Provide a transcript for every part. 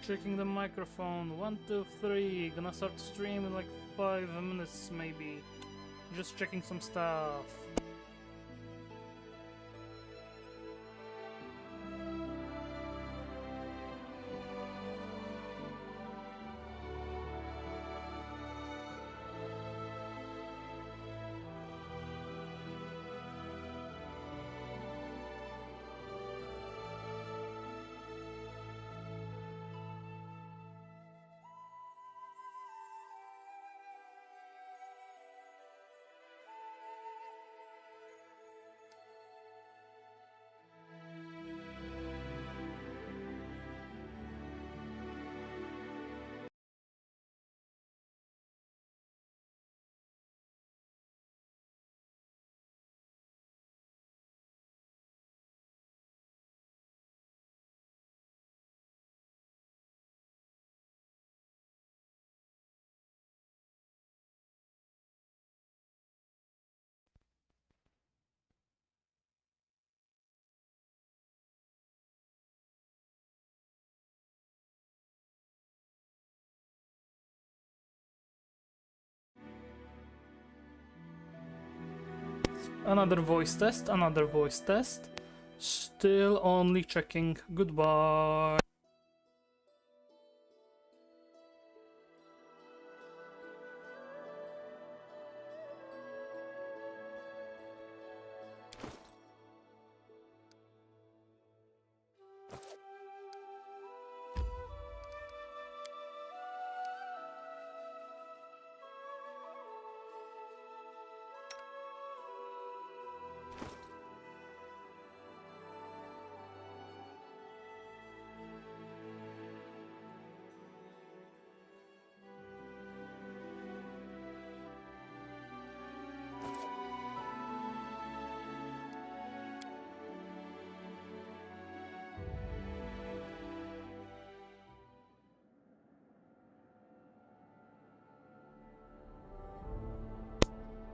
checking the microphone. 1, 2, 3. Gonna start stream in like 5 minutes maybe. Just checking some stuff. Another voice test, another voice test. Still only checking. Goodbye.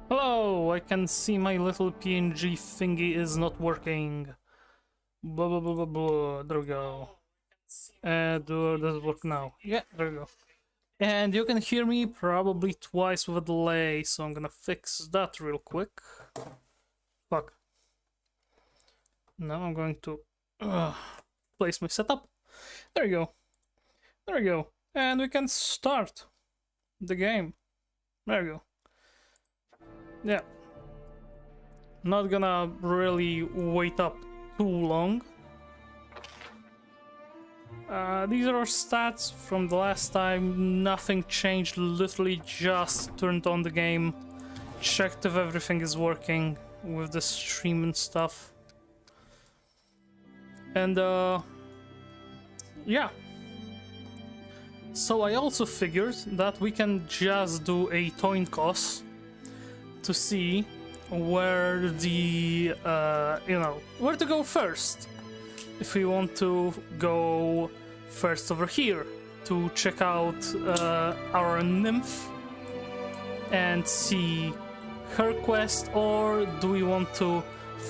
Hello, I can see my little PNG thingy is not working. Blah blah blah blah blah. There we go. Does it work now? Yeah, there we go. And you can hear me probably twice with a delay, so I'm gonna fix that real quick. Fuck. Now I'm going to place my setup. There we go. There we go. And we can start the game. There we go. Yeah. Not gonna really wait up too long. These are our stats from the last time. Nothing changed, literally just turned on the game. Checked if everything is working with the stream and stuff. And yeah. So I also figured that we can just do a coin toss to see where the where to go first. If we want to go first over here to check out our nymph and see her quest, or do we want to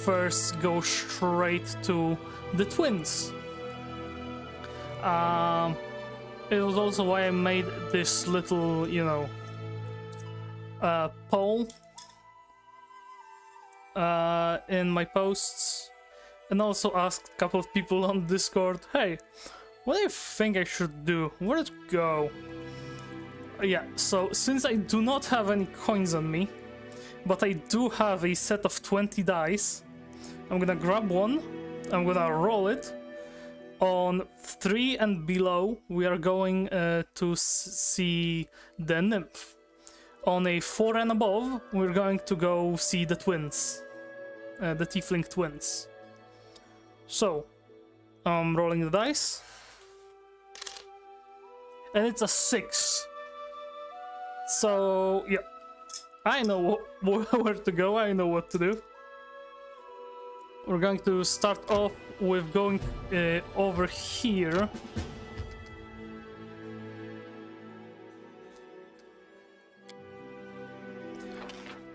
first go straight to the twins? It was also why I made this little, poll in my posts, and also asked a couple of people on Discord, hey, what do you think I should do? Where to go? Yeah, so since I do not have any coins on me, but I do have a set of 20 dice, I'm gonna grab one, I'm gonna roll it. On 3 and below, we are going to see the nymph. On a 4 and above, we're going to go see the twins. The tiefling twins. So, I'm rolling the dice. And it's a 6. So, yeah. I know where to go, I know what to do. We're going to start off with going over here.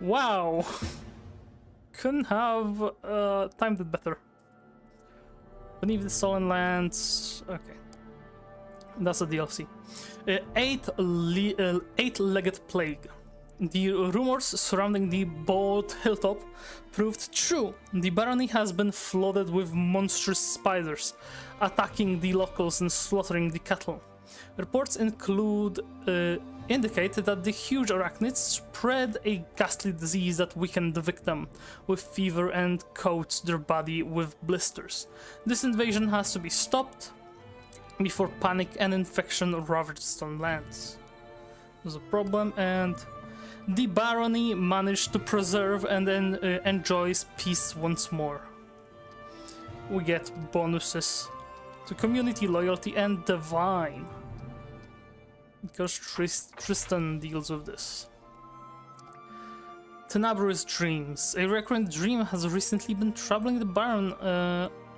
Wow! Couldn't have timed it better. Beneath the stolen lands. Okay. That's a DLC. Eight-legged plague. The rumors surrounding the bald hilltop proved true. The barony has been flooded with monstrous spiders, attacking the locals and slaughtering the cattle. Reports indicate that the huge arachnids spread a ghastly disease that weakened the victim with fever and coats their body with blisters. This invasion has to be stopped before panic and infection ravage Stone lands. There's a problem, and the barony managed to preserve and then enjoys peace once more. We get bonuses to community, loyalty, and divine, because Tristan deals with this. Tenebrous dreams. A recurrent dream has recently been troubling the Baron.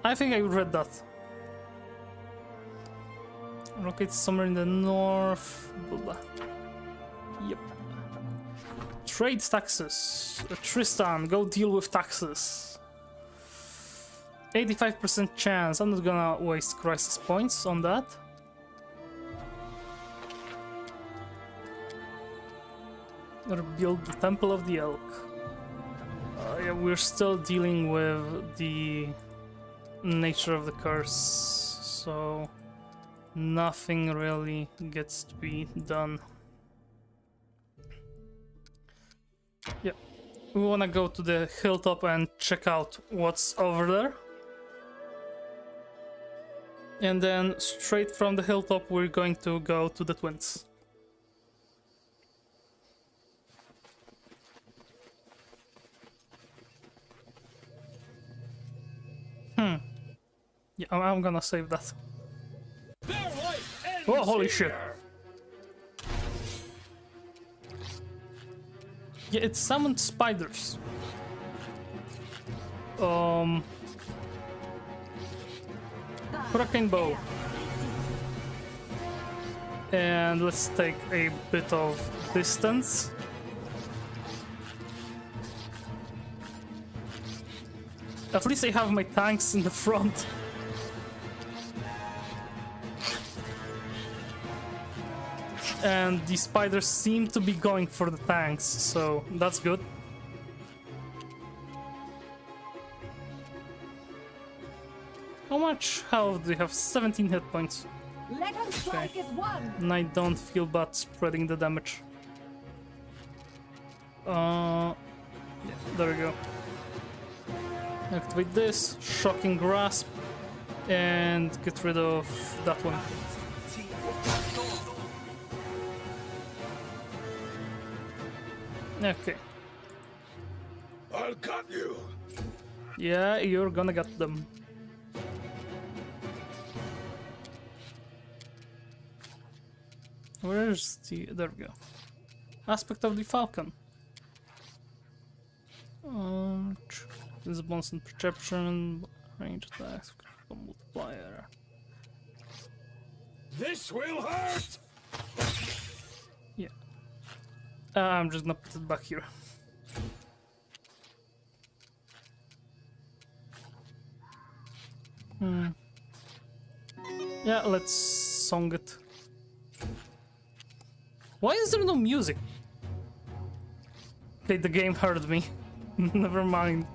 I think I read that. Rockets somewhere in the north. Blah, blah. Yep. Trade taxes. Tristan, go deal with taxes. 85% chance. I'm not gonna waste crisis points on that. Rebuild the Temple of the Elk. Yeah, we're still dealing with the nature of the curse, so nothing really gets to be done. Yeah, we wanna go to the hilltop and check out what's over there. And then straight from the hilltop we're going to go to the Twins. Yeah, I'm gonna save that. Oh, holy shit. Yeah, it summoned spiders. Hurricane bow. And let's take a bit of distance. At least I have my tanks in the front. And the spiders seem to be going for the tanks, so that's good. How much health do you have? 17 hit points. Let us strike as one. And I don't feel bad spreading the damage. Yeah, there we go. Activate this, shocking grasp, and get rid of that one. Okay. I'll cut you. Yeah, you're gonna get them. Where's the... there we go. Aspect of the Falcon. This is bonus and perception, range attacks, multiplier. This will hurt. Yeah. I'm just gonna put it back here. Yeah, let's song it. Why is there no music? Okay, the game heard me. Never mind.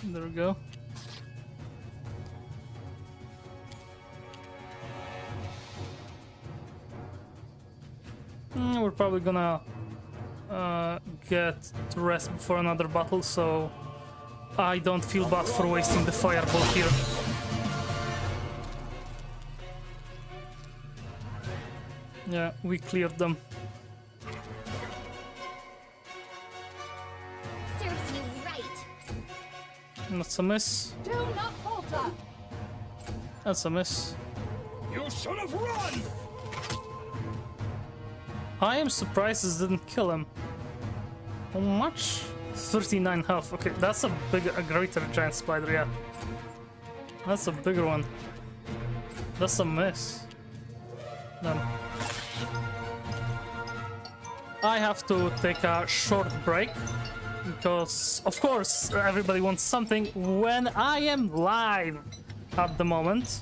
There we go. We're probably gonna get to rest before another battle, so I don't feel bad for wasting the fireball here. Yeah, we cleared them. Serves you right. That's a miss. Do not falter. That's a miss. You should have run. I am surprised this didn't kill him. How much? 39 health. Okay, that's a greater giant spider, yeah. That's a bigger one. That's a miss. Done. I have to take a short break because, of course, everybody wants something when I am live at the moment.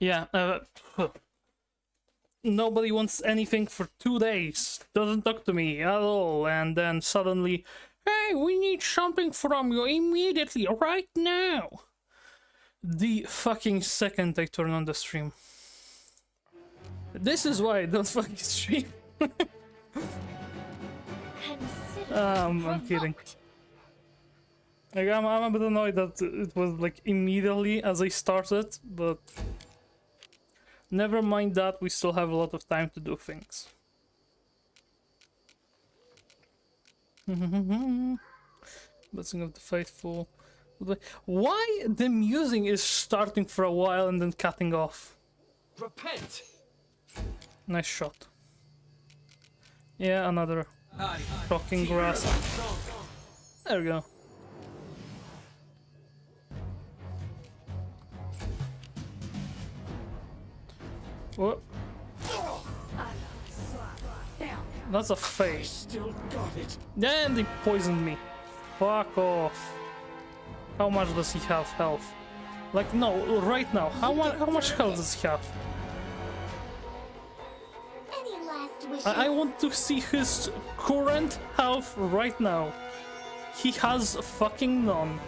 Yeah, nobody wants anything for 2 days. Doesn't talk to me at all. And then suddenly, hey, we need something from you immediately, right now. The fucking second I turn on the stream. This is why I don't fucking stream. I'm kidding. Like, I'm a bit annoyed that it was like immediately as I started, but never mind that, we still have a lot of time to do things. Blessing of the Faithful. Why the music is starting for a while and then cutting off? Repent. Nice shot. Yeah, another shocking grasp. There we go. What? That's a fake. Still got it. And he poisoned me. Fuck off. How much does he have health? Like, no, right now. How much health does he have? Any last wishes? I want to see his current health right now. He has fucking none.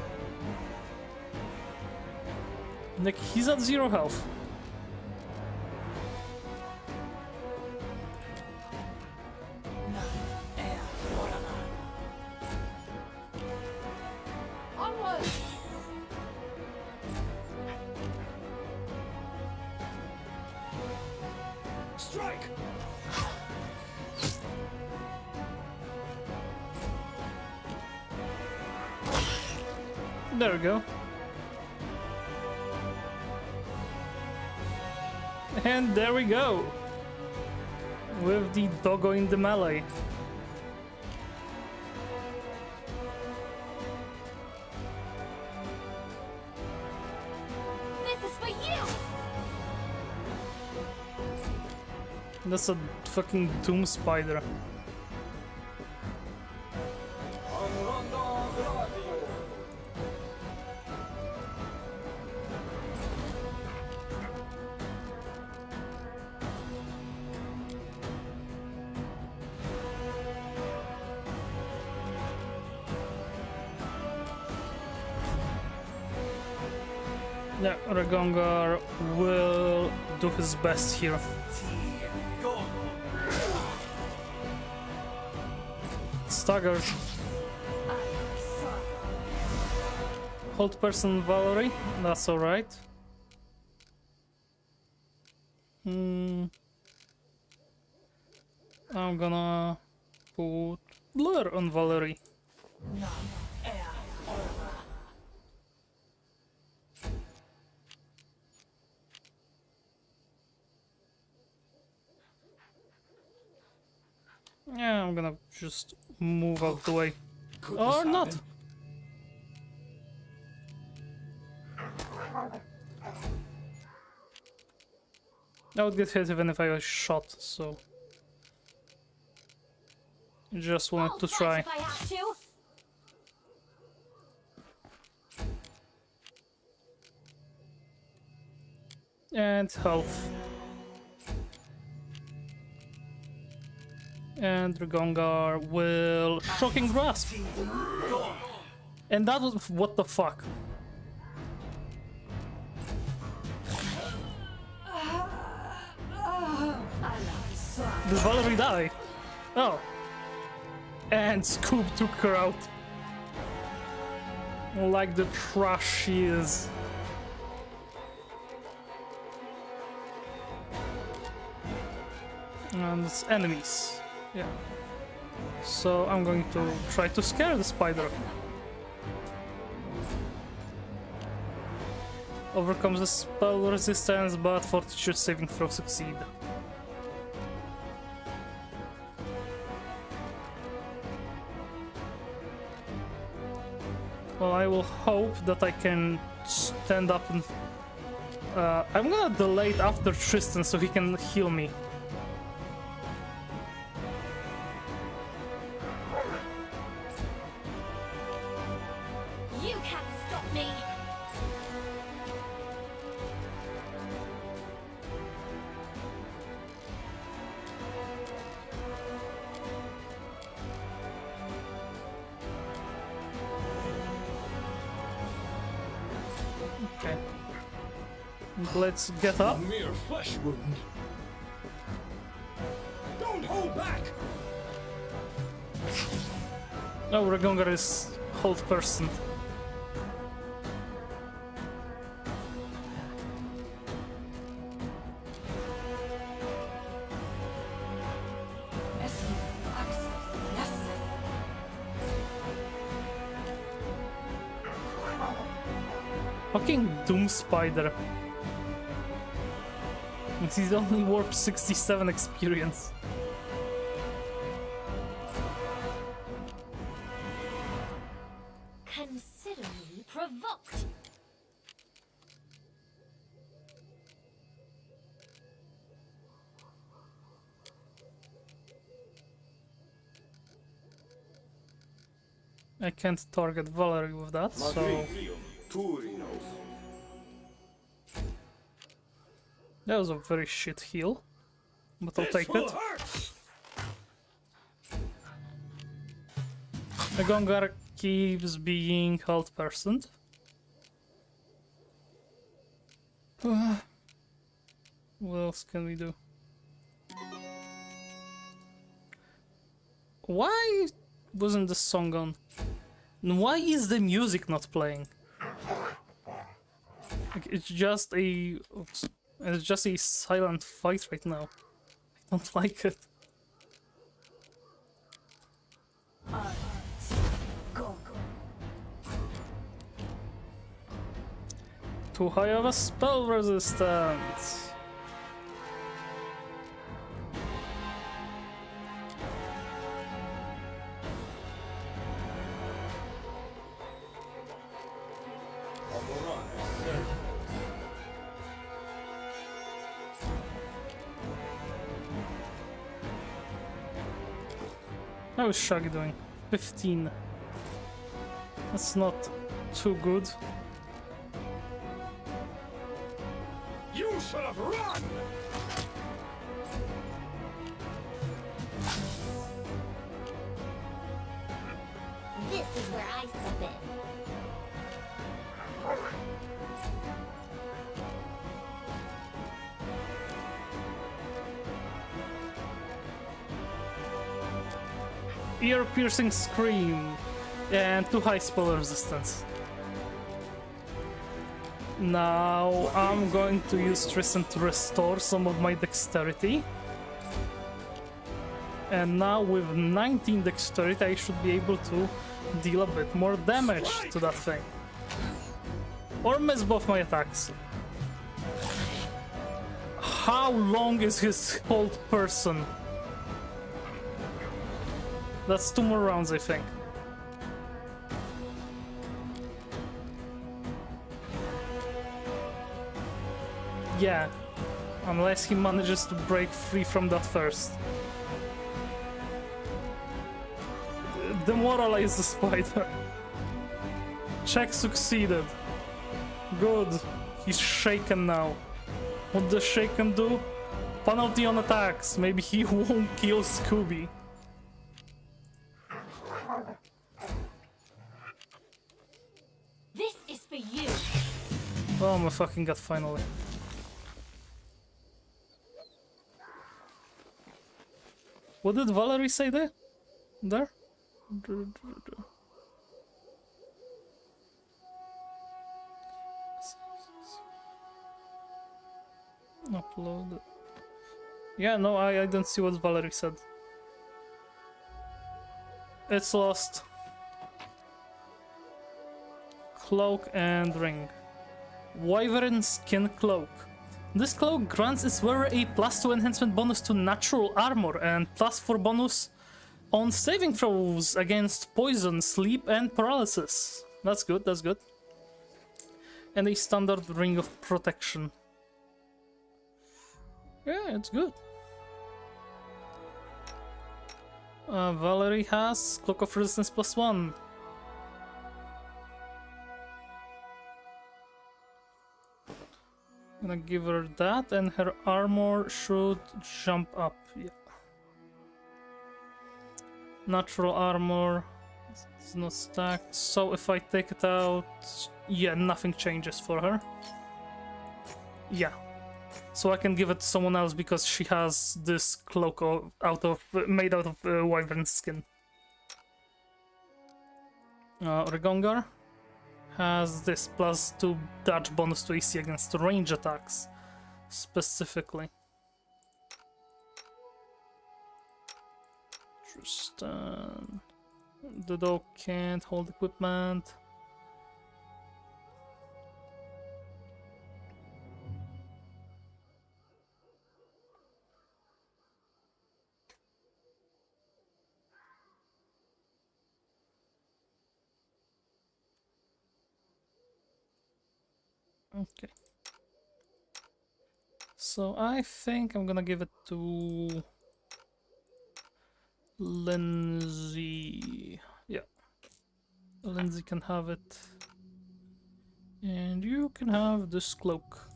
Like, he's at 0 health. Onward! Strike. There we go. And there we go. With the doggo in the melee. This is for you! That's a fucking doom spider. Yeah, Ragongar will do his best here. Staggered. Hold person Valerie, that's alright. I'm gonna put Blur on Valerie. Yeah, I'm gonna just move out the way. Or not! I would get hit even if I was shot, so... Just wanted to try. If I have to. And health. And Ragongar will shocking grasp. And that was what the fuck. Did Valerie die? Oh. And Scoop took her out. Like the trash she is. And it's enemies. Yeah. So I'm going to try to scare the spider. Overcomes the spell resistance, but fortitude saving throw succeed. Well, I will hope that I can stand up and... I'm gonna delay it after Tristan so he can heal me. You can't stop me! Okay. Let's get up. A mere flesh wound. Don't hold back! Oh, Ragongar is hold person. Fucking Doom Spider. He's only worth 67 experience. Consider me provoked. I can't target Valerie with that, so... That was a very shit heal. But I'll take it. Ragongar keeps being held percent. What else can we do? Why wasn't the song on? And why is the music not playing? Like, it's just a... Oops. It's just a silent fight right now. I don't like it. Go. Too high of a spell resistance. How is Shaggy doing? 15. That's not too good. You should have run! This is where I step in. Ear-piercing scream and too high spell resistance. Now I'm going to use Tristan to restore some of my dexterity. And now with 19 dexterity I should be able to deal a bit more damage to that thing. Or miss both my attacks. How long is his hold person? That's 2 more rounds, I think. Yeah, unless he manages to break free from that first. Demoralize the spider. Check succeeded. Good. He's shaken now. What does shaken do? Penalty on attacks. Maybe he won't kill Scooby. This is for you. Oh my fucking god, finally. What did Valerie say there? There? Upload. Yeah, no, I didn't see what Valerie said. It's lost. Cloak and ring. Wyvern skin cloak. This cloak grants its wearer a +2 enhancement bonus to natural armor and +4 bonus on saving throws against poison, sleep, and paralysis. That's good, that's good. And a standard ring of protection. Yeah, it's good. Valerie has Cloak of Resistance +1. I'm gonna give her that, and her armor should jump up. Yeah. Natural armor. It's not stacked, so if I take it out, yeah, nothing changes for her. Yeah. So I can give it to someone else because she has this cloak made out of wyvern skin. Regongar has this +2 dodge bonus to AC against range attacks, specifically. Tristan. The dog can't hold equipment. Okay. So I think I'm gonna give it to Lindsay. Yeah. Lindsay can have it. And you can have this cloak.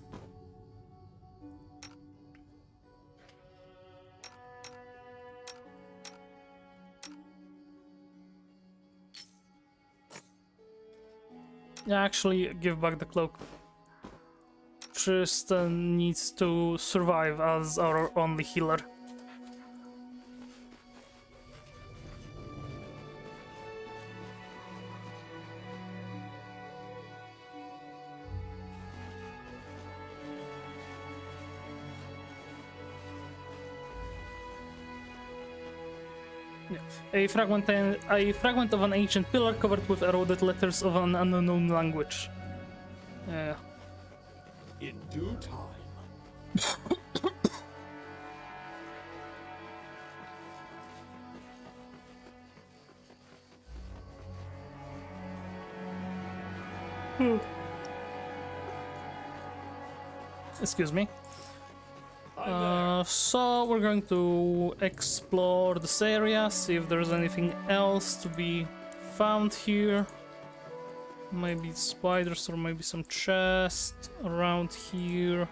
Yeah, actually, give back the cloak. Tristan needs to survive as our only healer. Yeah. A fragment of an ancient pillar covered with eroded letters of an unknown language. Yeah. In due time. Excuse me. So we're going to explore this area, see if there's anything else to be found here. Maybe spiders or maybe some chest around here.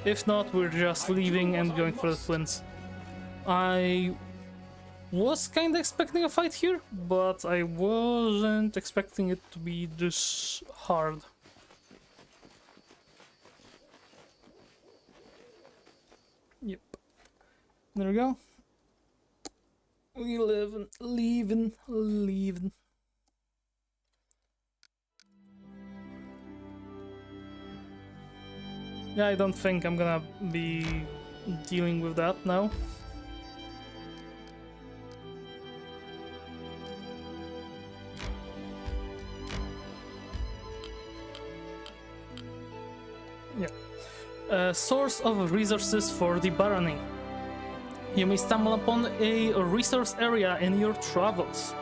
If not, we're just leaving and going for the twins. I was kinda expecting a fight here, but I wasn't expecting it to be this hard. Yep. There we go. We leaving. Yeah, I don't think I'm gonna be dealing with that now. Yeah. Source of resources for the barony. You may stumble upon a resource area in your travels.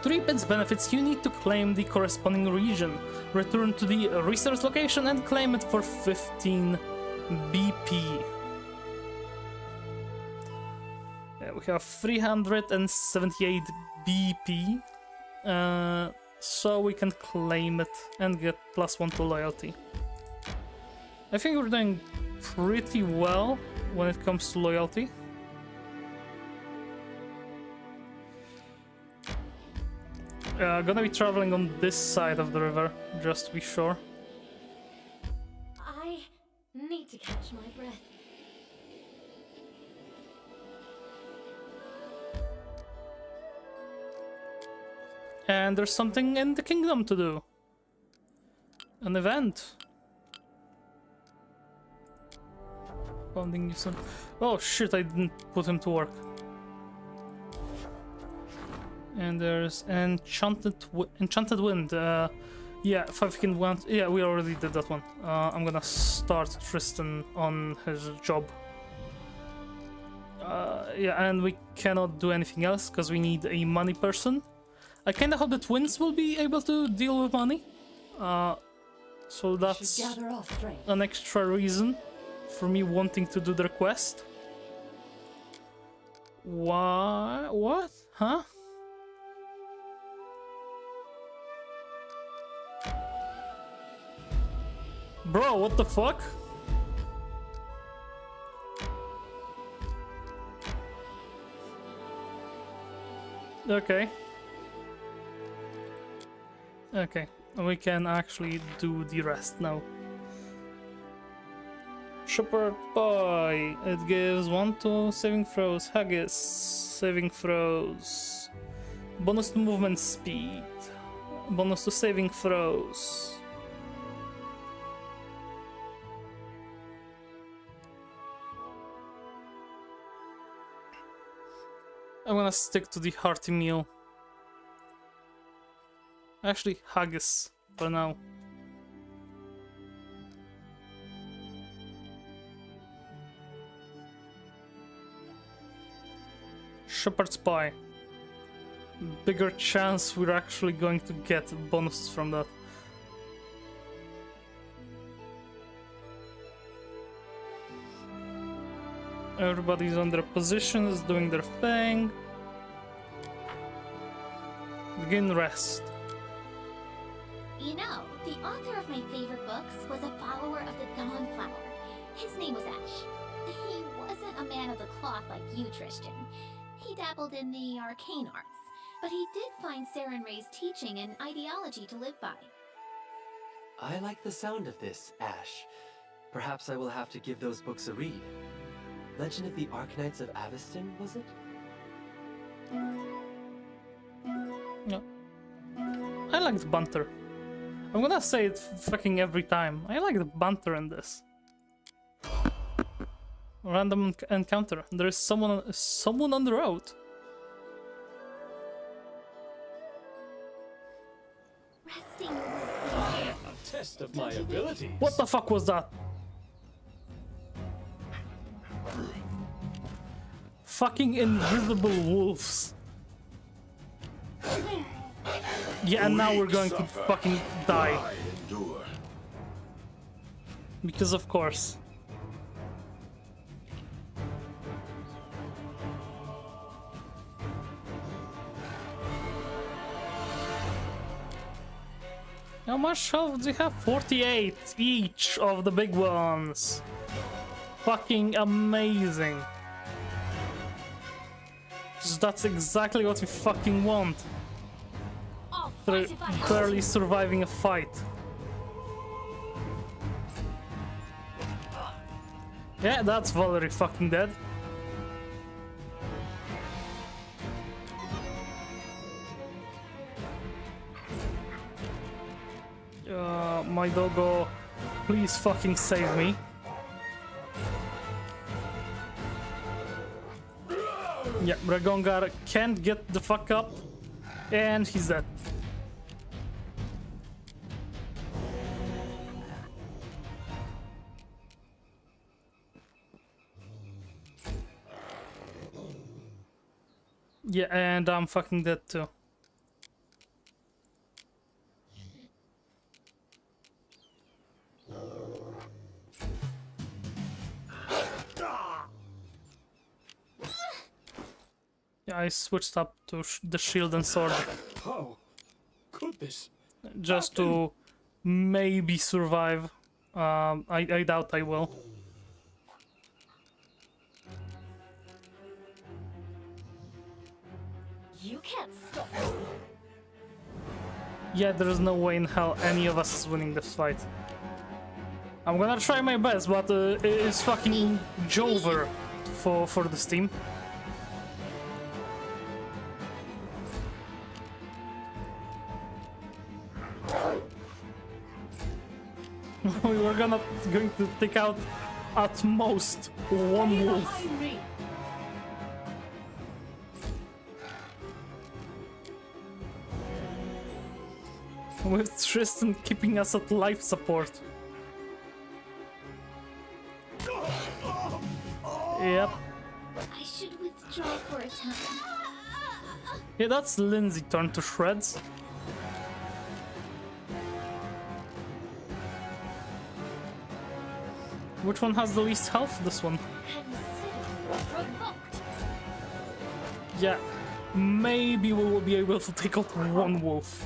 To reap its benefits, you need to claim the corresponding region. Return to the resource location and claim it for 15 BP. Yeah, we have 378 BP, so we can claim it and get +1 to loyalty. I think we're doing pretty well when it comes to loyalty. Gonna be traveling on this side of the river, just to be sure. I need to catch my breath. And there's something in the kingdom to do. An event. Founding new son. Oh shit, I didn't put him to work. And there's Enchanted Wind. Yeah, 5 1. Yeah, we already did that one. I'm gonna start Tristan on his job. Yeah, and we cannot do anything else because we need a money person. I kinda hope the twins will be able to deal with money. So that's an extra reason for me wanting to do the quest. Why? What? Huh? Bro, what the fuck? Okay. Okay, we can actually do the rest now. Shepherd Pie. It gives 1 to saving throws. Haggis. Saving throws. Bonus to movement speed. Bonus to saving throws. I'm gonna stick to the hearty meal. Actually, haggis for now. Shepherd's Pie. Bigger chance we're actually going to get bonuses from that. Everybody's on their positions, doing their thing. Begin rest. You know, the author of my favorite books was a follower of the Dawnflower. His name was Ash. He wasn't a man of the cloth like you, Tristan. He dabbled in the arcane arts, but he did find Saren Ray's teaching and ideology to live by. I like the sound of this, Ash. Perhaps I will have to give those books a read. Legend of the Arknights of Aveston, was it? No. I like the banter. I'm gonna say it fucking every time. I like the banter in this. Random encounter. There is someone on the road. Resting. A test of my abilities. What the fuck was that? Fucking invisible wolves. Yeah, and now we're going to fucking die. I endure. Because of course. How much health do you have? 48 each of the big ones. Fucking amazing. That's exactly what we fucking want. I'll They're fight if I have barely to. surviving a fight. Yeah, that's Valerie fucking dead. My doggo, please fucking save me. Yeah, Ragongar can't get the fuck up, and he's dead. Yeah, and I'm fucking dead too. Yeah, I switched up to the shield and sword How could this? just to maybe survive. I doubt I will. You can't stop me. Yeah, there's no way in hell any of us is winning this fight. I'm gonna try my best, but it's fucking Jover for this team. We were going to take out at most one wolf. Behind me. With Tristan keeping us at life support. Yep. I should withdraw for a time. Yeah, that's Lindsay turned to shreds. Which one has the least health? This one. Consider provoked. Yeah. Maybe we will be able to take out one wolf.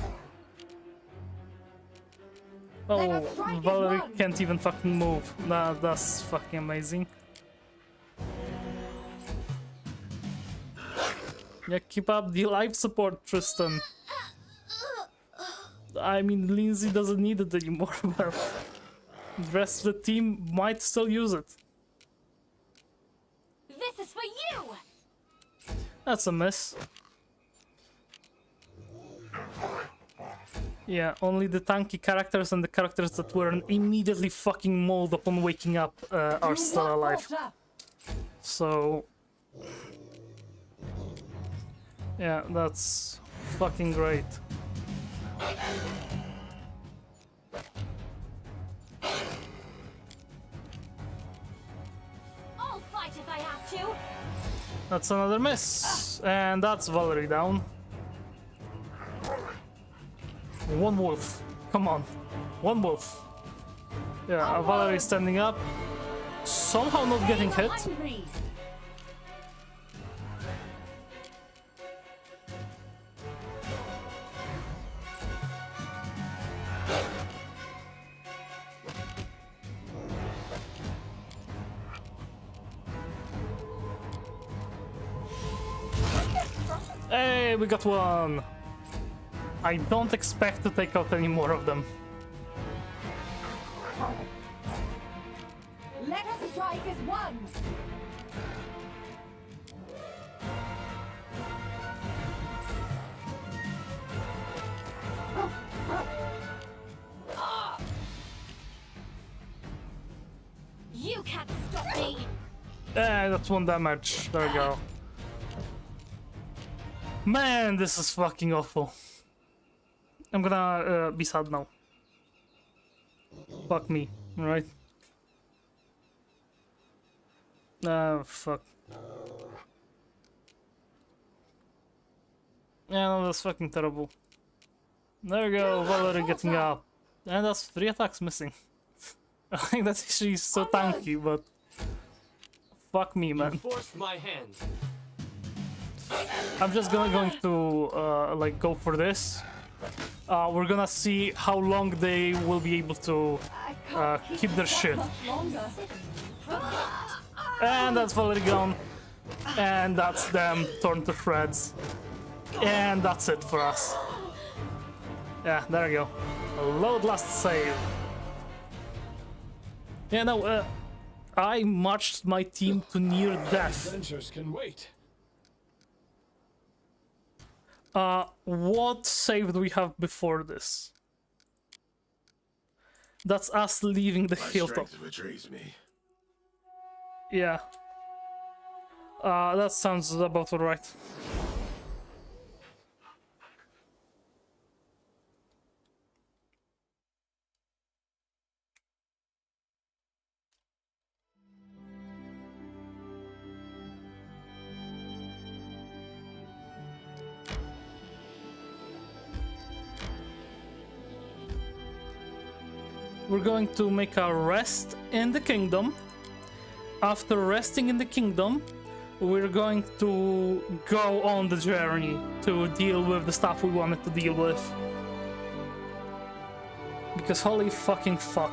Oh, Valerie can't even fucking move. That's fucking amazing. Yeah, keep up the life support, Tristan. I mean, Lindsay doesn't need it anymore, but the rest of the team might still use it. This is for you! That's a miss. Yeah, only the tanky characters and the characters that were immediately fucking mauled upon waking up are still alive. So... yeah, that's fucking great. I'll fight if I have to! That's another miss. And that's Valerie down. One wolf. Come on. One wolf. Yeah, Valerie standing up. Somehow not getting hit. Hey, we got one. I don't expect to take out any more of them. Let us strike as one! You can't stop me! That's one damage. There we go. Man, this is fucking awful. I'm gonna be sad now. Fuck me, right? Fuck. Yeah, no, that's fucking terrible. There we go, Valerie getting up. And that's 3 attacks missing. I think that's actually so tanky, but... fuck me, man. Forced my hand. I'm just going to like go for this. We're gonna see how long they will be able to keep their shit. And that's Valerie gone. And that's them torn to shreds. And that's it for us. Yeah, there we go. Load last save. Yeah, no, I marched my team to near death. Adventures can wait. What save do we have before this? That's us leaving the hilltop. Strength betrays me. Yeah. That sounds about alright. We're going to make a rest in the kingdom. After resting in the kingdom, we're going to go on the journey to deal with the stuff we wanted to deal with. Because holy fucking fuck.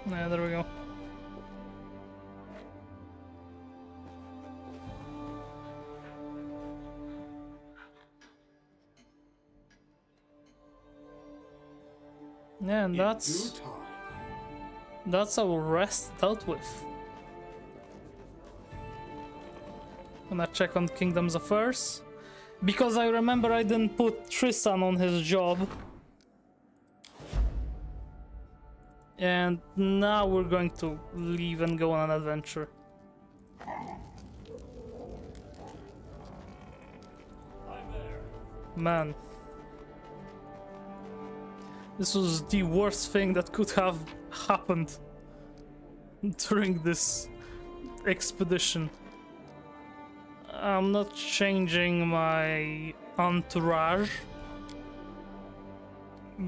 Yeah, there we go. Yeah, and that's our rest dealt with. Gonna check on Kingdom's affairs. Because I remember I didn't put Tristan on his job. And now we're going to leave and go on an adventure. Man. This was the worst thing that could have happened during this expedition. I'm not changing my entourage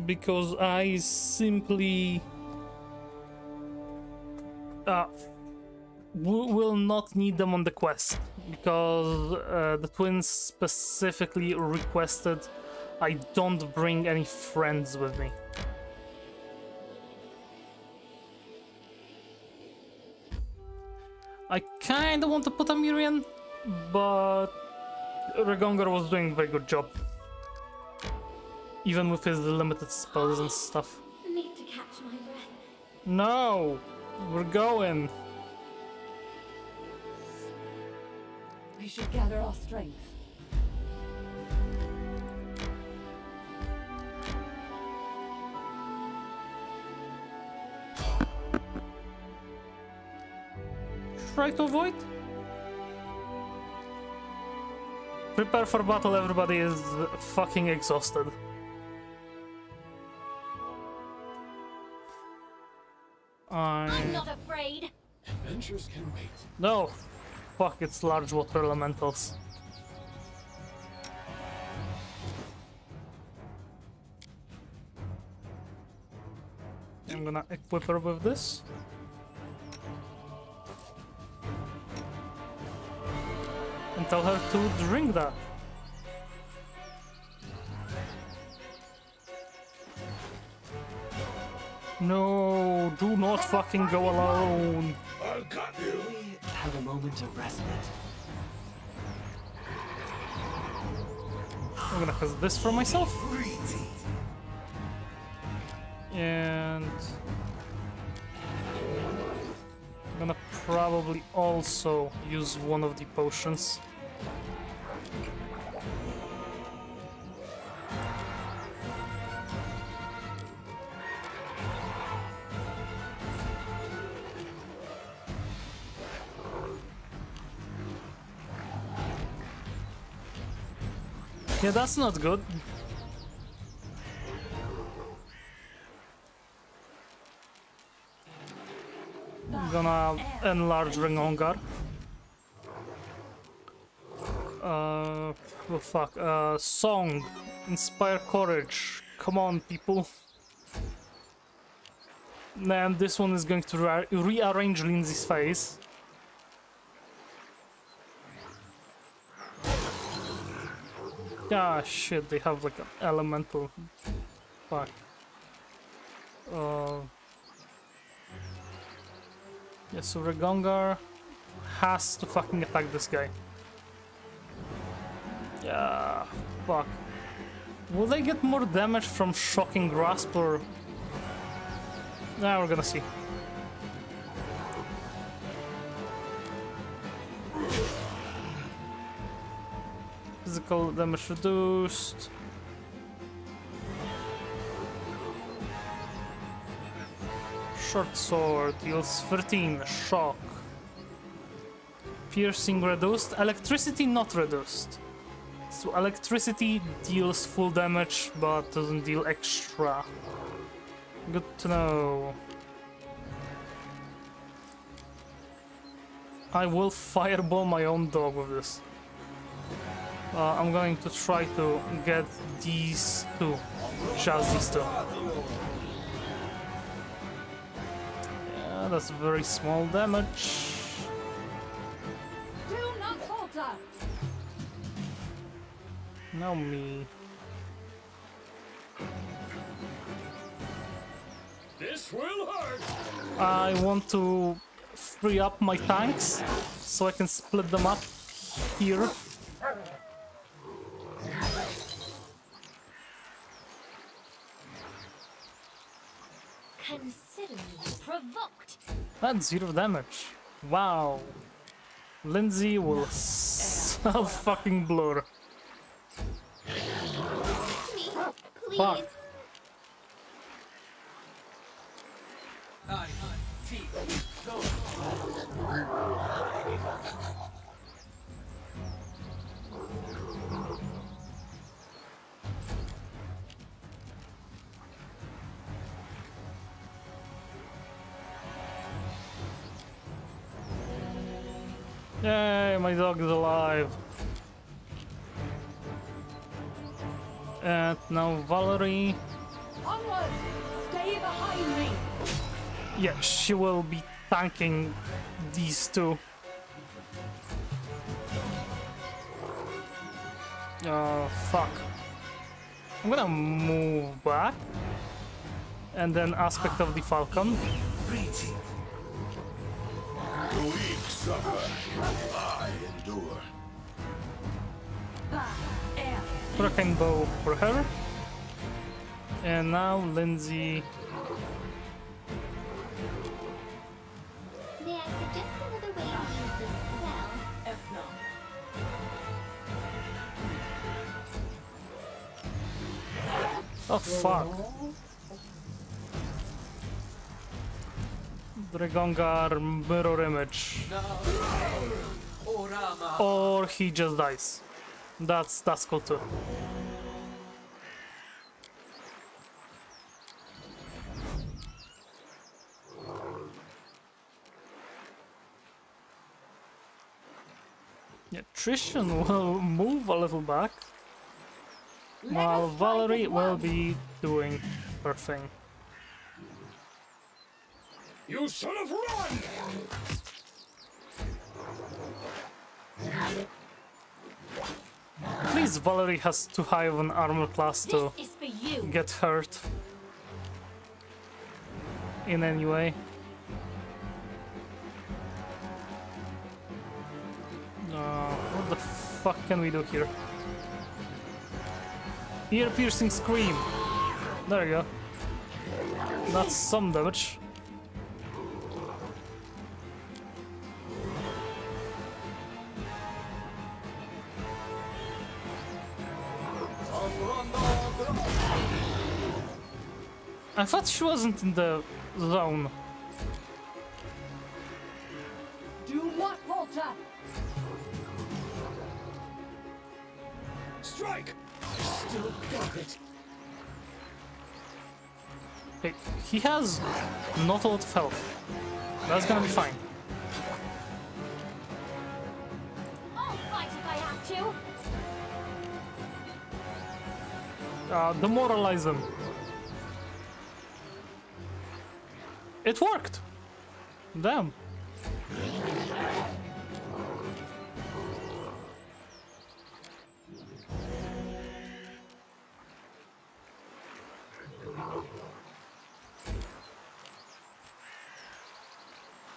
because I simply Will not need them on the quest because the twins specifically requested I don't bring any friends with me. I kinda want to put a Miriam, but Regongar was doing a very good job. Even with his limited spells and stuff. Need to catch my breath. No! We're going! We should gather our strength. Try to avoid? Prepare for battle, everybody is fucking exhausted. I'm not afraid. Adventures can wait. No! Fuck, it's large water elementals. I'm gonna equip her with this. And tell her to drink that. No, do not fucking go alone. I got you. We have a moment of respite. I'm gonna cast this for myself. And I'm gonna probably also use one of the potions. Yeah, that's not good. I'm gonna enlarge Rengongar. Well, fuck. Song. Inspire courage. Come on, people. And this one is going to rearrange Lindsay's face. Ah, shit, they have like an elemental. Fuck. Yeah, so Regongar has to fucking attack this guy. Yeah, fuck. Will they get more damage from Shocking Grasp or... Nah, we're gonna see. Physical damage reduced. Short sword deals 13 shock. Piercing reduced. Electricity not reduced. So electricity deals full damage but doesn't deal extra. Good to know. I will fireball my own dog with this. I'm going to try to get these two. Just these two. Yeah, that's very small damage. Do not falter. Now me. This will hurt. I want to free up my tanks so I can split them up here. Consider me provoked. That's 0 damage. Wow. Lindsay will fucking blur. Me, please. Fuck. Yay, my dog is alive. And now Valerie. Onwards! Stay behind me! Yeah, she will be tanking these two. Oh, fuck. I'm gonna move back. And then aspect of the Falcon. The weak suffer. I endure. Hurricane Bow for her. And now Lindsay. May I suggest another way to use this spell? Oh fuck. Dragongar mirror image. Or he just dies. That's cool too. Yeah, Tristan will move a little back, while Valerie will be doing her thing. You should have run! At least Valerie has too high of an armor class to This is for you. get hurt in any way. What the fuck can we do here? Ear-piercing scream. There you go. That's some damage. I thought she wasn't in the zone. Do not falter. Strike! I still got it. Hey, he has not a lot of health. That's gonna be fine. I'll fight if I have to. Demoralize him. It worked! Damn.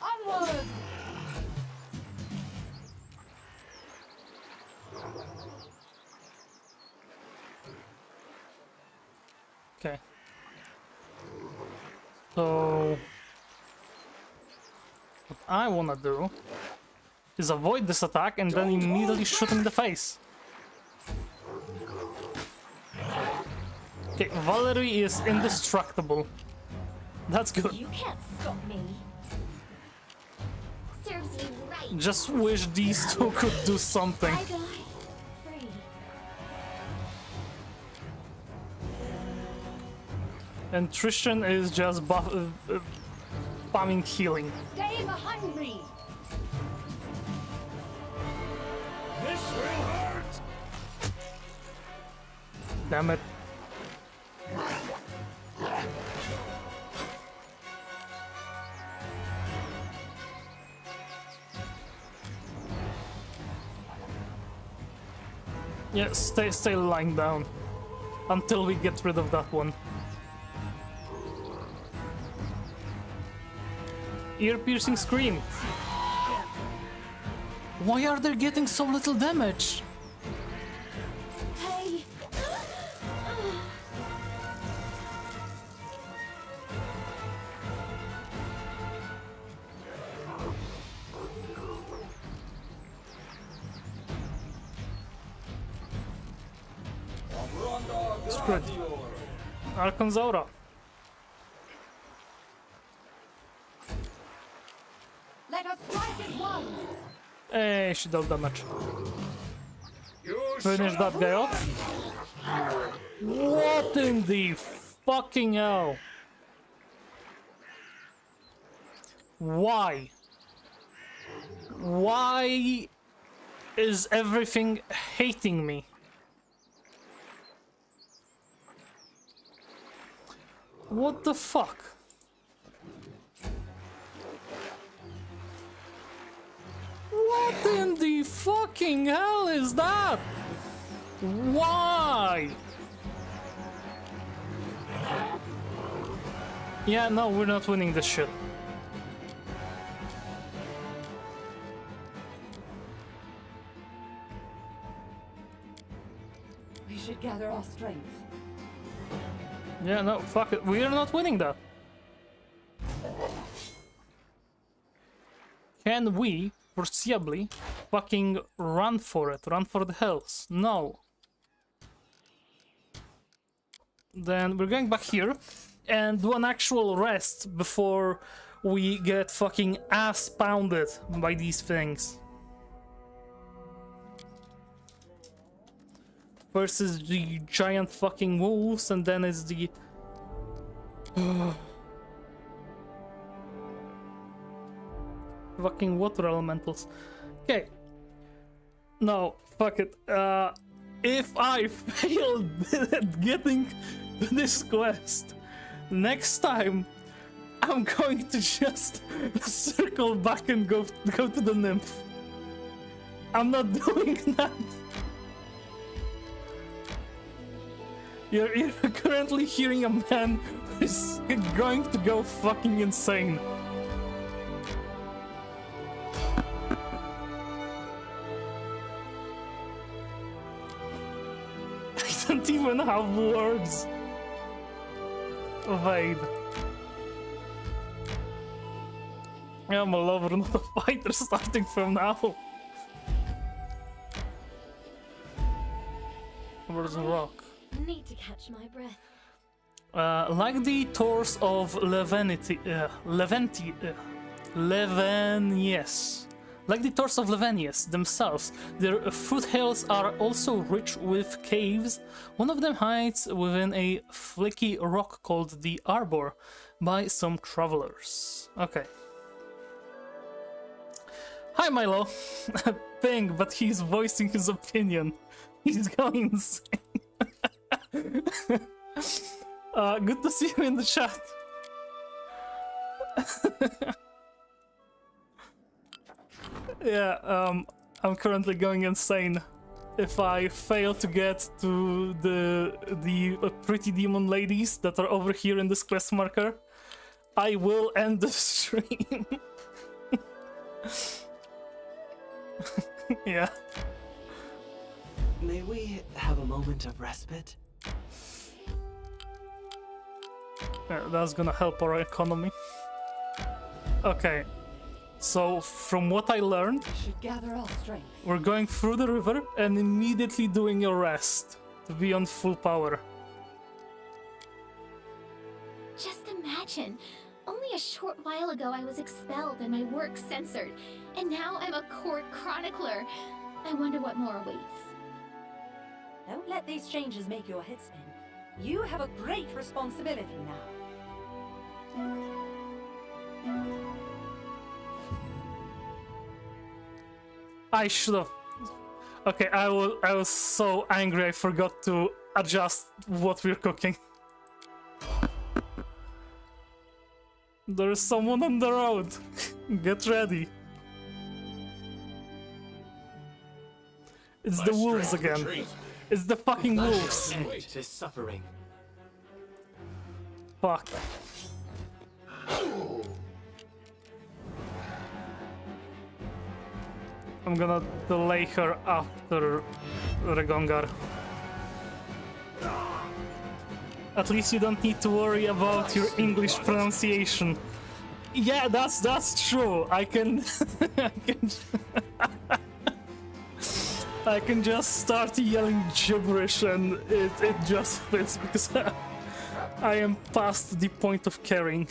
Onward. Okay. So what I wanna do is avoid this attack and then immediately shoot in the face. Okay, Valerie is indestructible. That's good. You can't stop me. Serves me right. Just wish these two could do something. I got free. And Tristan is just spamming healing. Stay behind me. This will hurt! Damn it. Yeah, stay lying down until we get rid of that one. Ear-piercing scream. Why are they getting so little damage? Hey. Screw it. Arkanzora. Let us strike as one. Hey, she dealt damage. You Finish should that have guy run! off. What in the fucking hell? Why? Why is everything hating me? What the fuck? in the fucking hell is that? Why? Yeah, no, we're not winning this shit. We should gather our strength. Yeah, no, fuck it. We are not winning that. Can we foreseeably fucking run for it? Run for the hills? No. Then we're going back here and do an actual rest before we get fucking ass pounded by these things. First is the giant fucking wolves, and then is the... fucking water elementals. Okay. No, fuck it. If I failed at getting to this quest, next time I'm going to just circle back and go to the nymph. I'm not doing that. You're currently hearing a man who is going to go fucking insane. I don't even have words. Wait. I'm a lover, not a fighter, starting from now. Where's the rock? Need to catch my breath. Like the tours of Levenius. Like the tours of Levenius themselves, their foothills are also rich with caves. One of them hides within a flaky rock called the Arbor by some travelers. Okay. Hi Milo. Ping, but he's voicing his opinion. He's going insane. Good to see you in the chat. Yeah, I'm currently going insane. If I fail to get to the pretty demon ladies that are over here in this quest marker, I will end the stream. Yeah. May we have a moment of respite? Yeah, that's gonna help our economy. Okay. So, from what I learned, We should gather our strength. we're going through the river and immediately doing a rest to be on full power. Just imagine. Only a short while ago I was expelled and my work censored, and now I'm a court chronicler. I wonder what more awaits. Don't let these changes make your head spin. You have a great responsibility now. I should have. Okay, I was so angry I forgot to adjust what we're cooking. There is someone on the road. Get ready. It's the wolves again. It's the fucking wolves. End to suffering. Fuck. I'm gonna delay her after Regongar. At least you don't need to worry about your English pronunciation. Yeah, that's true. I can I can just start yelling gibberish and it just fits because I am past the point of caring.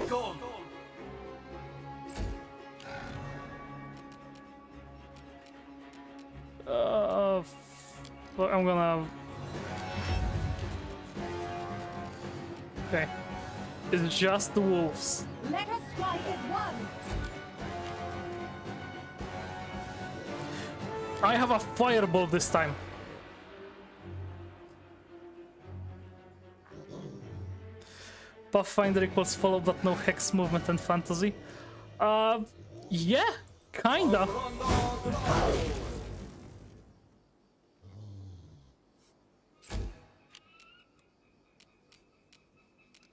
Go on. Well, I'm gonna. Okay. It's just the wolves. Let us strike as one. I have a fireball this time. Pathfinder equals follow but no hex movement and fantasy. Yeah, kinda.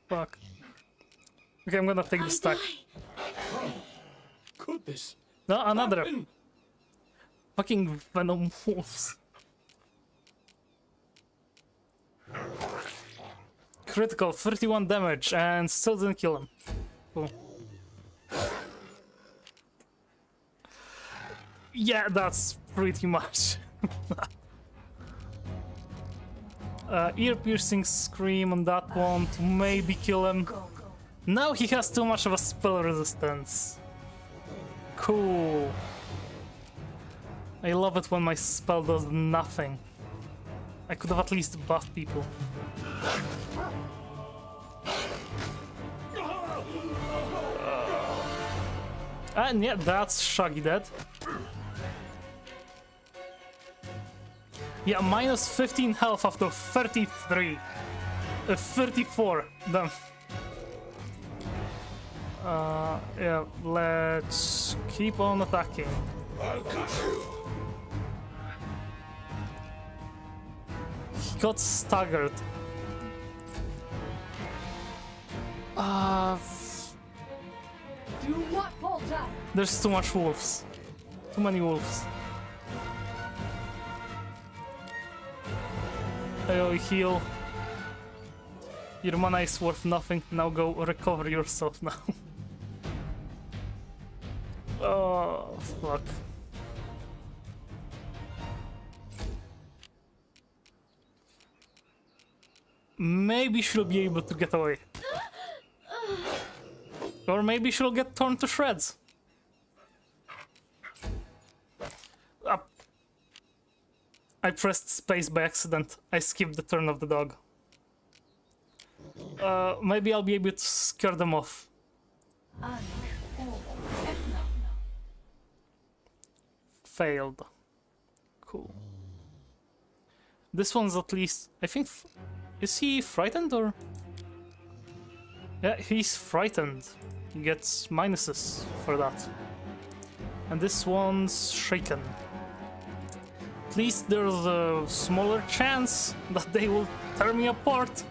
Fuck. Okay, I'm gonna take the stack. Could this No, another happen? fucking venom wolves. Critical, 31 damage, and still didn't kill him. Cool. Yeah, that's pretty much. Ear-piercing scream on that one to maybe kill him. Now he has too much of a spell resistance. Cool. I love it when my spell does nothing. I could have at least buffed people. And yeah, that's Shaggy dead. Yeah, minus 15 health after 33. 34. Damn. Yeah, let's keep on attacking. I'll cut you. He got staggered. Do not falter. There's too much wolves. Too many wolves. I'll heal. Your mana is worth nothing. Now go recover yourself now. Oh, fuck. Maybe she'll be able to get away. Or maybe she'll get torn to shreds. I pressed space by accident. I skipped the turn of the dog. Maybe I'll be able to scare them off. Failed. Cool. This one's at least... I think... Is he frightened or... Yeah, he's frightened. He gets minuses for that. And this one's shaken. At least there's a smaller chance that they will tear me apart.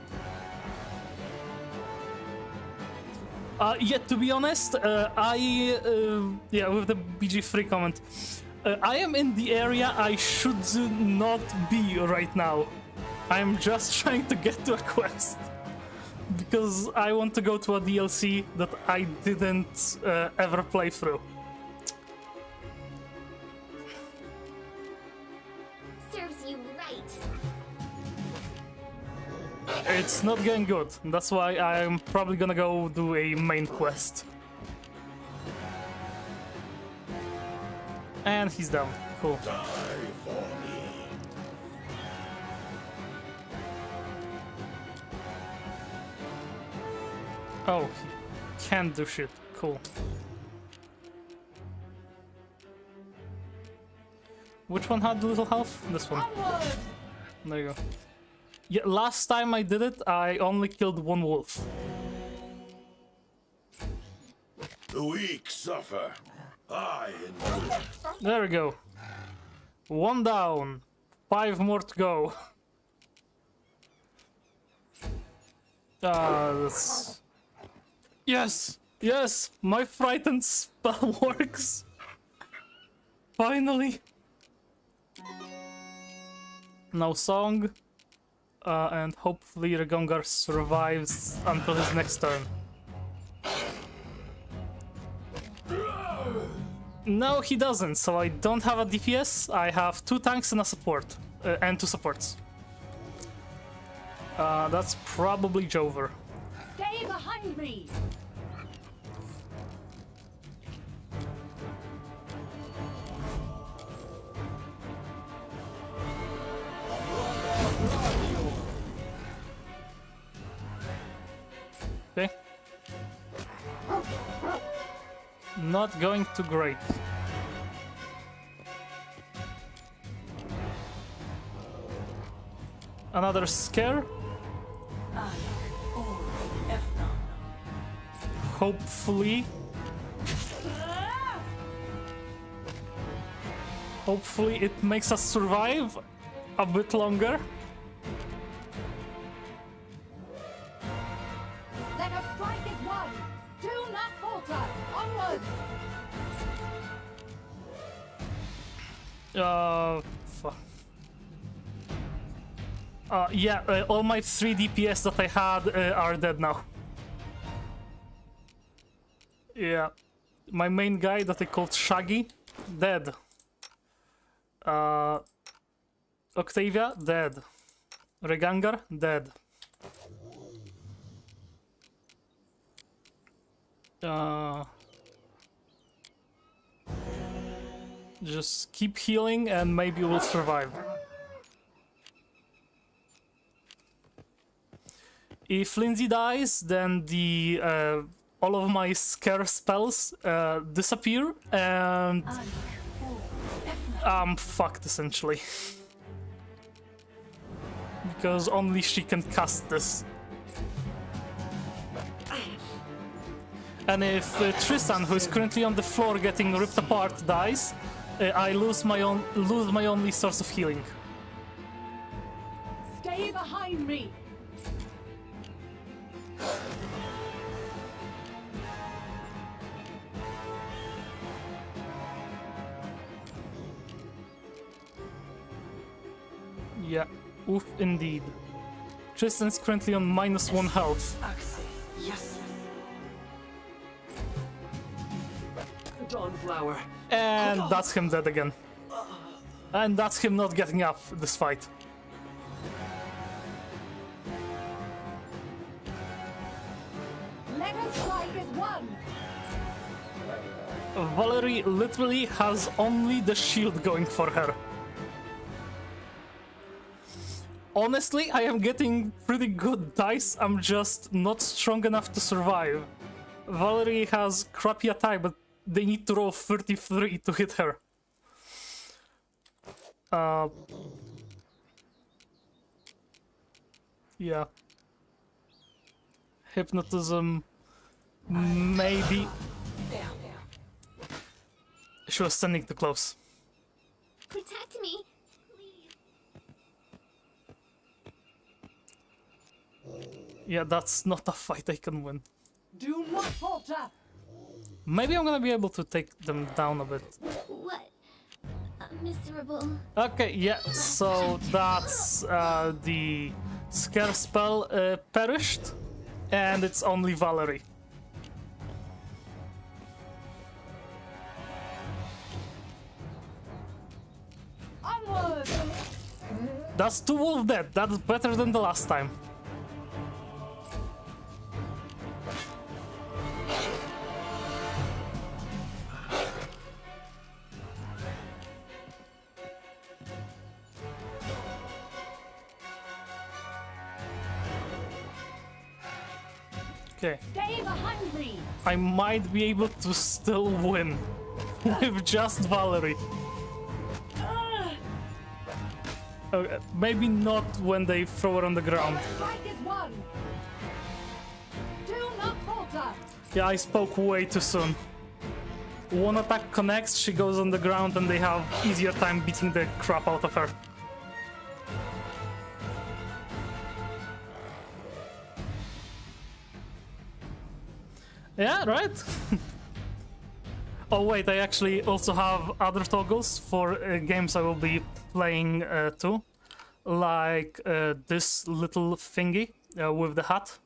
Yeah, to be honest, yeah, with the BG3 comment, I am in the area I should not be right now. I'm just trying to get to a quest. Because I want to go to a DLC that I didn't ever play through. Serves you right. It's not going good. That's why I'm probably gonna go do a main quest. And he's down. Cool. Die for me. Oh, he can't do shit. Cool. Which one had little health? This one. There you go. Yeah, last time I did it, I only killed one wolf. The weak suffer. I endure. There we go. One down. 5 more to go. That's... Yes! Yes! My frightened spell works! Finally! Now song. And hopefully Regongar survives until his next turn. No, he doesn't, so I don't have a DPS. I have 2 tanks and a support. And 2 supports. That's probably Jover. Stay behind me. Okay. Not going too great. Another scare? hopefully... Hopefully it makes us survive a bit longer. Let us strike as one. Do not falter. Onwards. Fuck. Yeah, all my 3 DPS that I had are dead now. Yeah. My main guy that I called Shaggy, dead. Octavia, dead. Regangar, dead. Just keep healing and maybe we'll survive. If Lindsay dies, then the all of my scare spells disappear and I'm fucked essentially. Because only she can cast this. And if Tristan, who is currently on the floor getting ripped apart, dies, I lose my only source of healing. Stay behind me. Yeah, oof indeed. Tristan's currently on -1 health. Yes. Dawnflower. And that's him dead again. And that's him not getting up this fight. Let us strike as one. Valerie literally has only the shield going for her. Honestly, I am getting pretty good dice, I'm just not strong enough to survive. Valerie has crappy attack, but they need to roll 33 to hit her. Yeah. Hypnotism, maybe. She was standing too close. Protect me, please. Yeah, that's not a fight I can win. Do not falter. Maybe I'm gonna be able to take them down a bit. What? Miserable. Okay, yeah, so that's the scare spell perished, and it's only Valerie. Onward. That's 2 wolves dead, that's better than the last time. Okay, Stay behind me. I might be able to still win with just Valerie. Okay, maybe not when they throw her on the ground. Strike as one. Do not falter. Yeah, I spoke way too soon. One attack connects, she goes on the ground, and they have easier time beating the crap out of her. Yeah, right? Oh wait, I actually also have other toggles for games I will be playing too. Like this little thingy with the hat.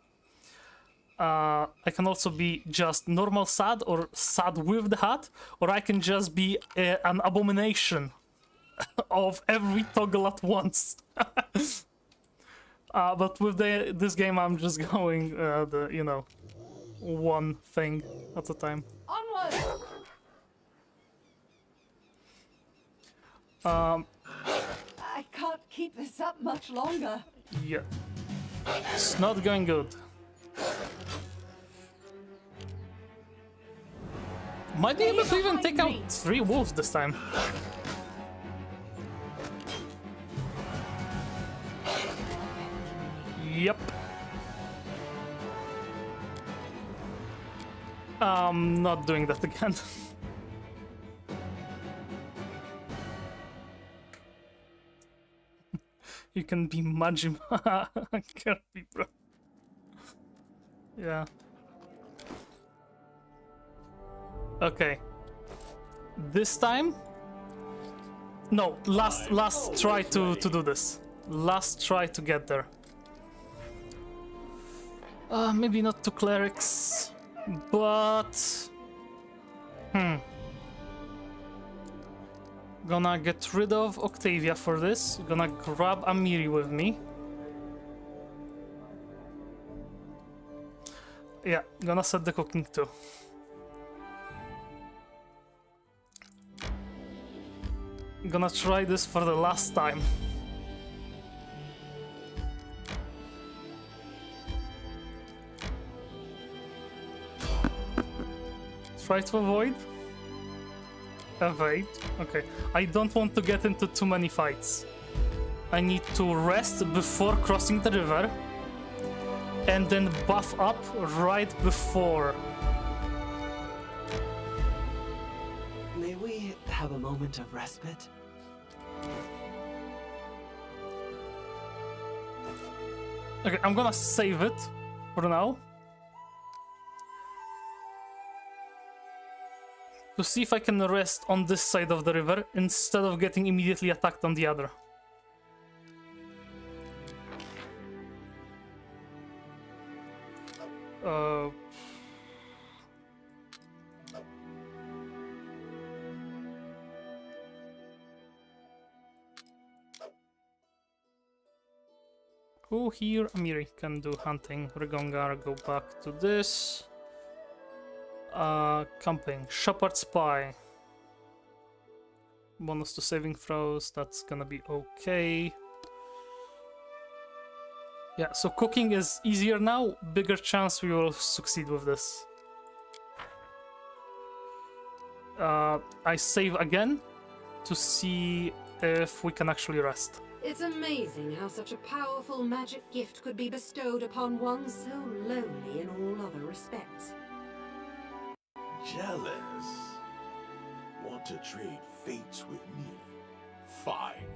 I can also be just normal sad or sad with the hat, or I can just be an abomination of every toggle at once. But with this game, I'm just going the, you know, one thing at a time. Onward. I can't keep this up much longer. Yeah. It's not going good. Might be able to even take out 3 wolves this time. Yep. I'm not doing that again. You can be Majima. Can't be, bro. Yeah. Okay. This time? No, last try to do this. Last try to get there. Maybe not two clerics, but gonna get rid of Octavia for this. Gonna grab Amiri with me. Yeah, gonna set the cooking too. Gonna try this for the last time. Try to avoid. Evade. Okay. I don't want to get into too many fights. I need to rest before crossing the river. And then buff up right before. May we have a moment of respite? Okay, I'm gonna save it for now. To see if I can rest on this side of the river instead of getting immediately attacked on the other. Who here? Amiri can do hunting. Regongar, go back to this. Camping. Shepherd Spy. Bonus to saving throws, that's gonna be okay. Yeah, so cooking is easier now. Bigger chance we will succeed with this. I save again to see if we can actually rest. It's amazing how such a powerful magic gift could be bestowed upon one so lowly in all other respects. Jealous? Want to trade fates with me? Fine.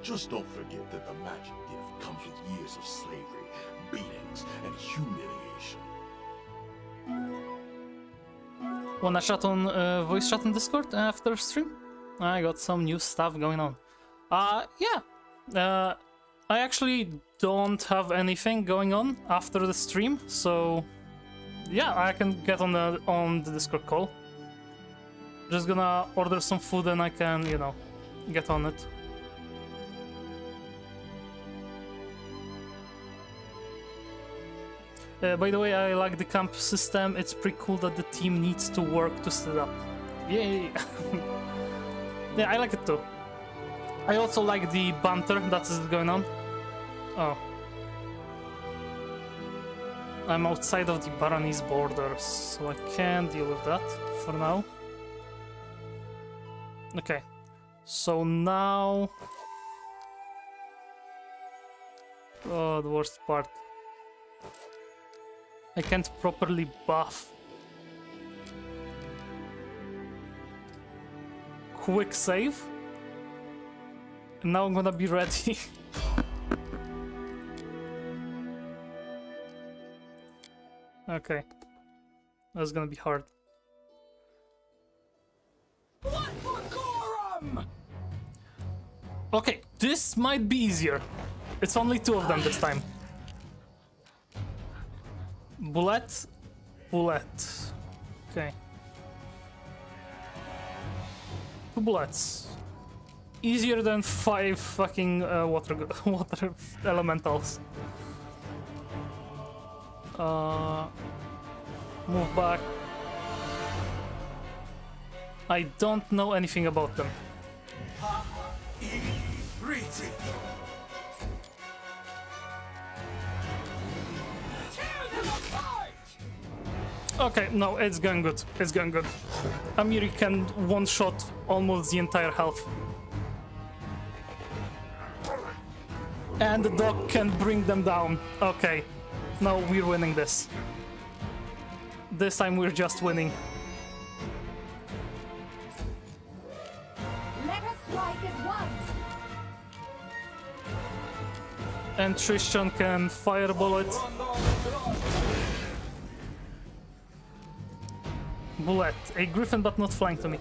Just don't forget that the magic gift comes with years of slavery, beatings, and humiliation. Wanna chat on voice chat on Discord after stream? I got some new stuff going on. Yeah. I actually don't have anything going on after the stream, so yeah, I can get on the Discord call. Just gonna order some food and I can, you know, get on it. By the way, I like the camp system. It's pretty cool that the team needs to work to set up. Yay! Yeah, I like it too. I also like the banter that's going on. Oh. I'm outside of the Baronese borders, so I can't deal with that for now. Okay. So now... Oh, the worst part. I can't properly buff. Quick save. And now I'm gonna be ready. Okay. That's gonna be hard. Okay, this might be easier. It's only two of them this time. Bullet. Bullet. Okay. 2 bullets. Easier than 5 fucking water elementals. Move back. I don't know anything about them. Okay, no, it's going good. It's going good. Amiri can one-shot almost the entire health. And the dog can bring them down. Okay, now we're winning this. This time we're just winning. Let us strike as one. And Tristan can fireball it. Bullet. A griffin but not flying to me.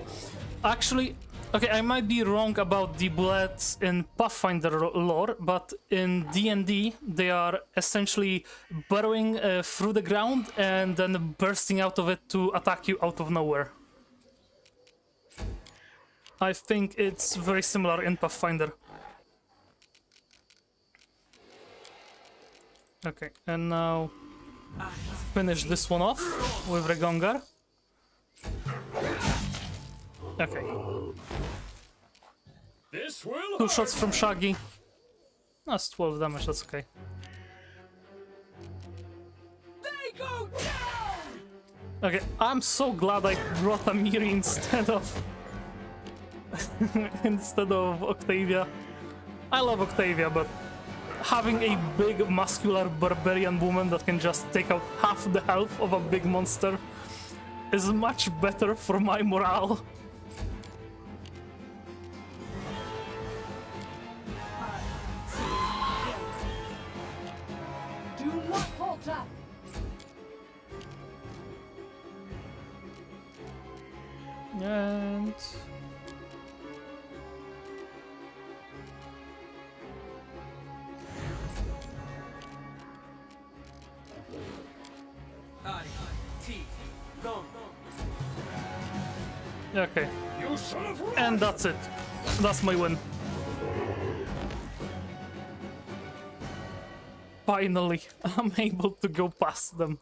Actually, okay, I might be wrong about the bullets in Pathfinder lore, but in D&D they are essentially burrowing through the ground and then bursting out of it to attack you out of nowhere. I think it's very similar in Pathfinder. Okay, and now finish this one off with Regongar. Okay. This will 2 shots from Shaggy. That's 12 damage, that's okay. They go down! Okay, I'm so glad I brought Amiri instead of... instead of Octavia. I love Octavia, but having a big muscular barbarian woman that can just take out half the health of a big monster is much better for my morale. Do not falter. And... okay. You son of a... And that's it. That's my win. Finally, I'm able to go past them.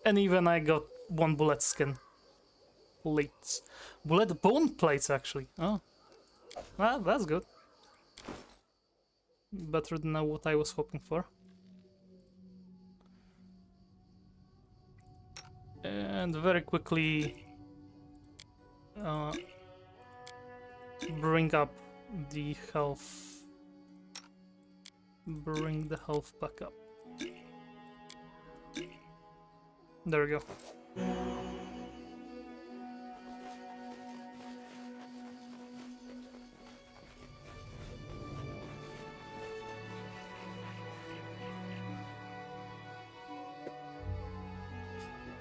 And even I got 1 bullet skin. Plates. Bullet bone plates, actually. Oh. Well, that's good. Better than what I was hoping for. And very quickly... bring up the health. Bring the health back up. There we go.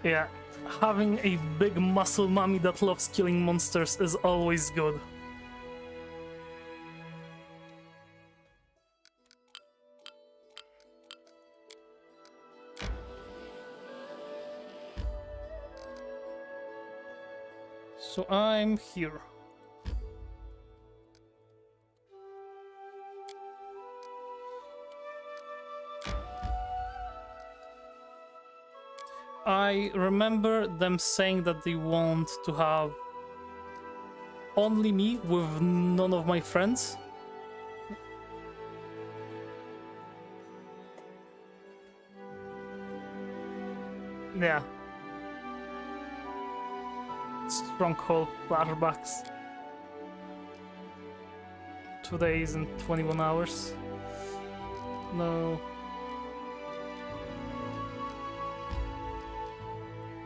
Yeah, having a big muscle mummy that loves killing monsters is always good. So I'm here. I remember them saying that they want to have only me with none of my friends. Yeah. Stronghold flashbacks. 2 days and 21 hours. No.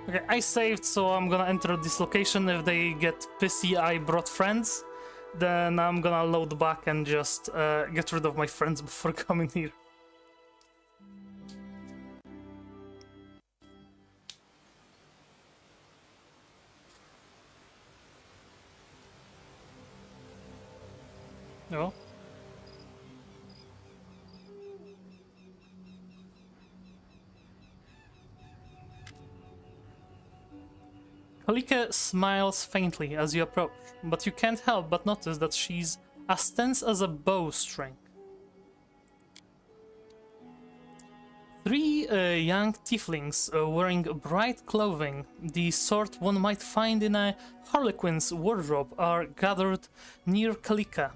Okay, I saved, so I'm gonna enter this location. If they get pissy I brought friends, then I'm gonna load back and just get rid of my friends before coming here. No. Kalika smiles faintly as you approach, but you can't help but notice that she's as tense as a bowstring. 3 young tieflings wearing bright clothing, the sort one might find in a harlequin's wardrobe, are gathered near Kalika.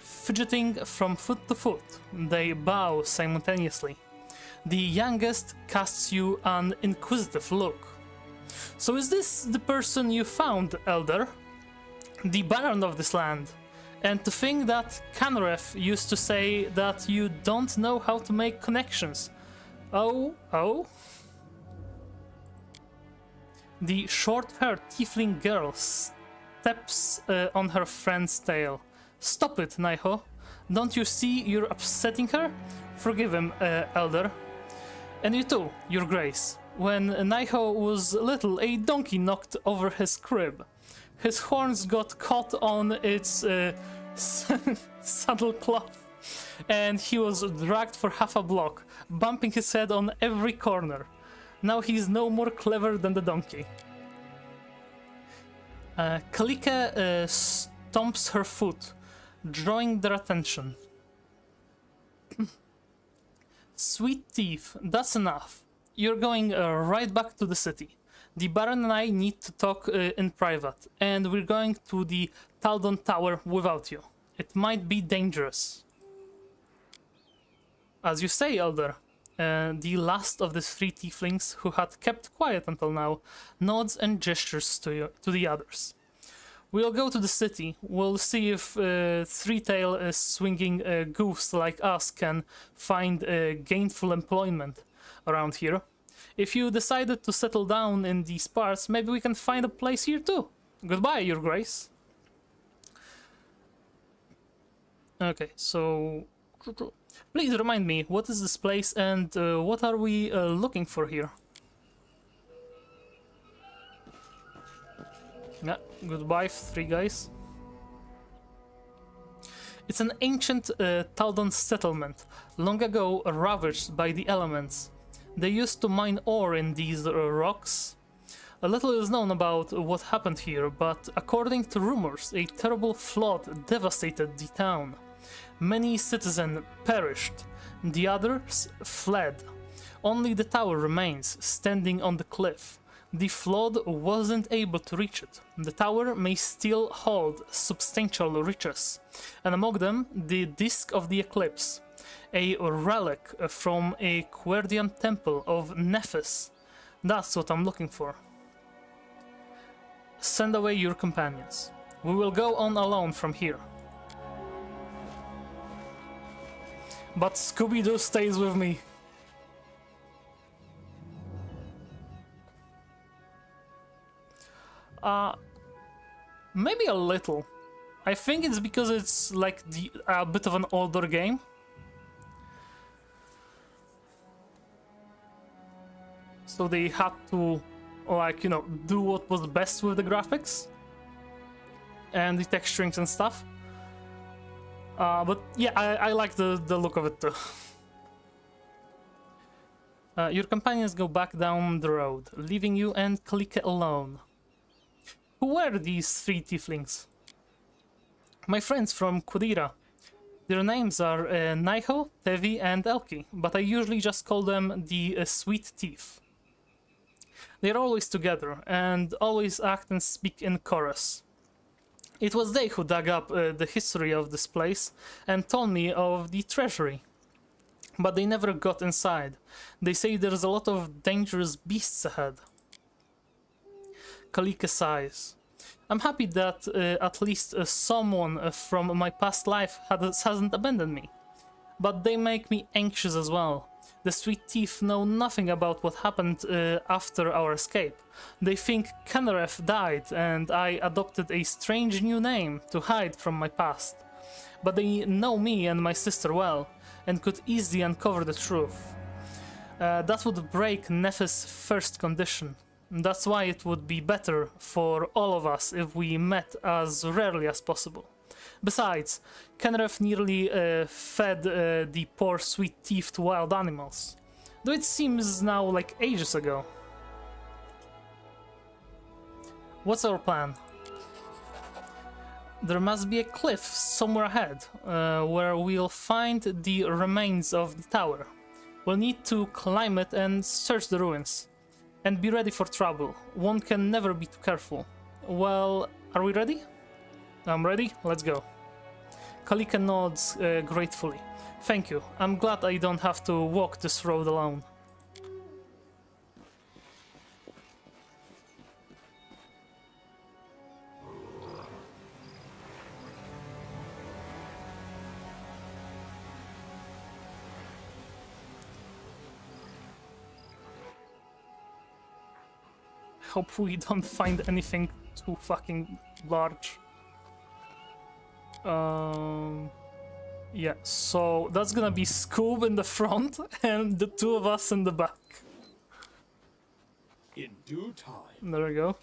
Fidgeting from foot to foot, they bow simultaneously. The youngest casts you an inquisitive look. So is this the person you found, Elder? The Baron of this land? And to think that Kanref used to say that you don't know how to make connections. Oh? The short-haired tiefling girl steps on her friend's tail. Stop it, Naiho. Don't you see you're upsetting her? Forgive him, Elder. And you too, Your Grace. When Naiho was little, a donkey knocked over his crib. His horns got caught on its saddlecloth, and he was dragged for half a block, bumping his head on every corner. Now he's no more clever than the donkey. Kalika stomps her foot, drawing their attention. Sweet thief, that's enough. You're going right back to the city. The Baron and I need to talk in private, and we're going to the Taldon Tower without you. It might be dangerous. As you say, Elder. The last of the three tieflings, who had kept quiet until now, nods and gestures to the others. We'll go to the city. We'll see if three-tail swinging goofs like us can find gainful employment around here. If you decided to settle down in these parts, maybe we can find a place here too. Goodbye, Your Grace. Okay, so please remind me, what is this place and what are we looking for here? Yeah, goodbye, three guys. It's an ancient Taldon settlement, long ago ravaged by the elements. They used to mine ore in these rocks. A little is known about what happened here, but according to rumors, a terrible flood devastated the town. Many citizens perished, the others fled. Only the tower remains, standing on the cliff. The flood wasn't able to reach it. The tower may still hold substantial riches, and among them the Disk of the Eclipse, a relic from a Querdian temple of Nephis. That's what I'm looking for. Send away your companions. We will go on alone from here. But Scooby-Doo stays with me. Maybe a little. I think it's because it's like a bit of an older game. So they had to, like, you know, do what was best with the graphics and the texturings and stuff. But yeah, I like the look of it too. Your companions go back down the road, leaving you and Kalika alone. Who were these three tieflings? My friends from Kudira. Their names are Naiho, Tevi, and Elki, but I usually just call them the Sweet Thief. They're always together, and always act and speak in chorus. It was they who dug up the history of this place and told me of the treasury. But they never got inside. They say there's a lot of dangerous beasts ahead. Kalika sighs. I'm happy that at least someone from my past life hasn't abandoned me. But they make me anxious as well. The Sweet Thief know nothing about what happened after our escape. They think Kenareth died and I adopted a strange new name to hide from my past. But they know me and my sister well, and could easily uncover the truth. That would break Nephis' first condition. That's why it would be better for all of us if we met as rarely as possible. Besides, Kenrith nearly fed the poor Sweet Thief to wild animals, though it seems now like ages ago. What's our plan? There must be a cliff somewhere ahead, where we'll find the remains of the tower. We'll need to climb it and search the ruins. And be ready for trouble. One can never be too careful. Well, are we ready? I'm ready, let's go. Kalika nods gratefully. Thank you, I'm glad I don't have to walk this road alone. hope we don't find anything too fucking large. Yeah, so that's gonna be Scoob in the front and the two of us in the back. In due time. There we go.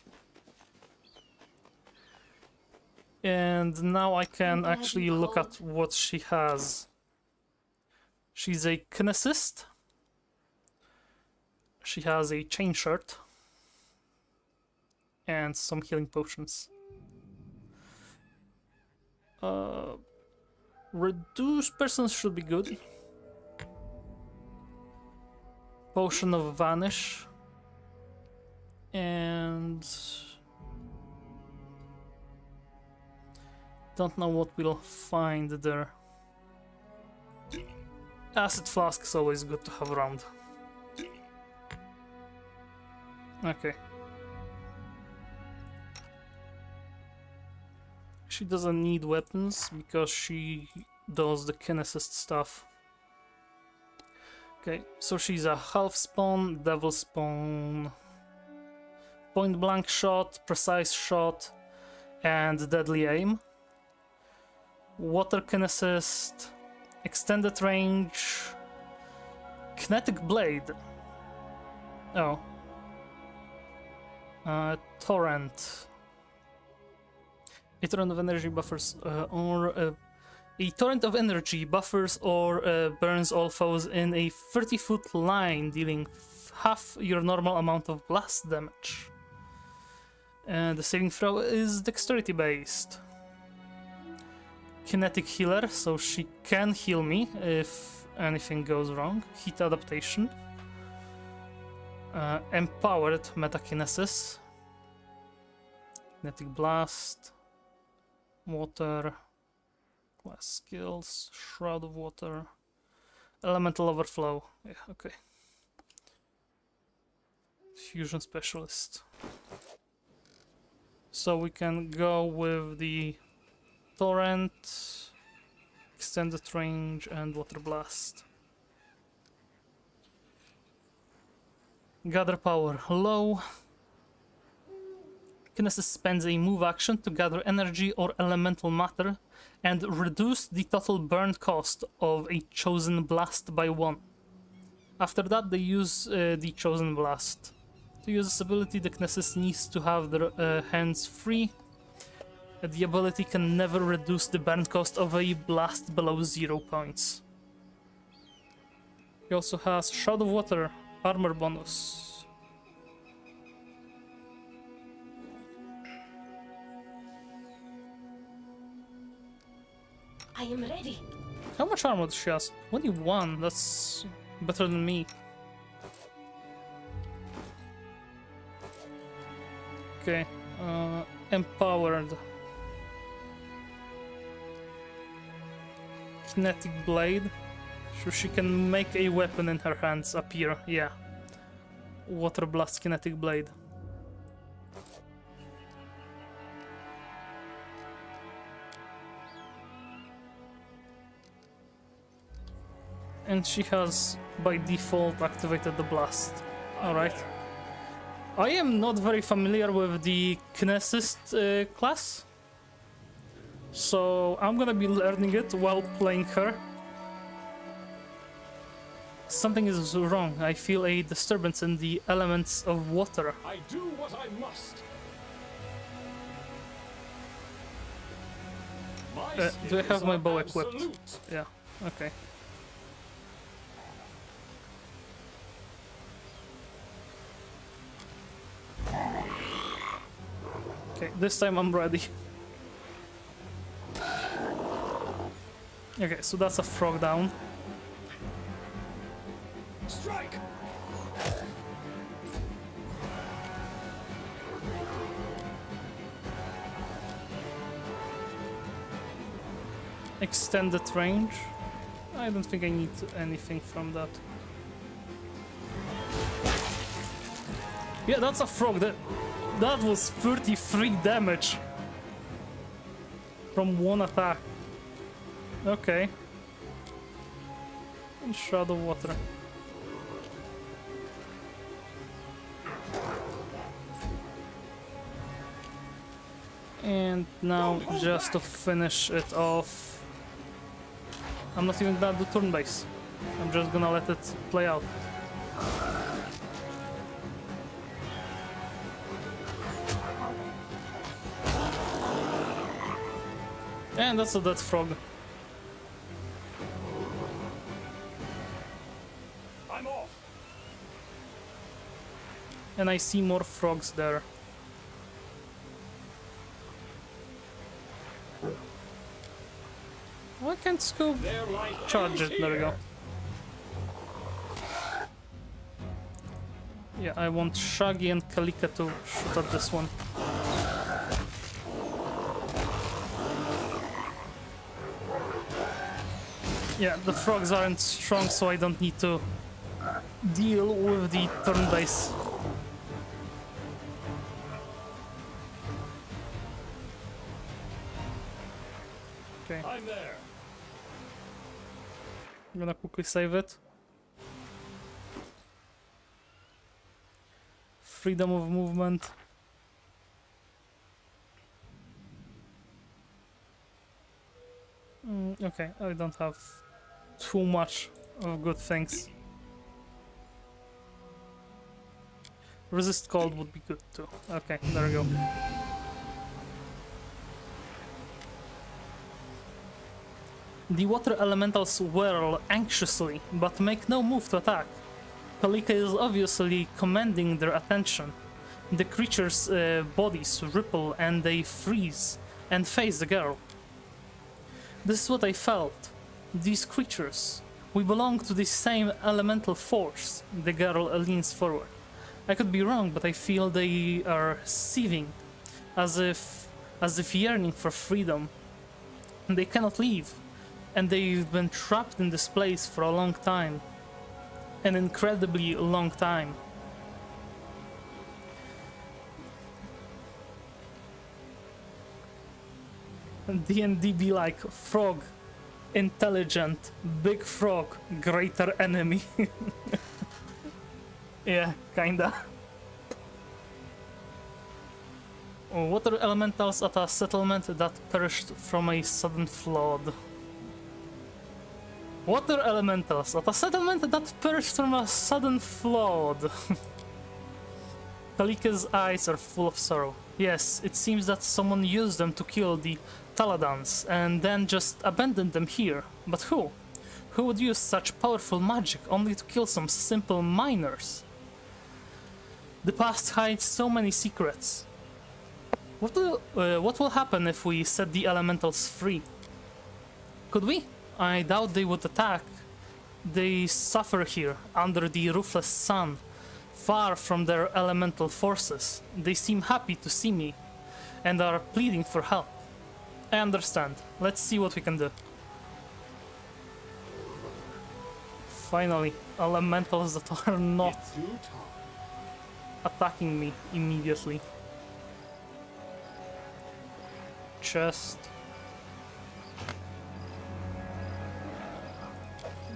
And now I can actually look at what she has. She's a kinesist. She has a chain shirt. And some healing potions. Reduced persons should be good. Potion of Vanish. And don't know what we'll find there. Acid Flask is always good to have around. Okay. She doesn't need weapons because she does the kinesist stuff. Okay, so she's a half spawn, devil spawn, point blank shot, precise shot, and deadly aim. Water kinesist, extended range, kinetic blade. Oh. Torrent. A torrent of energy buffers a torrent of energy buffers or burns all foes in a 30-foot line, dealing half your normal amount of blast damage. And the saving throw is dexterity based. Kinetic healer, so she can heal me if anything goes wrong. Heat adaptation. Empowered metakinesis. Kinetic blast. Water. Class skills. Shroud of water. Elemental overflow. Yeah, okay. Fusion specialist. So we can go with the torrent, extended range, and water blast. Gather power low. Kinesis spends a move action to gather energy or elemental matter and reduce the total burn cost of a chosen blast by 1. After that, they use the chosen blast. To use this ability, the Kinesis needs to have their hands free. The ability can never reduce the burn cost of a blast below 0 points. He also has Shroud of Water, armor bonus. I am ready. How much armor does she has? 21, that's better than me. Okay, empowered. Kinetic blade. So she can make a weapon in her hands appear, yeah. Water blast kinetic blade. And she has, by default, activated the blast. Alright. I am not very familiar with the Kinesist class. So I'm gonna be learning it while playing her. Something is wrong. I feel a disturbance in the elements of water. I do what I must. Do I have my bow equipped? Yeah, okay. Okay, this time I'm ready. Okay, so that's a frog down. Strike! Extended range. I don't think I need anything from that. Yeah, that's a frog. That was 33 damage from one attack. Okay. And Shroud of Water. And now, just to finish it off, I'm not even gonna do turn base. I'm just gonna let it play out. And that's a dead frog. I'm off. And I see more frogs there. Why can't Scoop charge it? There we go. Yeah, I want Shaggy and Kalika to shoot at this one. Yeah, the frogs aren't strong, so I don't need to deal with the turn base. Okay. I'm there. I'm gonna quickly save it. Freedom of movement. Okay, I don't have too much of good things. Resist cold would be good too. Okay, there we go. The water elementals whirl anxiously, but make no move to attack. Kalika is obviously commanding their attention. The creatures' bodies ripple and they freeze and face the girl. This is what I felt. These creatures. We belong to the same elemental force. The girl leans forward. I could be wrong, but I feel they are seething, as if yearning for freedom. They cannot leave, and they've been trapped in this place for a long time. An incredibly long time. D&D be like frog, intelligent, big frog, greater enemy. Yeah, kinda. Water elementals at a settlement that perished from a sudden flood. Water elementals at a settlement that perished from a sudden flood. Kalika's eyes are full of sorrow. Yes, it seems that someone used them to kill the Taladans and then just abandoned them here. But who? Who would use such powerful magic only to kill some simple miners? The past hides so many secrets. What will happen if we set the elementals free? Could we? I doubt they would attack. They suffer here, under the roofless sun, far from their elemental forces. They seem happy to see me, and are pleading for help. I understand. Let's see what we can do. Finally, elementals that are not attacking me immediately. Chest.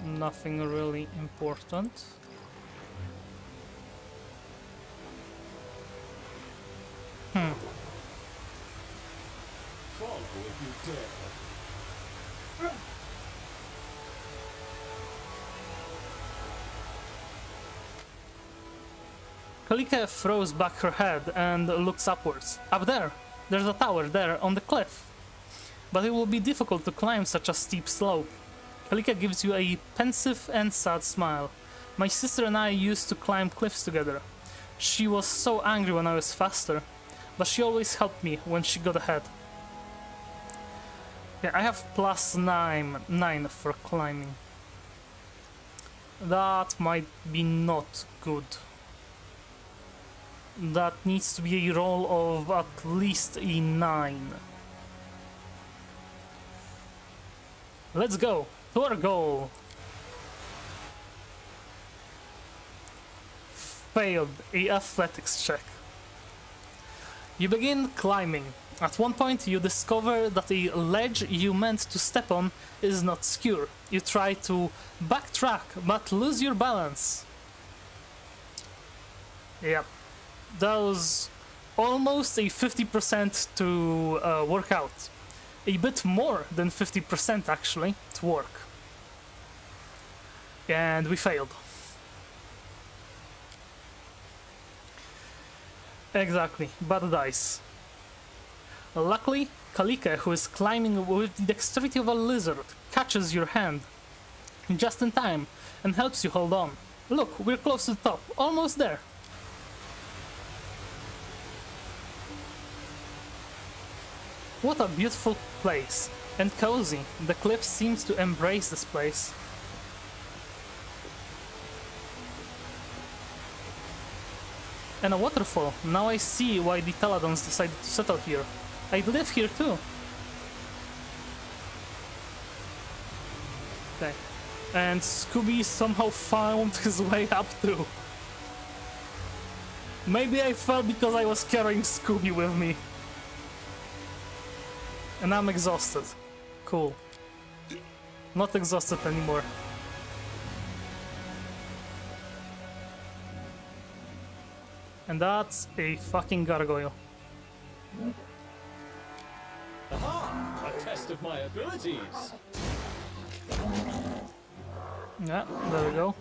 Nothing really important. Follow if you dare. Kalika throws back her head and looks upwards. Up there! There's a tower there on the cliff. But it will be difficult to climb such a steep slope. Kalika gives you a pensive and sad smile. My sister and I used to climb cliffs together. She was so angry when I was faster, but she always helped me when she got ahead. Yeah, I have plus 9 for climbing. That might be not good. That needs to be a roll of at least a 9. Let's go to our goal. Failed a athletics check. You begin climbing. At one point you discover that a ledge you meant to step on is not secure. You try to backtrack but lose your balance. Yep. Those almost a 50% to work out. A bit more than 50% actually to work. And we failed. Exactly, bad dice. Luckily, Kalika, who is climbing with the dexterity of a lizard, catches your hand just in time and helps you hold on. Look, we're close to the top, almost there. What a beautiful place, and cozy. The cliff seems to embrace this place. And a waterfall. Now I see why the Taladons decided to settle here. I'd live here too. Okay. And Scooby somehow found his way up too. Maybe I fell because I was carrying Scooby with me. And I'm exhausted. Cool. Not exhausted anymore. And that's a fucking gargoyle. Aha! A test of my abilities! Yeah, there we go.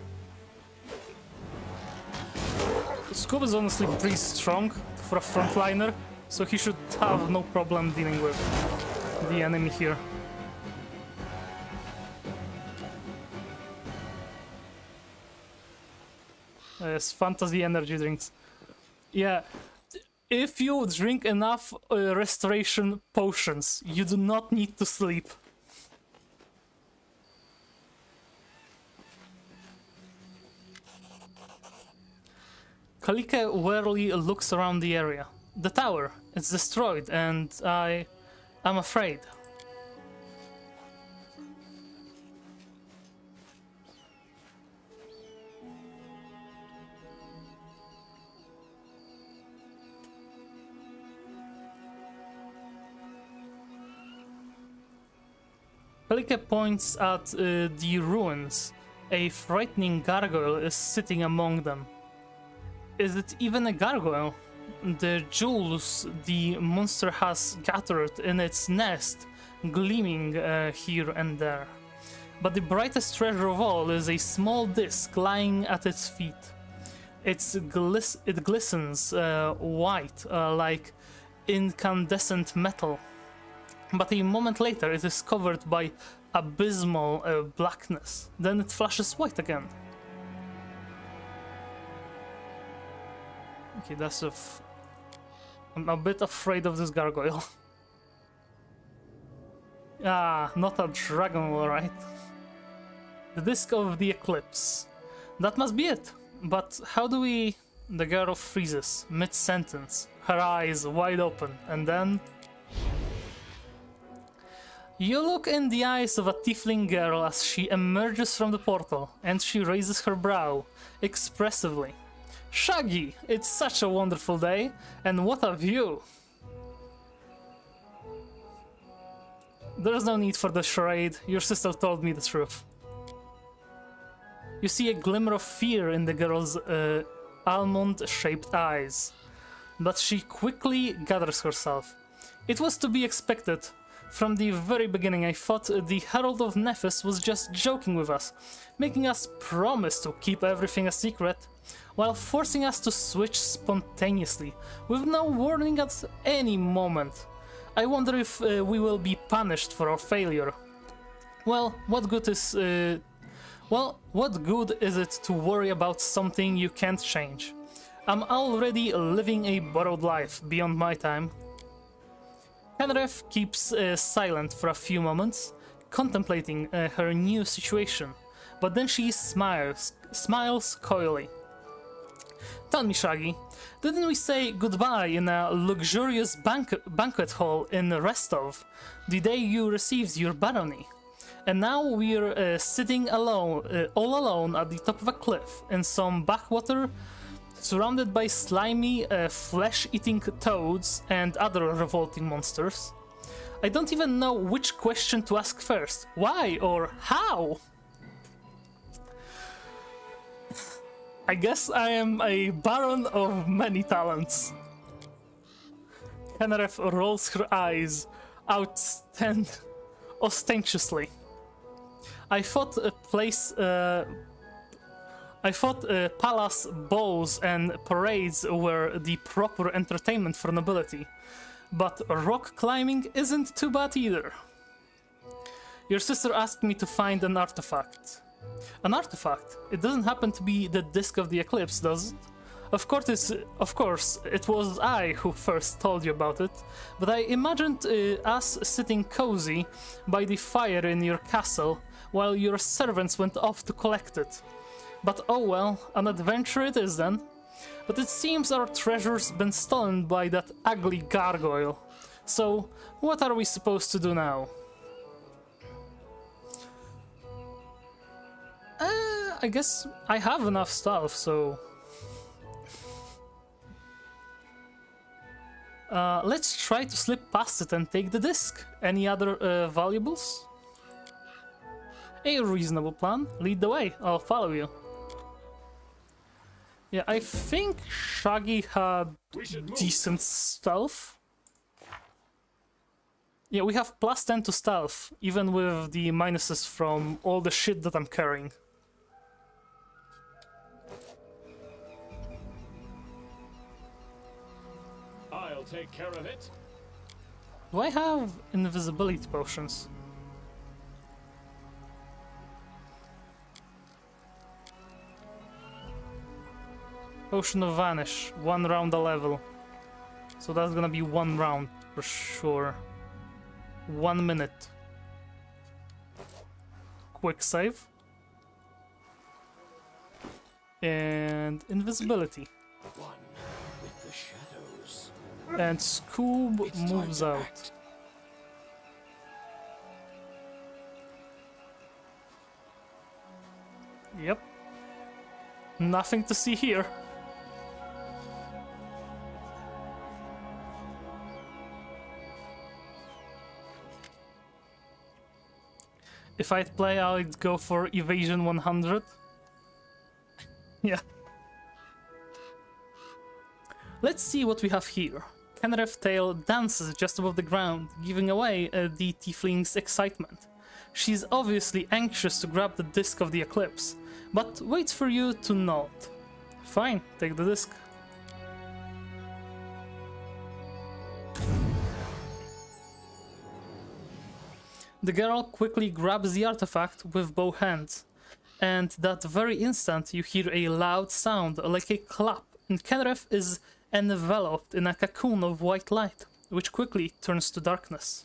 Scoob is honestly pretty strong for a frontliner, so he should have no problem dealing with the enemy here. Yes, fantasy energy drinks. Yeah, if you drink enough restoration potions, you do not need to sleep. Kalike warily looks around the area. The tower, it's destroyed, and I'm afraid. Kalike points at the ruins. A frightening gargoyle is sitting among them. Is it even a gargoyle? The jewels the monster has gathered in its nest, gleaming here and there. But the brightest treasure of all is a small disc lying at its feet. It glistens white, like incandescent metal. But a moment later it is covered by abysmal blackness. Then it flashes white again. Okay, that's I'm a bit afraid of this gargoyle. Ah, not a dragon, alright. The disc of the eclipse. That must be it. But how do we... The girl freezes mid-sentence, her eyes wide open, and then... You look in the eyes of a tiefling girl as she emerges from the portal, and she raises her brow, expressively. Shaggy, it's such a wonderful day, and what a view! There's no need for the charade, your sister told me the truth. You see a glimmer of fear in the girl's almond-shaped eyes, but she quickly gathers herself. It was to be expected. From the very beginning I thought the Herald of Nephis was just joking with us, making us promise to keep everything a secret, while forcing us to switch spontaneously, with no warning at any moment. I wonder if we will be punished for our failure. Well, what good is it to worry about something you can't change? I'm already living a borrowed life beyond my time. Penref keeps silent for a few moments, contemplating her new situation, but then she smiles coyly. Tell me, Shaggy, didn't we say goodbye in a luxurious banquet hall in Restov the day you received your barony? And now we're sitting alone, all alone at the top of a cliff in some backwater, surrounded by slimy, flesh-eating toads and other revolting monsters. I don't even know which question to ask first. Why or how? I guess I am a baron of many talents. Kenref rolls her eyes out ostentatiously. I thought palace balls and parades were the proper entertainment for nobility, but rock climbing isn't too bad either. Your sister asked me to find an artifact. An artifact? It doesn't happen to be the Disc of the Eclipse, does it? Of course, it was I who first told you about it, but I imagined us sitting cozy by the fire in your castle while your servants went off to collect it. But oh well, an adventure it is then. But it seems our treasure's been stolen by that ugly gargoyle. So, what are we supposed to do now? I guess I have enough stuff, so... let's try to slip past it and take the disc. Any other valuables? A reasonable plan. Lead the way. I'll follow you. Yeah, I think Shaggy had decent stealth. Yeah, we have plus 10 to stealth, even with the minuses from all the shit that I'm carrying. I'll take care of it. Do I have invisibility potions? Potion of Vanish, 1 round a level. So that's gonna be 1 round for sure. 1 minute. Quick save. And invisibility. One with the shadows. And Scoob It's time moves to out. act. Yep. Nothing to see here. If I'd play, I'd go for evasion 100. Yeah. Let's see what we have here. Kenref tail dances just above the ground, giving away the tiefling's excitement. She's obviously anxious to grab the disc of the eclipse, but waits for you to nod. Fine, take the disc. The girl quickly grabs the artifact with both hands, and that very instant you hear a loud sound like a clap, and Kenref is enveloped in a cocoon of white light, which quickly turns to darkness.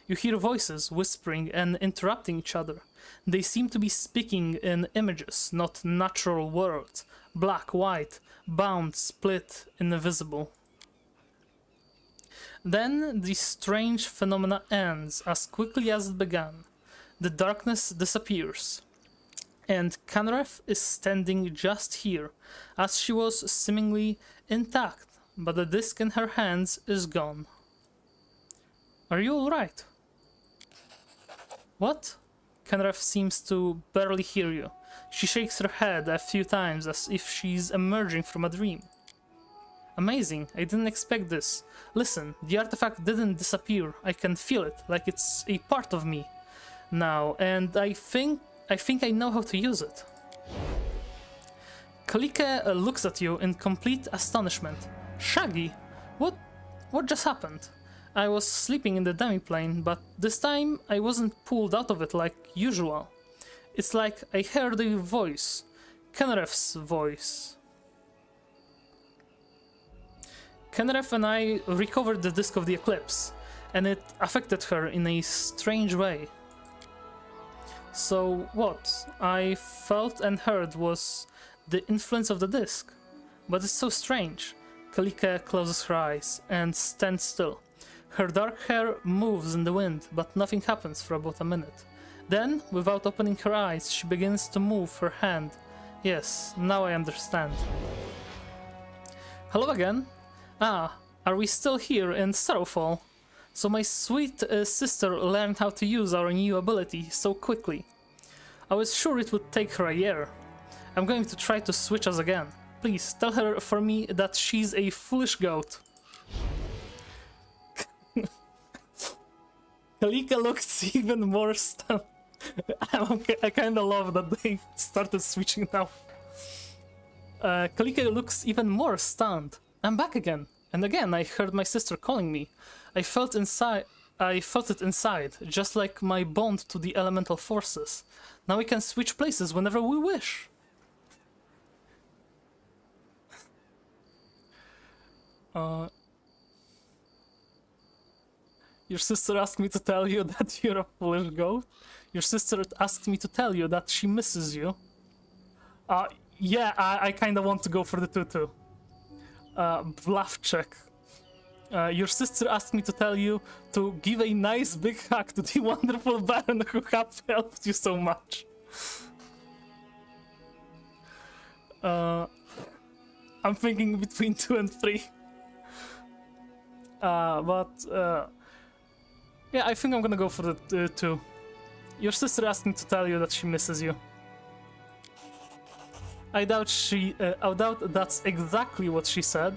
You hear voices whispering and interrupting each other. They seem to be speaking in images, not natural words. Black, white, bound, split, invisible. Then the strange phenomena ends as quickly as it began. The darkness disappears, and Kenref is standing just here, as she was seemingly intact, but the disc in her hands is gone. Are you alright? What? Kenref seems to barely hear you. She shakes her head a few times as if she's emerging from a dream. Amazing, I didn't expect this. Listen, the artifact didn't disappear. I can feel it, like it's a part of me now, and I think I know how to use it. Kalike looks at you in complete astonishment. Shaggy, what just happened? I was sleeping in the demi-plane, but this time I wasn't pulled out of it like usual. It's like I heard a voice. Kenref's voice. Kenref and I recovered the disc of the eclipse, and it affected her in a strange way. So what I felt and heard was the influence of the disc. But it's so strange. Kalike closes her eyes and stands still. Her dark hair moves in the wind, but nothing happens for about a minute. Then, without opening her eyes, she begins to move her hand. Yes, now I understand. Hello again. Ah, are we still here in Starrowfall? So my sweet sister learned how to use our new ability so quickly. I was sure it would take her a year. I'm going to try to switch us again. Please, tell her for me that she's a foolish goat. Kalika looks even more stunned. I kind of love that they started switching now. Kalika looks even more stunned. I'm back again. And again, I heard my sister calling me. I felt it inside, just like my bond to the elemental forces. Now we can switch places whenever we wish. Your sister asked me to tell you that you're a foolish goat. Your sister asked me to tell you that she misses you. Yeah, I kind of want to go for the tutu. Bluff check. Your sister asked me to tell you to give a nice big hug to the wonderful Baron who have helped you so much. I'm thinking between 2 and 3. Yeah, I think I'm gonna go for the 2. Your sister asked me to tell you that she misses you. I doubt that's exactly what she said,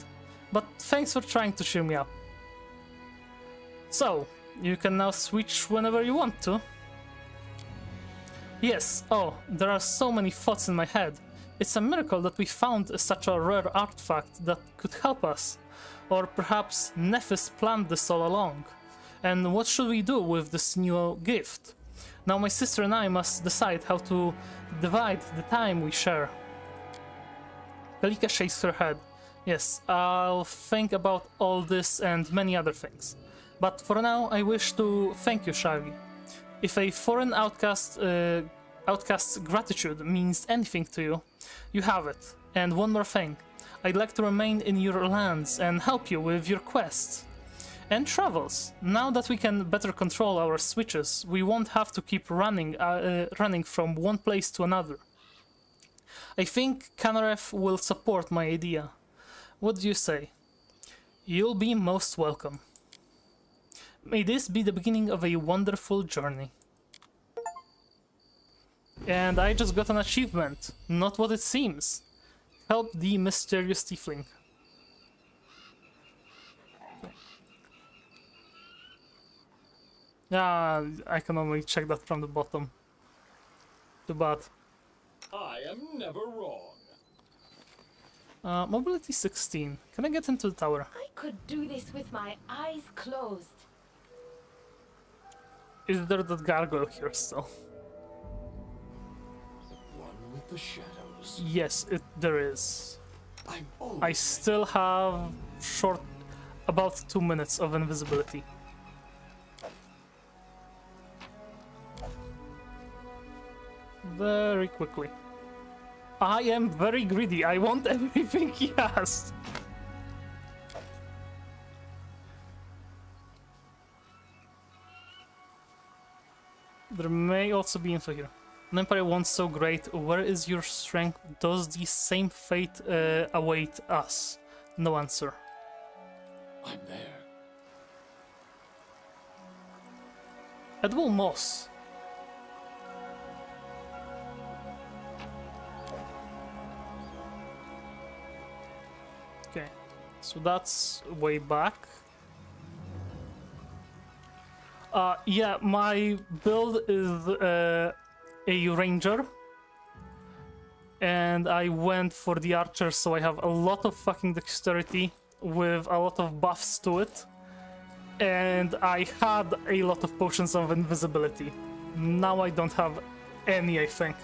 but thanks for trying to cheer me up. So, you can now switch whenever you want to. Yes, oh, there are so many thoughts in my head. It's a miracle that we found such a rare artifact that could help us. Or perhaps Nephis planned this all along. And what should we do with this new gift? Now my sister and I must decide how to divide the time we share. Kalika shakes her head. Yes, I'll think about all this and many other things. But for now, I wish to thank you, Shaggy. If a foreign outcast's gratitude means anything to you, you have it. And one more thing. I'd like to remain in your lands and help you with your quests and travels. Now that we can better control our switches, we won't have to keep running from one place to another. I think Kanareth will support my idea. What do you say? You'll be most welcome. May this be the beginning of a wonderful journey. And I just got an achievement, not what it seems. Help the mysterious tiefling. Yeah, I can only check that from the bottom. Too bad. I am never wrong. Mobility 16. Can I get into the tower? I could do this with my eyes closed. Is there that gargoyle here still? One with the shadows. Yes, there is. I'm always I still have about 2 minutes of invisibility. Very quickly. I am very greedy. I want everything he has. There may also be info here. An empire once so great, where is your strength? Does the same fate await us? No answer. I'm there. Edwell Moss. Okay, so that's way back. Yeah, my build is a ranger, and I went for the archer, so I have a lot of fucking dexterity with a lot of buffs to it, and I had a lot of potions of invisibility. Now I don't have any, I think.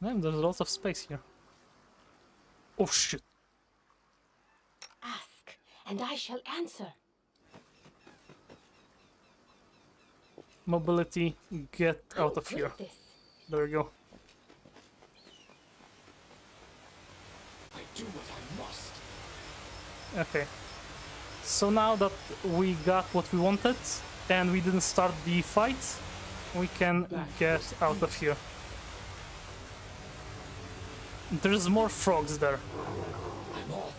Man, there's a lot of space here. Oh shit. Ask, and I shall answer. Mobility, get out of here. This. There we go. I do what I must. Okay. So now that we got what we wanted, and we didn't start the fight, we can get out of here. There's more frogs there. I'm off.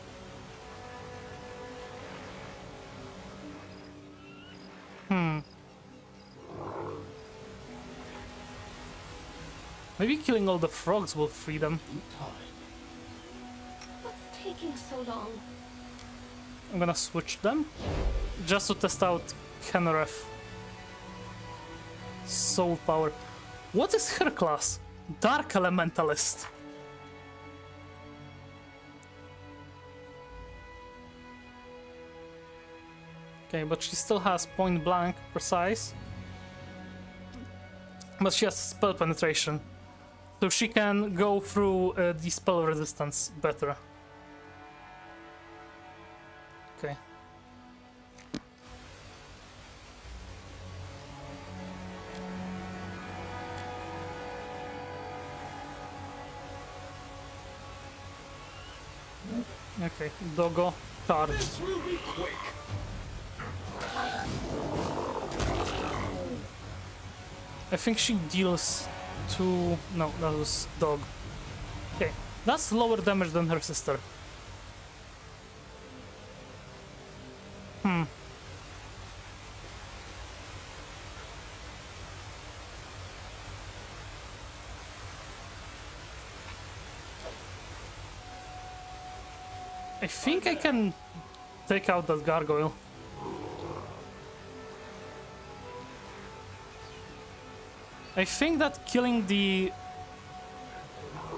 Maybe killing all the frogs will free them. In time. taking so long? I'm gonna switch them just to test out Kenref. Soul power. What is her class? Dark Elementalist. Okay, but she still has point blank precise. But she has spell penetration. So she can go through the spell resistance better. Okay. Okay, Doggo, charge. This will be quick. I think she deals two... No, that was dog. Okay, that's lower damage than her sister. I think I can take out that gargoyle. I think that killing the...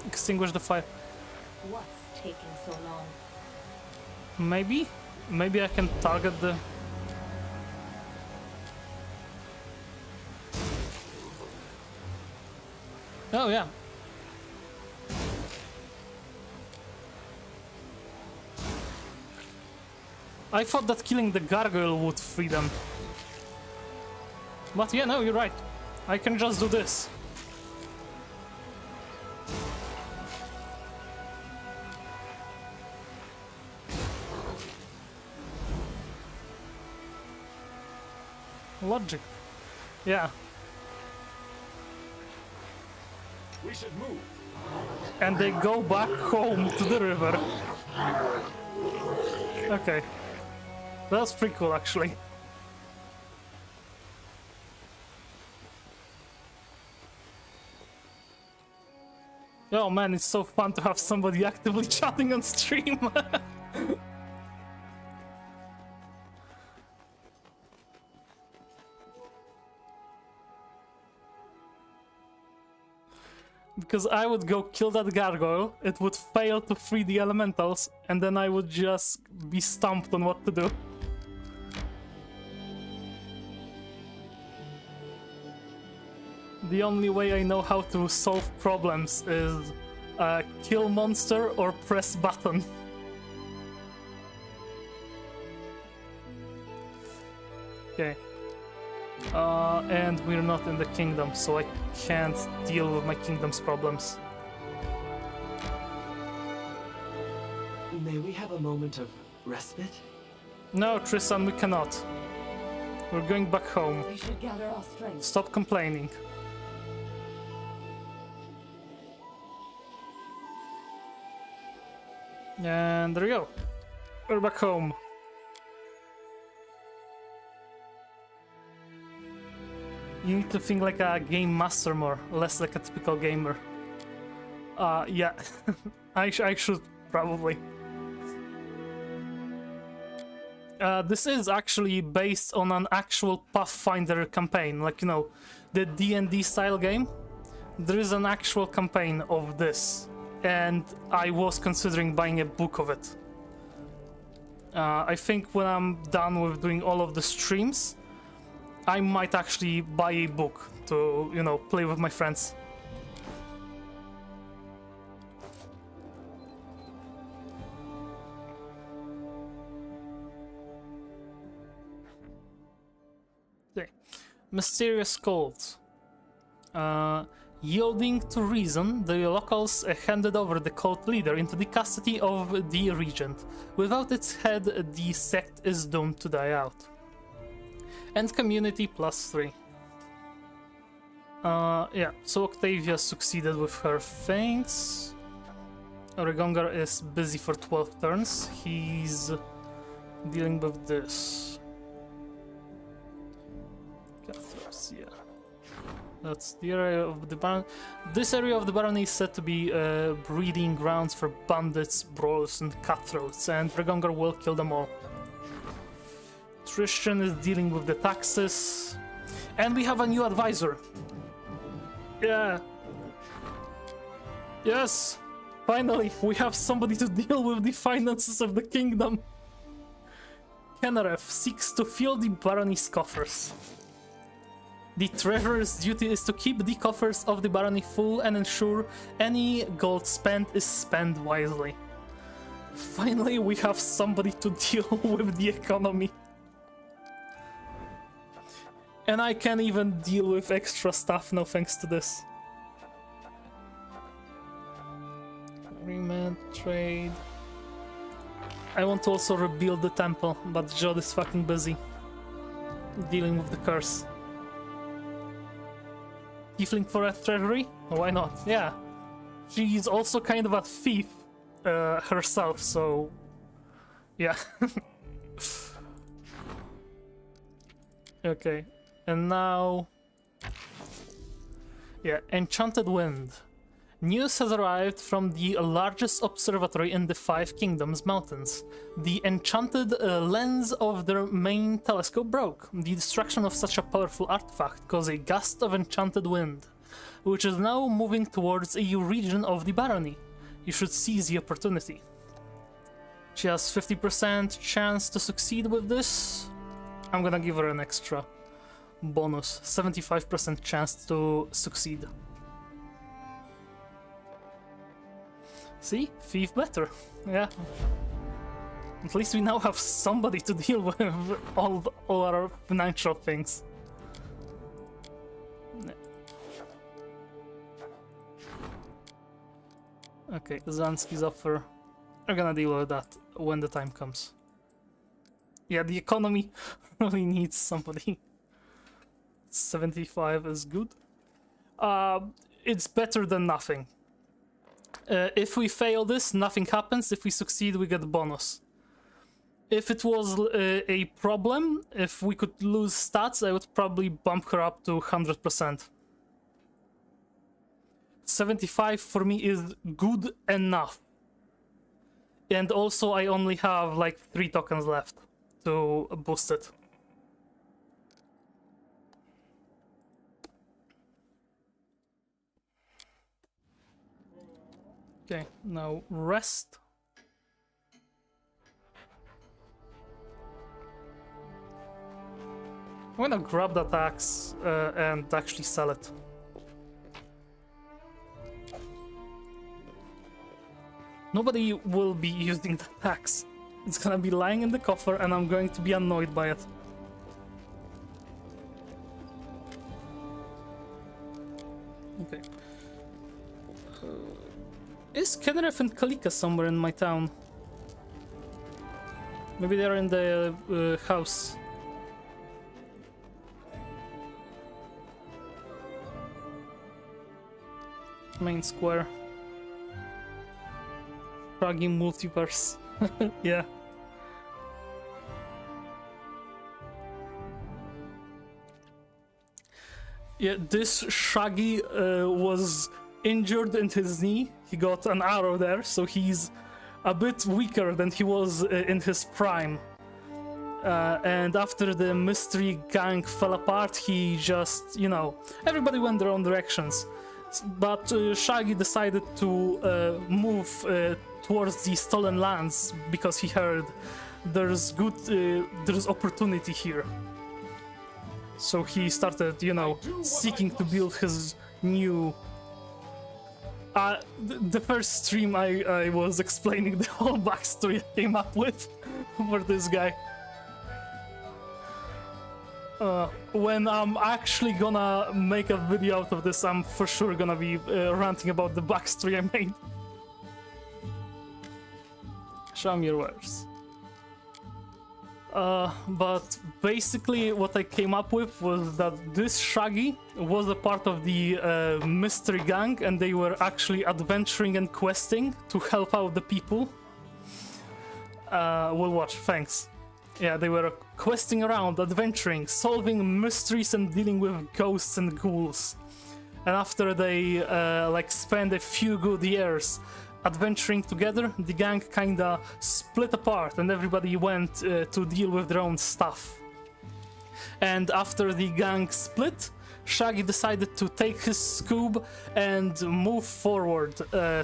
Extinguish the fire. What's taking so long? Maybe? Maybe I can target the... Oh yeah. I thought that killing the gargoyle would free them. But yeah, no, you're right. I can just do this. Logic. Yeah. We should move. And they go back home to the river. Okay. That's pretty cool, actually. Oh man, it's so fun to have somebody actively chatting on stream. Because I would go kill that gargoyle, it would fail to free the elementals, and then I would just be stumped on what to do. The only way I know how to solve problems is kill monster or press button. Okay. And we're not in the kingdom, so I can't deal with my kingdom's problems. May we have a moment of respite? No, Tristan, we cannot. We're going back home. We should gather our strength. Stop complaining. And there we go. We're back home. You need to think like a game master more, less like a typical gamer. Yeah. I should probably. This is actually based on an actual Pathfinder campaign, like, you know, the D&D style game. There is an actual campaign of this, and I was considering buying a book of it. I think when I'm done with doing all of the streams, I might actually buy a book to, you know, play with my friends. Okay. Mysterious cult. Yielding to reason, the locals handed over the cult leader into the custody of the regent. Without its head, the sect is doomed to die out. And community +3. Yeah, so Octavia succeeded with her things. Oregongar is busy for 12 turns. He's dealing with this. Cathars, yeah. That's the area of the baron. This area of the barony is said to be breeding grounds for bandits, brawlers, and cutthroats, and Regongar will kill them all. Tristan is dealing with the taxes, and we have a new advisor. Yeah. Yes. Finally, we have somebody to deal with the finances of the kingdom. Kenareth seeks to fill the barony's coffers. The treasurer's duty is to keep the coffers of the barony full and ensure any gold spent is spent wisely. Finally, we have somebody to deal with the economy. And I can't even deal with extra stuff now thanks to this. Agreement, trade. I want to also rebuild the temple, but Jod is fucking busy dealing with the curse. Tiefling for a treasury? Why not? Yeah. She's also kind of a thief herself, so... Yeah. Okay. And now... Yeah, Enchanted Wind. News has arrived from the largest observatory in the Five Kingdoms Mountains. The enchanted lens of their main telescope broke. The destruction of such a powerful artifact caused a gust of enchanted wind, which is now moving towards a region of the barony. You should seize the opportunity. She has 50% chance to succeed with this. I'm gonna give her an extra bonus. 75% chance to succeed. See? Thief better. Yeah. At least we now have somebody to deal with all our financial things. Okay, Zansky's offer. We're gonna deal with that when the time comes. Yeah, the economy really needs somebody. 75 is good. It's better than nothing. If we fail this, nothing happens. If we succeed, we get a bonus. If it was a problem, if we could lose stats, I would probably bump her up to 100%. 75 for me is good enough. And also I only have like 3 tokens left to boost it. Okay, now rest. I'm gonna grab that axe and actually sell it. Nobody will be using the axe. It's gonna be lying in the coffer and I'm going to be annoyed by it. Okay. Is Kenareth and Kalika somewhere in my town? Maybe they're in the house. Main square. Froggy multiverse. Yeah. Yeah, this Shaggy was injured in his knee. He got an arrow there, so he's a bit weaker than he was in his prime. And after the mystery gang fell apart, he just, you know, everybody went their own directions. But Shaggy decided to move towards the stolen lands because he heard there's opportunity here. So he started, you know, seeking to build his new... the first stream I was explaining the whole backstory I came up with for this guy. When I'm actually gonna make a video out of this, I'm for sure gonna be ranting about the backstory I made. Show me your wares. But basically what I came up with was that this Shaggy was a part of the mystery gang and they were actually adventuring and questing to help out the people. We'll watch, thanks. Yeah, they were questing around, adventuring, solving mysteries and dealing with ghosts and ghouls. And after they like spent a few good years adventuring together, the gang kinda split apart and everybody went to deal with their own stuff. And after the gang split, Shaggy decided to take his scoob and move forward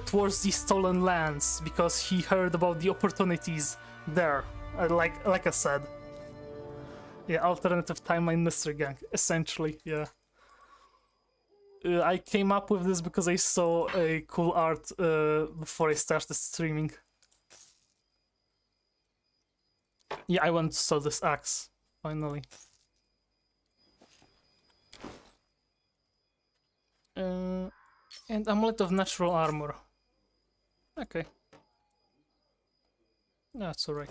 towards the stolen lands because he heard about the opportunities there. Like I said. Yeah, alternative timeline mystery gang, essentially, yeah. I came up with this because I saw a cool art before I started streaming. Yeah, I want to sell this axe, finally. And amulet of natural armor. Okay. That's alright.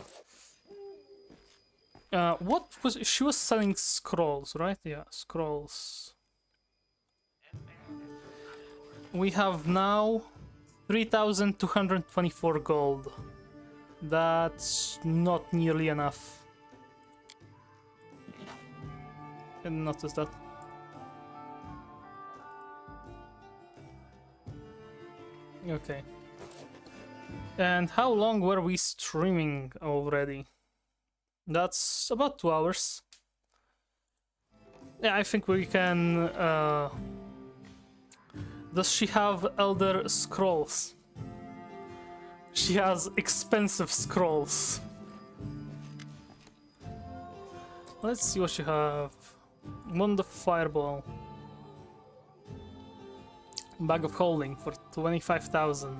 What was... She was selling scrolls, right? Yeah, scrolls. We have now 3,224 gold. That's not nearly enough. Didn't notice that. Okay. And how long were we streaming already? That's about 2 hours. Yeah, I think we can... Does she have Elder Scrolls? She has expensive scrolls. Let's see what you have. Wand of Fireball. Bag of Holding for 25,000.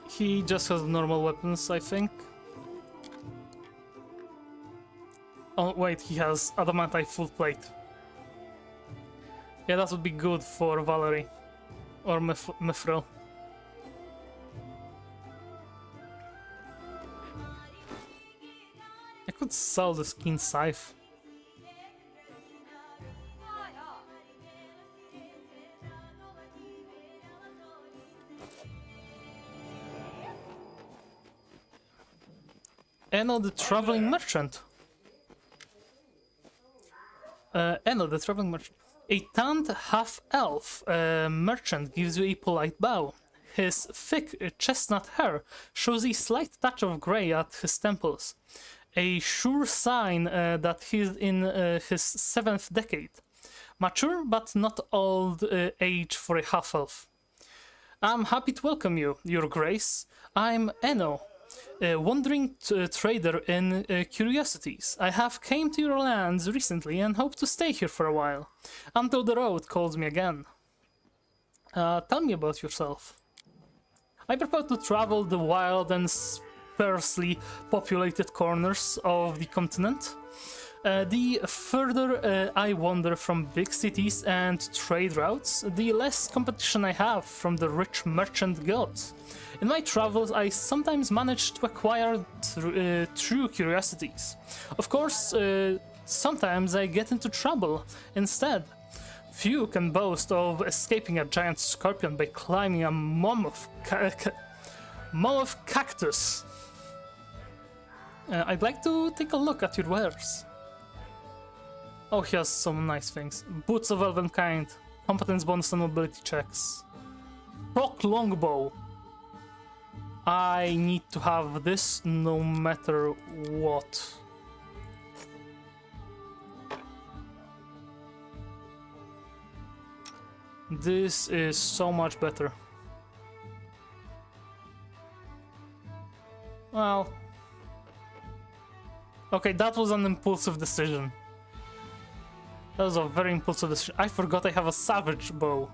He just has normal weapons, I think. Oh wait, he has Adamantite full plate. Yeah, that would be good for Valerie. Or Mithril. I could sell the skin scythe. Enno the Traveling Merchant. Enno the Traveling Merchant. A tanned half-elf merchant gives you a polite bow. His thick chestnut hair shows a slight touch of grey at his temples. A sure sign that he's in his 7th decade. Mature, but not old age for a half-elf. I'm happy to welcome you, Your Grace. I'm Enno, a wandering trader in curiosities. I have came to your lands recently and hope to stay here for a while, until the road calls me again. Tell me about yourself. I prefer to travel the wild and sparsely populated corners of the continent. The further I wander from big cities and trade routes, the less competition I have from the rich merchant guilds. In my travels, I sometimes manage to acquire true curiosities. Of course, sometimes I get into trouble instead. Few can boast of escaping a giant scorpion by climbing a mom of cactus. I'd like to take a look at your wares. Oh, he has some nice things. Boots of Elven Kind, competence bonus and mobility checks. Rock Longbow. I need to have this no matter what. This is so much better. Well... Okay, that was an impulsive decision. That was a very impulsive decision. I forgot I have a savage bow.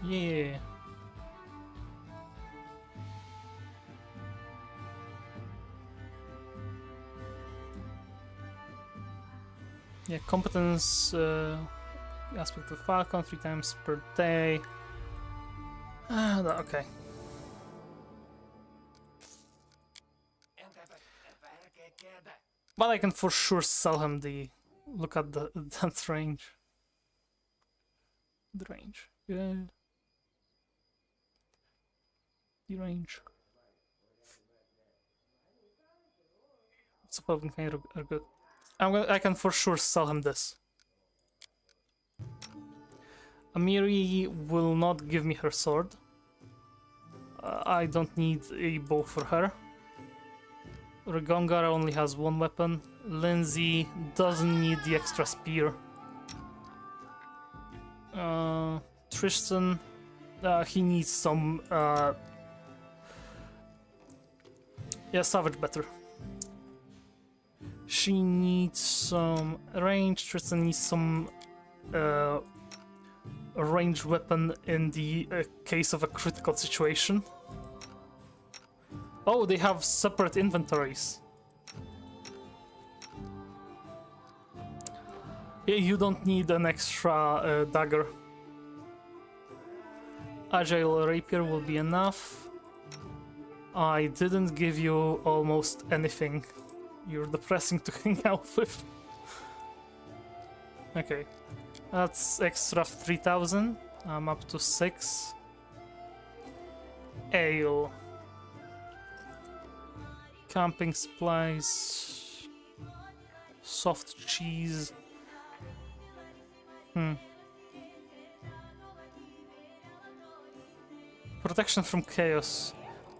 Yeah. Yeah, competence aspect of Falcon 3 times per day. Okay. But I can for sure sell him the... Look at that range. The range. Yeah. The range. Suppose are good. I can for sure sell him this. Amiri will not give me her sword. I don't need a bow for her. Regongara only has one weapon. Lindsay doesn't need the extra spear. Tristan, he needs some... yeah, Savage better. She needs some range. Tristan needs some ranged weapon in the case of a critical situation. Oh, they have separate inventories. Yeah, you don't need an extra dagger. Agile rapier will be enough. I didn't give you almost anything. You're depressing to hang out with. Okay, that's extra 3,000. I'm up to 6. Ale. Camping supplies. Soft cheese. Protection from chaos.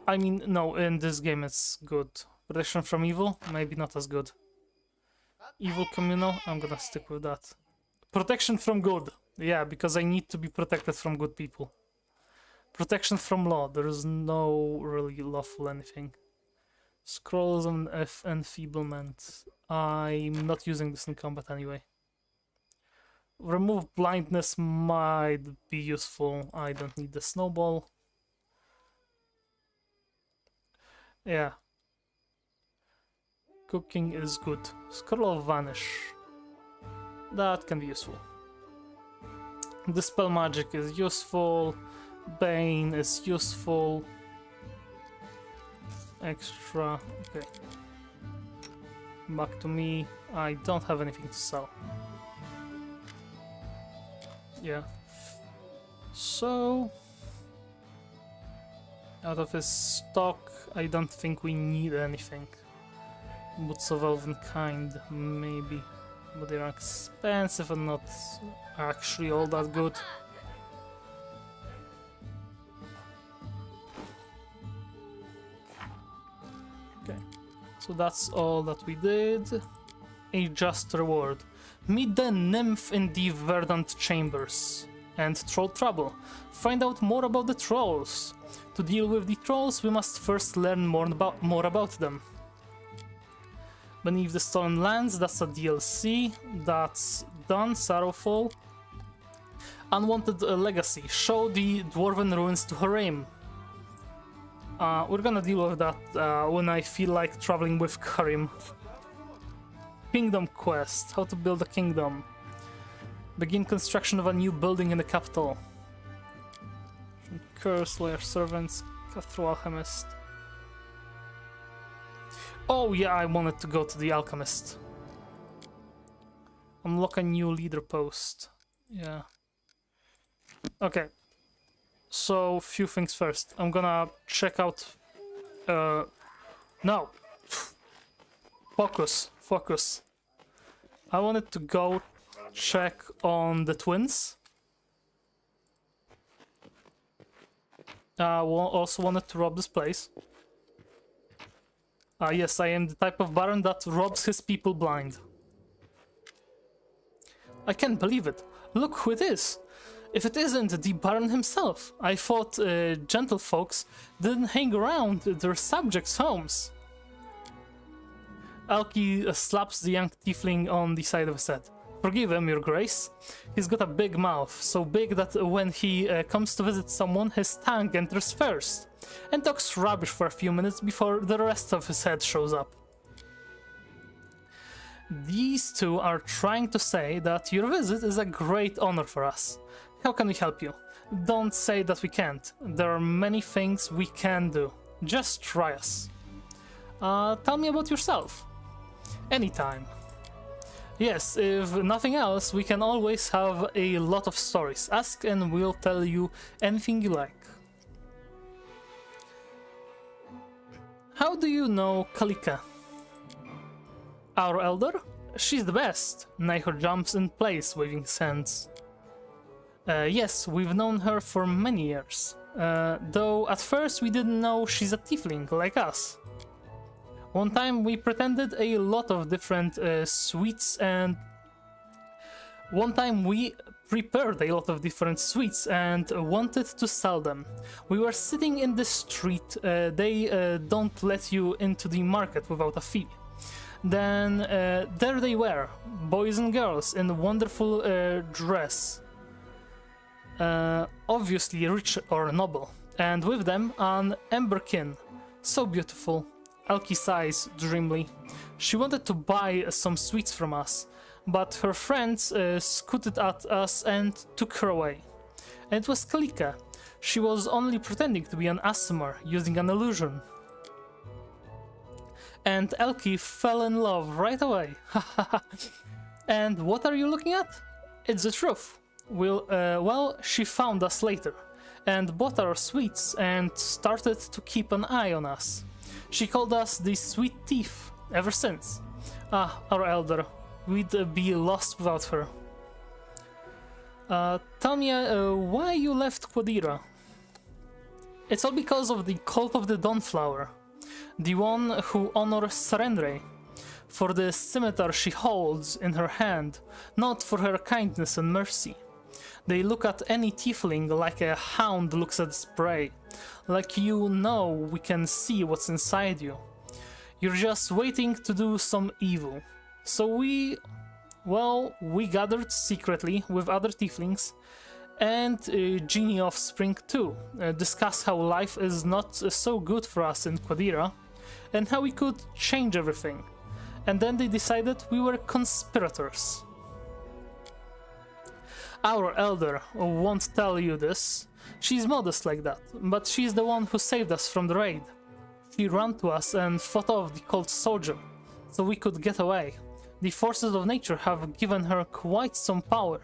I mean, no, in this game it's good. Protection from evil, maybe not as good. Evil communal, I'm gonna stick with that. Protection from good, yeah, because I need to be protected from good people. Protection from law, there is no really lawful anything. Scrolls and enfeeblement. I'm not using this in combat anyway. Remove blindness might be useful. I don't need the snowball. Yeah. Cooking is good. Scroll of Vanish. That can be useful. Dispel magic is useful. Bane is useful. Extra. Okay. Back to me. I don't have anything to sell. Yeah. So... out of his stock, I don't think we need anything. Boots of Elven Kind, maybe. But they're expensive and not actually all that good. Okay, so that's all that we did. A just reward. Meet the nymph in the Verdant Chambers and troll trouble. Find out more about the trolls. To deal with the trolls, we must first learn more about them. Beneath the Stolen Lands, that's a DLC. That's done. Sorrowful. Unwanted Legacy. Show the Dwarven Ruins to Harem. We're gonna deal with that when I feel like traveling with Karim. Kingdom Quest. How to build a kingdom. Begin construction of a new building in the capital. Curse, Lair Servants, Cutthroat Alchemist. Oh yeah, I wanted to go to the Alchemist. Unlock a new leader post. Yeah. Okay. So, few things first. I'm gonna check out... no! Focus. I wanted to go check on the twins. Also wanted to rob this place. Yes, I am the type of baron that robs his people blind. I can't believe it. Look who it is. If it isn't the baron himself. I thought gentlefolks didn't hang around their subjects' homes. Alki slaps the young tiefling on the side of his head. Forgive him, your grace. He's got a big mouth, so big that when he comes to visit someone, his tongue enters first, and talks rubbish for a few minutes before the rest of his head shows up. These two are trying to say that your visit is a great honor for us. How can we help you? Don't say that we can't. There are many things we can do. Just try us. Tell me about yourself. Anytime. Yes, if nothing else, we can always have a lot of stories. Ask and we'll tell you anything you like. How do you know Kalika? Our elder? She's the best. Nihor jumps in place, waving his hands. Yes, we've known her for many years. Though at first we didn't know she's a tiefling like us. One time we pretended a lot of different sweets and... One time we prepared a lot of different sweets and wanted to sell them. We were sitting in the street. They don't let you into the market without a fee. Then there they were, boys and girls in wonderful dress. Obviously rich or noble. And with them an emberkin. So beautiful. Elkie sighs dreamily. She wanted to buy some sweets from us, but her friends scooted at us and took her away. And it was Kalika. She was only pretending to be an Aasimar, using an illusion. And Elkie fell in love right away. And what are you looking at? It's the truth. Well, she found us later, and bought our sweets, and started to keep an eye on us. She called us the Sweet Thief ever since. Ah, our elder. We'd be lost without her. Tell me, why you left Quadira? It's all because of the Cult of the Dawnflower. The one who honors Serendre. For the scimitar she holds in her hand, not for her kindness and mercy. They look at any tiefling like a hound looks at its prey. Like you know we can see what's inside you. You're just waiting to do some evil. So we gathered secretly with other tieflings and genie offspring too, discuss how life is not so good for us in Quadira and how we could change everything. And then they decided we were conspirators. Our elder won't tell you this. She's modest like that, but she's the one who saved us from the raid. She ran to us and fought off the cold soldier, so we could get away. The forces of nature have given her quite some power.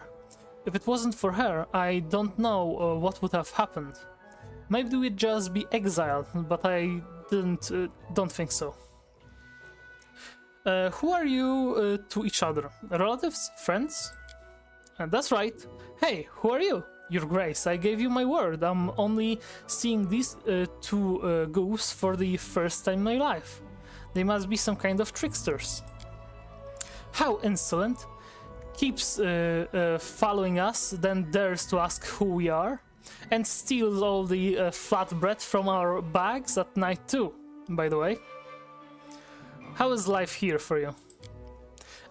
If it wasn't for her, I don't know what would have happened. Maybe we'd just be exiled, but I don't think so. Who are you to each other? Relatives? Friends? That's right. Hey, who are you? Your Grace, I gave you my word. I'm only seeing these two goofs for the first time in my life. They must be some kind of tricksters. How insolent. Keeps following us, then dares to ask who we are, and steals all the flatbread from our bags at night too, by the way. How is life here for you?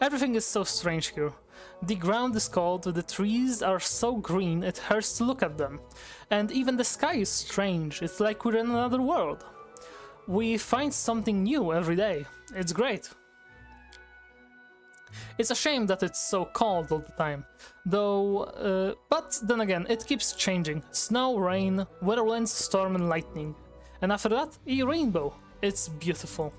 Everything is so strange here. The ground is cold, the trees are so green it hurts to look at them, and even the sky is strange, it's like we're in another world. We find something new every day, it's great. It's a shame that it's so cold all the time, though, but then again, it keeps changing. Snow, rain, whirlwinds, storm and lightning. And after that, a rainbow. It's beautiful.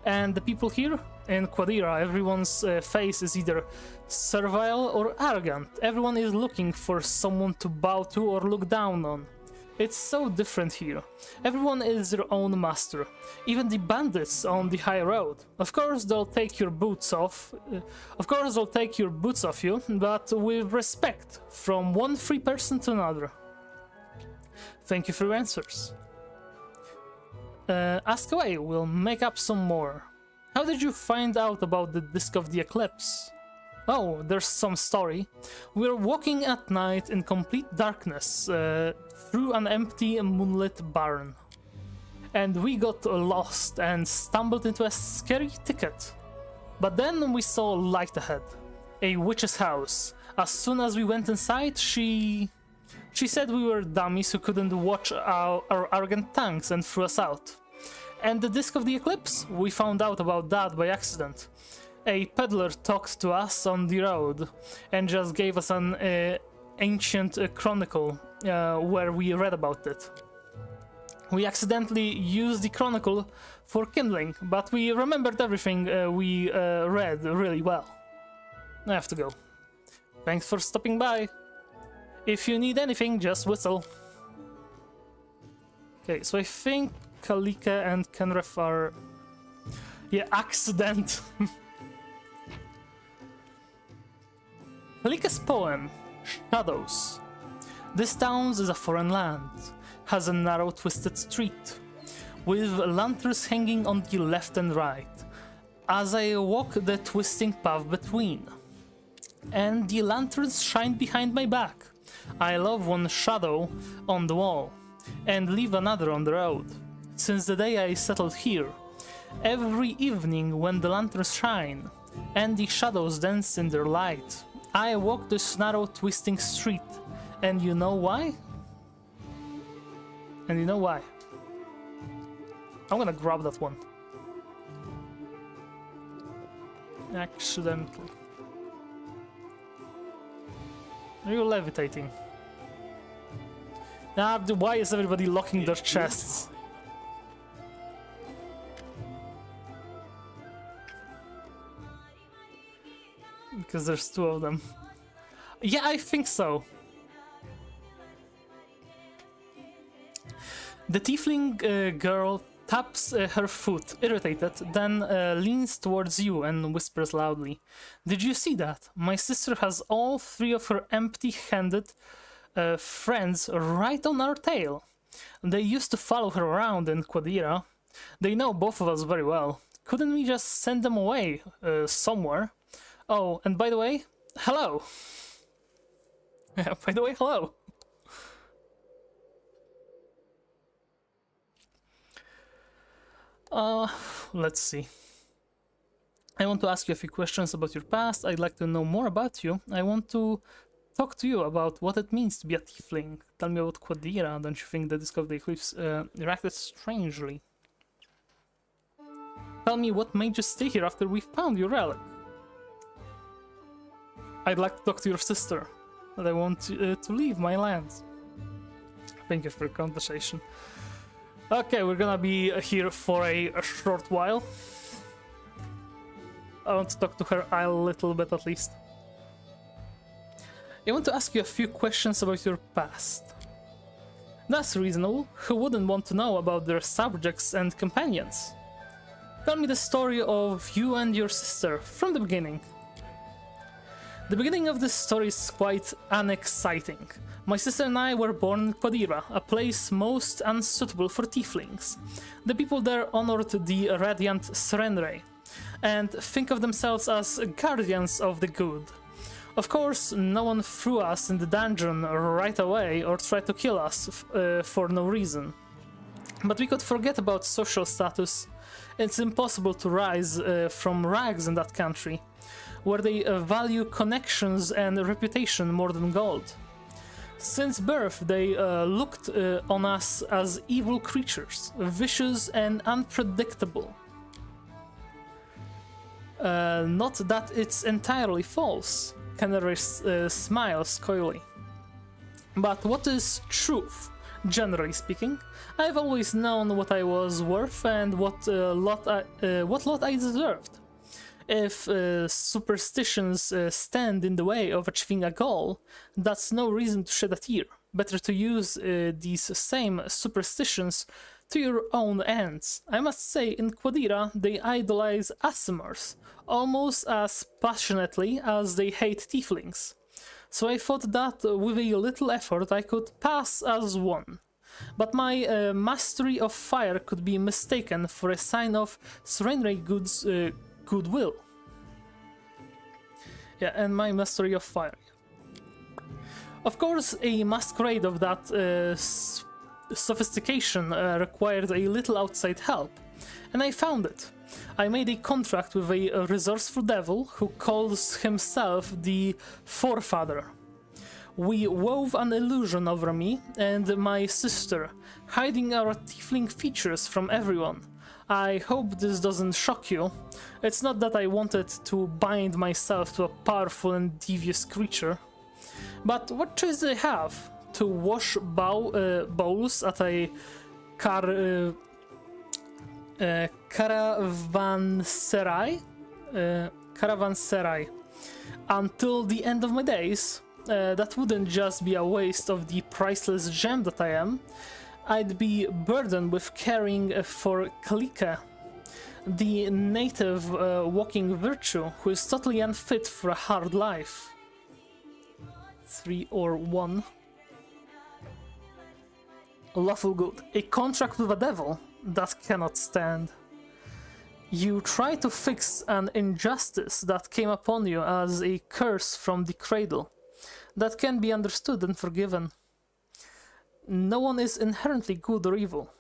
And the people here in Quadira, everyone's face is either servile or arrogant. Everyone is looking for someone to bow to or look down on. It's so different here. Everyone is their own master. Even the bandits on the high road. Of course they'll take your boots off. You, but with respect, from one free person to another. Thank you for your answers. Ask away, we'll make up some more. How did you find out about the Disc of the Eclipse? Oh, there's some story. We're walking at night in complete darkness through an empty moonlit barn. And we got lost and stumbled into a scary thicket. But then we saw light ahead. A witch's house. As soon as we went inside, she said we were dummies who couldn't watch our arrogant tongues and threw us out. And the Disc of the Eclipse? We found out about that by accident. A peddler talked to us on the road and just gave us an ancient chronicle where we read about it. We accidentally used the chronicle for kindling, but we remembered everything we read really well. I have to go. Thanks for stopping by. If you need anything, just whistle. Okay, so I think Kalika and Kenref are... Yeah, accident. Kalika's poem, Shadows. This town is a foreign land, has a narrow twisted street, with lanterns hanging on the left and right, as I walk the twisting path between. And the lanterns shine behind my back. I love one shadow on the wall, and leave another on the road. Since the day I settled here, every evening when the lanterns shine, and the shadows dance in their light, I walk this narrow twisting street. And you know why? And you know why? I'm gonna grab that one. Accidentally. Are you levitating? Ah, why is everybody locking their chests? Because there's two of them. Yeah, I think so. The tiefling girl taps her foot, irritated, then leans towards you and whispers loudly. Did you see that? My sister has all three of her empty-handed friends right on our tail. They used to follow her around in Quadira. They know both of us very well. Couldn't we just send them away somewhere? Oh, and by the way, hello. By the way, hello. Let's see. I want to ask you a few questions about your past. I'd like to know more about you. I want to talk to you about what it means to be a tiefling. Tell me about Quadira. Don't you think the Disc of the Eclipse reacted strangely? Tell me what made you stay here after we found your relic. I'd like to talk to your sister, but I want to leave my land. Thank you for the conversation. Okay, we're gonna be here for a short while. I want to talk to her a little bit at least. I want to ask you a few questions about your past. That's reasonable. Who wouldn't want to know about their subjects and companions? Tell me the story of you and your sister from the beginning. The beginning of this story is quite unexciting. My sister and I were born in Quadira, a place most unsuitable for tieflings. The people there honored the radiant Serenray, and think of themselves as guardians of the good. Of course, no one threw us in the dungeon right away or tried to kill us for no reason. But we could forget about social status. It's impossible to rise from rags in that country, where they value connections and reputation more than gold. Since birth, they looked on us as evil creatures, vicious and unpredictable. Not that it's entirely false, Canary smiles coyly. But what is truth, generally speaking? I've always known what I was worth and what lot I deserved. If superstitions stand in the way of achieving a goal, that's no reason to shed a tear. Better to use these same superstitions to your own ends. I must say, in Quadira, they idolize Asimars almost as passionately as they hate tieflings. So I thought that with a little effort I could pass as one. But my mastery of fire could be mistaken for a sign of Serenray goodwill. Yeah, and my mastery of fire. Of course, a masquerade of that sophistication required a little outside help, and I found it. I made a contract with a resourceful devil who calls himself the Forefather. We wove an illusion over me and my sister, hiding our tiefling features from everyone. I hope this doesn't shock you. It's not that I wanted to bind myself to a powerful and devious creature. But what choice do I have? To wash bowls at a caravanserai until the end of my days? That wouldn't just be a waste of the priceless gem that I am. I'd be burdened with caring for Kalika, the native walking virtue who is totally unfit for a hard life. 3 or 1. Lawful good. A contract with a devil? That cannot stand. You try to fix an injustice that came upon you as a curse from the cradle. That can be understood and forgiven. No one is inherently good or evil.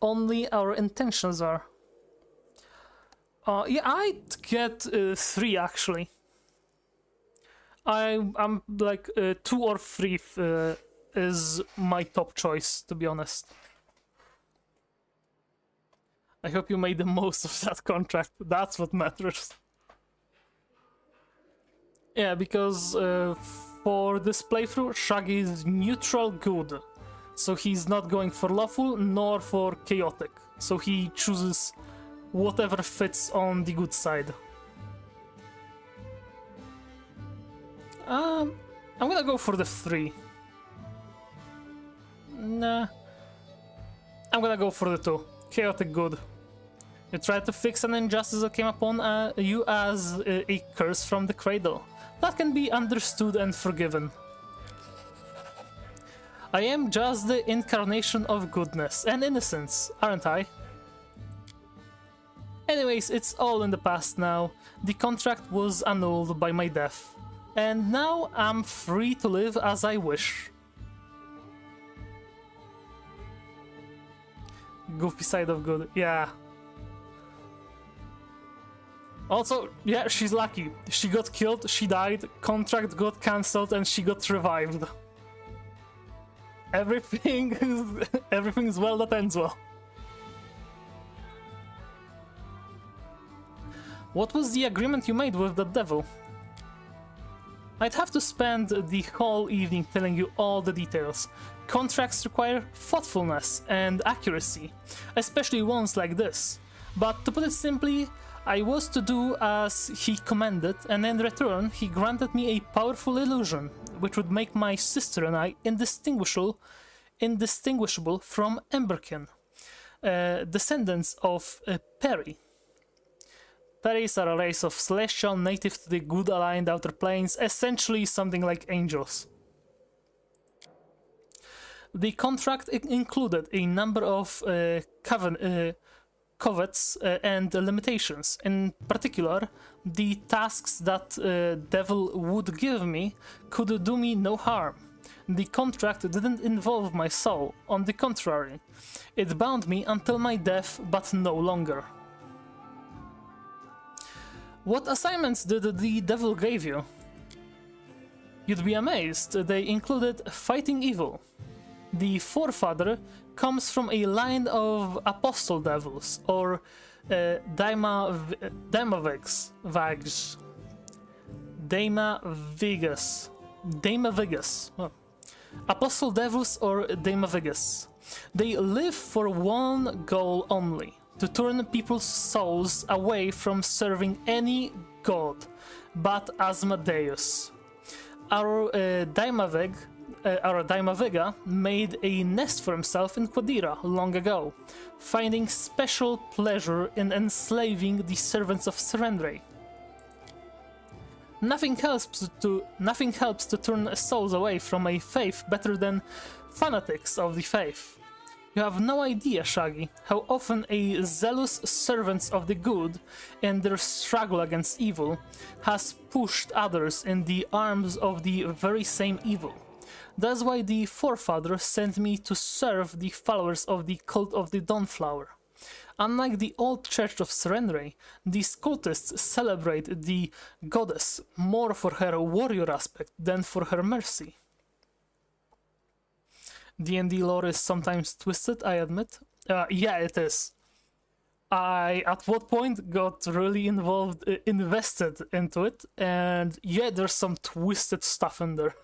Only our intentions are. Yeah, I'd get 3 actually. I'm like 2 or 3 is my top choice, to be honest. I hope you made the most of that contract. That's what matters. Yeah, because for this playthrough, Shaggy is neutral good. So he's not going for lawful nor for chaotic. So he chooses whatever fits on the good side. I'm gonna go for the 3. Nah. I'm gonna go for the 2. Chaotic good. You tried to fix an injustice that came upon you as a curse from the cradle. That can be understood and forgiven. I am just the incarnation of goodness and innocence, aren't I? Anyways, it's all in the past now. The contract was annulled by my death. And now I'm free to live as I wish. Goofy side of good, yeah. Also, yeah, she's lucky. She got killed, she died, contract got cancelled, and she got revived. Everything's well that ends well. What was the agreement you made with the devil? I'd have to spend the whole evening telling you all the details. Contracts require thoughtfulness and accuracy, especially ones like this. But to put it simply, I was to do as he commanded, and in return he granted me a powerful illusion, which would make my sister and I indistinguishable from Emberkin, descendants of Peri. Peris are a race of celestial native to the good aligned outer planes, essentially something like angels. The contract included a number of covets and limitations. In particular, the tasks that Devil would give me could do me no harm. The contract didn't involve my soul, on the contrary. It bound me until my death, but no longer. What assignments did the Devil give you? You'd be amazed, they included fighting evil. The forefather comes from a line of apostle devils, or Daimavigas. Oh. Apostle devils or Daimavigas. They live for one goal only: to turn people's souls away from serving any god but Asmodeus. Our Daimaviga made a nest for himself in Quadira long ago, finding special pleasure in enslaving the servants of Serendre. Nothing helps to turn souls away from a faith better than fanatics of the faith. You have no idea, Shaggy, how often a zealous servants of the good, in their struggle against evil, has pushed others in the arms of the very same evil. That's why the forefather sent me to serve the followers of the cult of the Dawnflower. Unlike the old church of Serendre, these cultists celebrate the goddess more for her warrior aspect than for her mercy. D&D lore is sometimes twisted, I admit. Yeah, it is. I, at what point, got really invested into it, and yeah, there's some twisted stuff in there.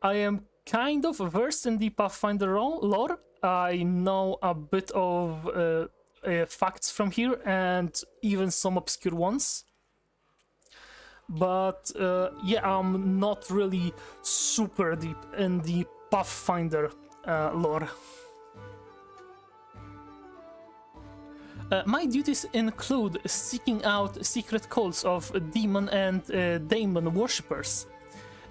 I am kind of versed in the Pathfinder lore. I know a bit of facts from here, and even some obscure ones. But yeah, I'm not really super deep in the Pathfinder lore. My duties include seeking out secret cults of demon and daemon worshippers,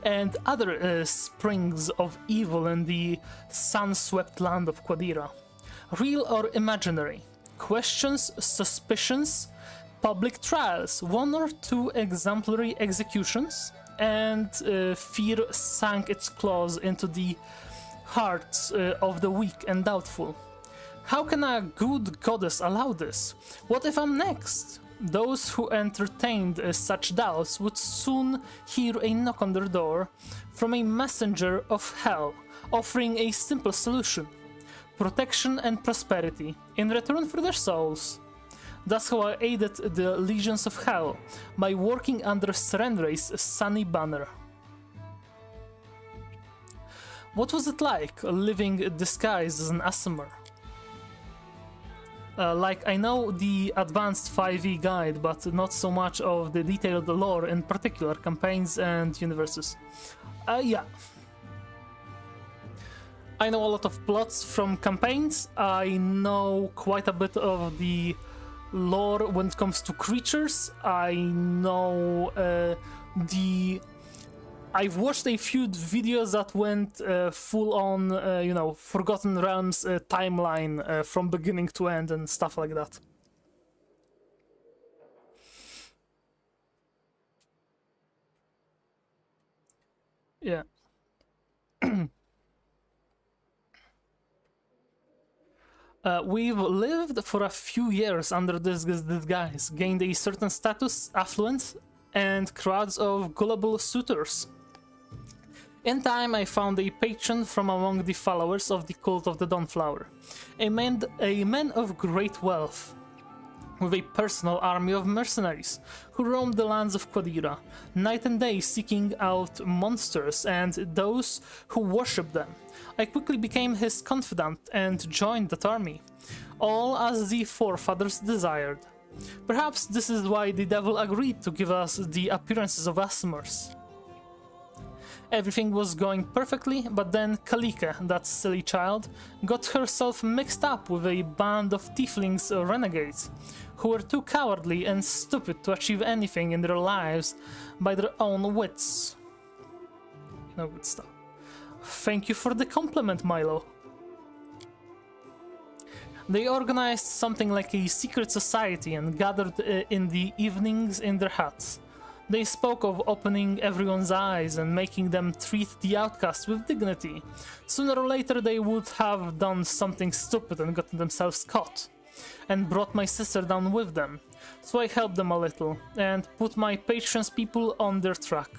and other springs of evil in the sun-swept land of Quadira. Real or imaginary? Questions, suspicions, public trials, 1 or 2 exemplary executions, and fear sank its claws into the hearts of the weak and doubtful. How can a good goddess allow this? What if I'm next? Those who entertained such doubts would soon hear a knock on their door from a messenger of hell, offering a simple solution: protection and prosperity in return for their souls. That's how I aided the legions of hell, by working under Serendra's sunny banner. What was it like living disguised as an Aasimar? I know the advanced 5e guide, but not so much of the detailed lore, in particular campaigns and universes. Yeah. I know a lot of plots from campaigns. I know quite a bit of the lore when it comes to creatures. I know I've watched a few videos that went full on, Forgotten Realms timeline from beginning to end and stuff like that. Yeah. We've lived for a few years under this disguise, gained a certain status, affluence, and crowds of gullible suitors. In time, I found a patron from among the followers of the cult of the Dawnflower, a man of great wealth, with a personal army of mercenaries who roamed the lands of Quadira, night and day seeking out monsters and those who worshipped them. I quickly became his confidant and joined that army, all as the forefathers desired. Perhaps this is why the devil agreed to give us the appearances of Aasimars. Everything was going perfectly, but then Kalika, that silly child, got herself mixed up with a band of tieflings renegades, who were too cowardly and stupid to achieve anything in their lives by their own wits. No good stuff. Thank you for the compliment, Milo. They organized something like a secret society and gathered in the evenings in their huts. They spoke of opening everyone's eyes and making them treat the outcasts with dignity. Sooner or later they would have done something stupid and gotten themselves caught, and brought my sister down with them. So I helped them a little, and put my patron's people on their track.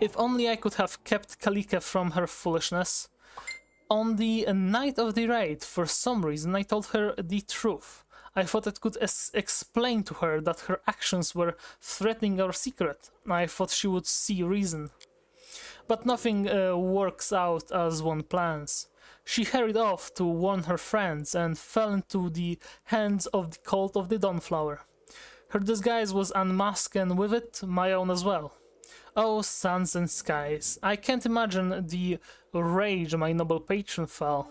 If only I could have kept Kalika from her foolishness. On the night of the raid, for some reason I told her the truth. I thought it could explain to her that her actions were threatening our secret. I thought she would see reason. But nothing works out as one plans. She hurried off to warn her friends and fell into the hands of the cult of the Dawnflower. Her disguise was unmasked, and with it, my own as well. Oh, suns and skies, I can't imagine the rage my noble patron felt.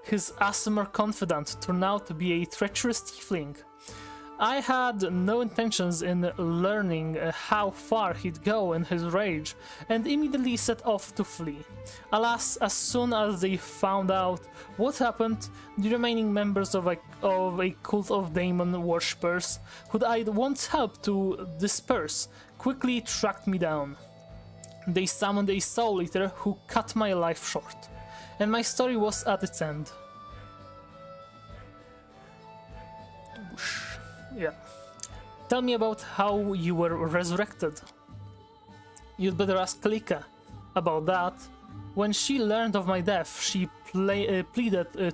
His Aasimar confidant turned out to be a treacherous tiefling. I had no intentions in learning how far he'd go in his rage, and immediately set off to flee. Alas, as soon as they found out what happened, the remaining members of a cult of demon worshippers, who I'd once helped to disperse, quickly tracked me down. They summoned a soul eater who cut my life short, and my story was at its end. Yeah. Tell me about how you were resurrected. You'd better ask Kalika about that. When she learned of my death, she pleaded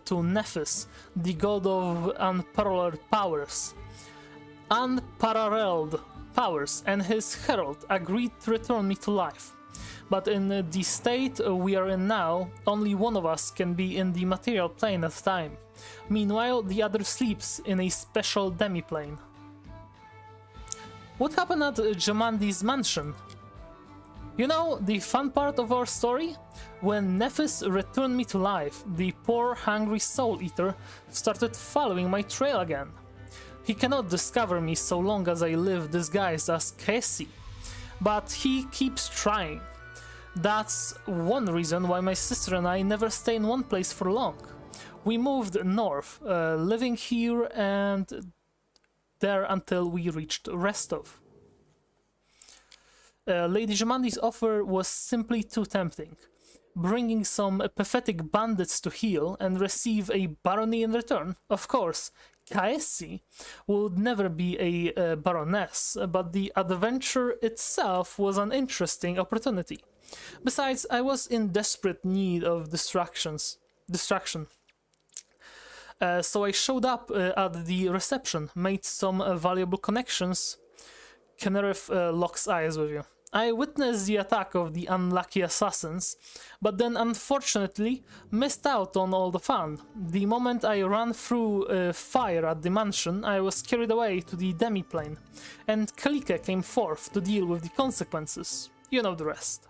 to Nephis, the god of unparalleled powers. And his herald agreed to return me to life. But in the state we are in now, only one of us can be in the material plane at a time. Meanwhile, the other sleeps in a special demiplane. What happened at Jamandi's mansion? You know, the fun part of our story? When Nephis returned me to life, the poor hungry soul eater started following my trail again. He cannot discover me so long as I live disguised as Casey, but he keeps trying. That's one reason why my sister and I never stay in one place for long. We moved north, living here and there until we reached Restov. Lady Jamandi's offer was simply too tempting. Bringing some pathetic bandits to heal and receive a barony in return. Of course, Kaesi would never be a baroness, but the adventure itself was an interesting opportunity. Besides, I was in desperate need of distraction. So I showed up at the reception, made some valuable connections. Kenareth locks eyes with you. I witnessed the attack of the unlucky assassins, but then unfortunately missed out on all the fun. The moment I ran through fire at the mansion, I was carried away to the demiplane, and Kalika came forth to deal with the consequences. You know the rest.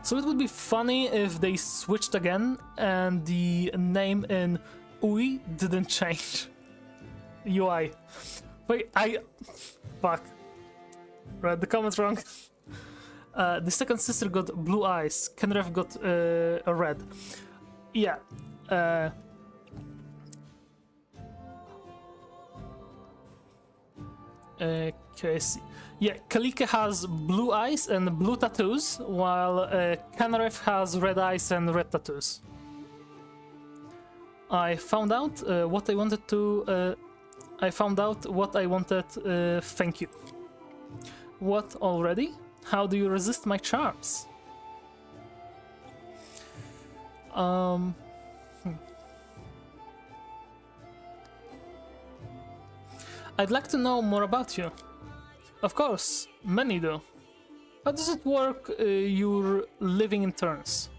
So it would be funny if they switched again and the name in UI didn't change. UI. Wait, fuck. Read the comments wrong. The second sister got blue eyes. Kenref got a red. Yeah. Okay, see. Yeah, Kalika has blue eyes and blue tattoos, while Kenref has red eyes and red tattoos. I found out what I wanted to... thank you. What already? How do you resist my charms? I'd like to know more about you. Of course, many do. How does it work, you're living in turns?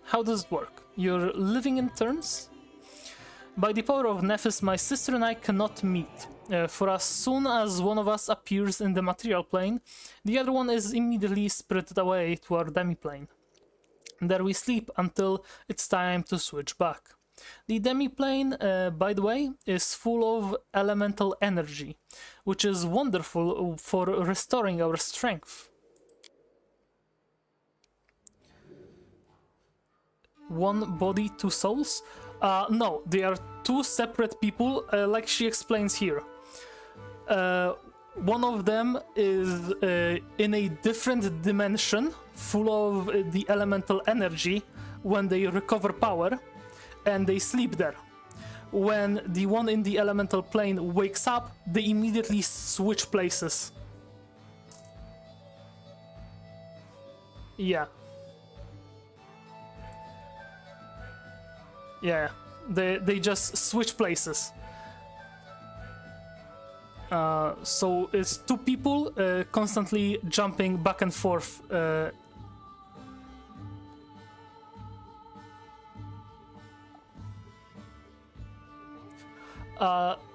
How does it work? You're living in turns? By the power of Nephis, my sister and I cannot meet. For as soon as one of us appears in the material plane, the other one is immediately spirited away to our demiplane. There we sleep until it's time to switch back. The demiplane, by the way, is full of elemental energy, which is wonderful for restoring our strength. One body, two souls? No, they are two separate people, like she explains here. One of them is in a different dimension, full of the elemental energy when they recover power, and they sleep there. When the one in the elemental plane wakes up, they immediately switch places. Yeah. Yeah, they just switch places. So it's two people constantly jumping back and forth.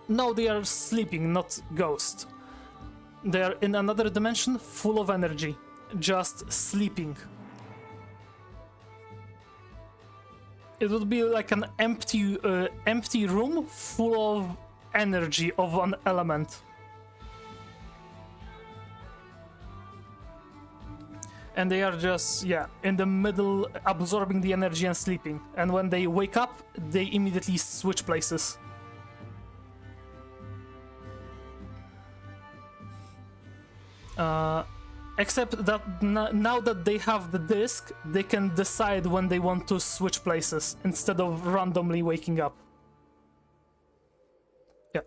No, they are sleeping, not ghosts. They are in another dimension full of energy, just sleeping. It would be like an empty room full of energy of an element. And they are just, yeah, in the middle, absorbing the energy and sleeping. And when they wake up, they immediately switch places. Except that now that they have the disc, they can decide when they want to switch places instead of randomly waking up. Yeah.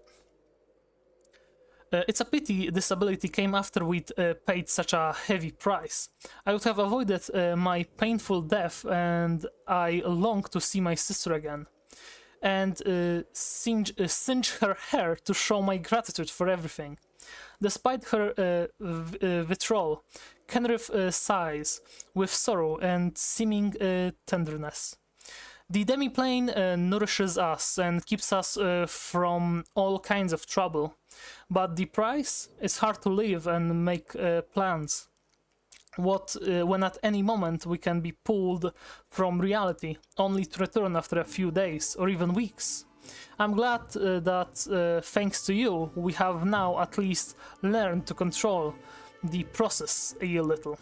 It's a pity this ability came after we'd paid such a heavy price. I would have avoided my painful death, and I long to see my sister again. And singe her hair to show my gratitude for everything. Despite her withdrawal, Kenrith sighs with sorrow and seeming tenderness. The demiplane nourishes us and keeps us from all kinds of trouble, but the price is hard to live and make plans. when at any moment we can be pulled from reality, only to return after a few days or even weeks. I'm glad that thanks to you, we have now at least learned to control the process a little.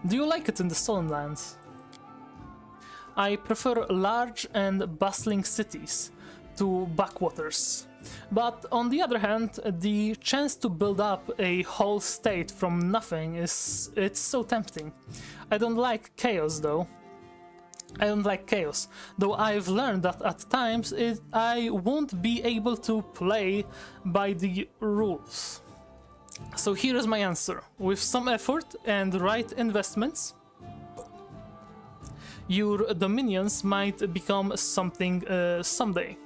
Do you like it in the Stolen Lands? I prefer large and bustling cities to backwaters. But on the other hand, the chance to build up a whole state from nothing it's so tempting. I don't like chaos though. Though I've learned that at times I won't be able to play by the rules. So here is my answer. With some effort and right investments, your dominions might become something someday.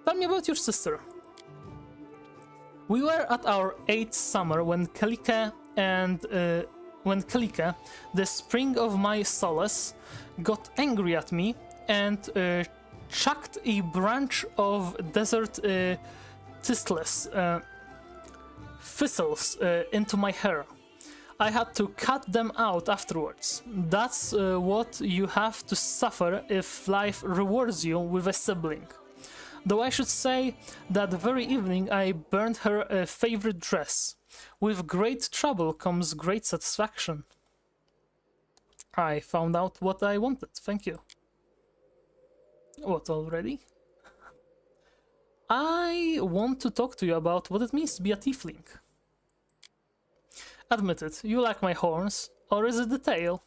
Tell me about your sister. We were at our 8th summer when Kalika, the spring of my solace, got angry at me and chucked a branch of desert thistles into my hair. I had to cut them out afterwards. That's what you have to suffer if life rewards you with a sibling. Though I should say that very evening I burned her favorite dress. With great trouble comes great satisfaction. I found out what I wanted, thank you. What, already? I want to talk to you about what it means to be a tiefling. Admit it, you like my horns, or is it the tail?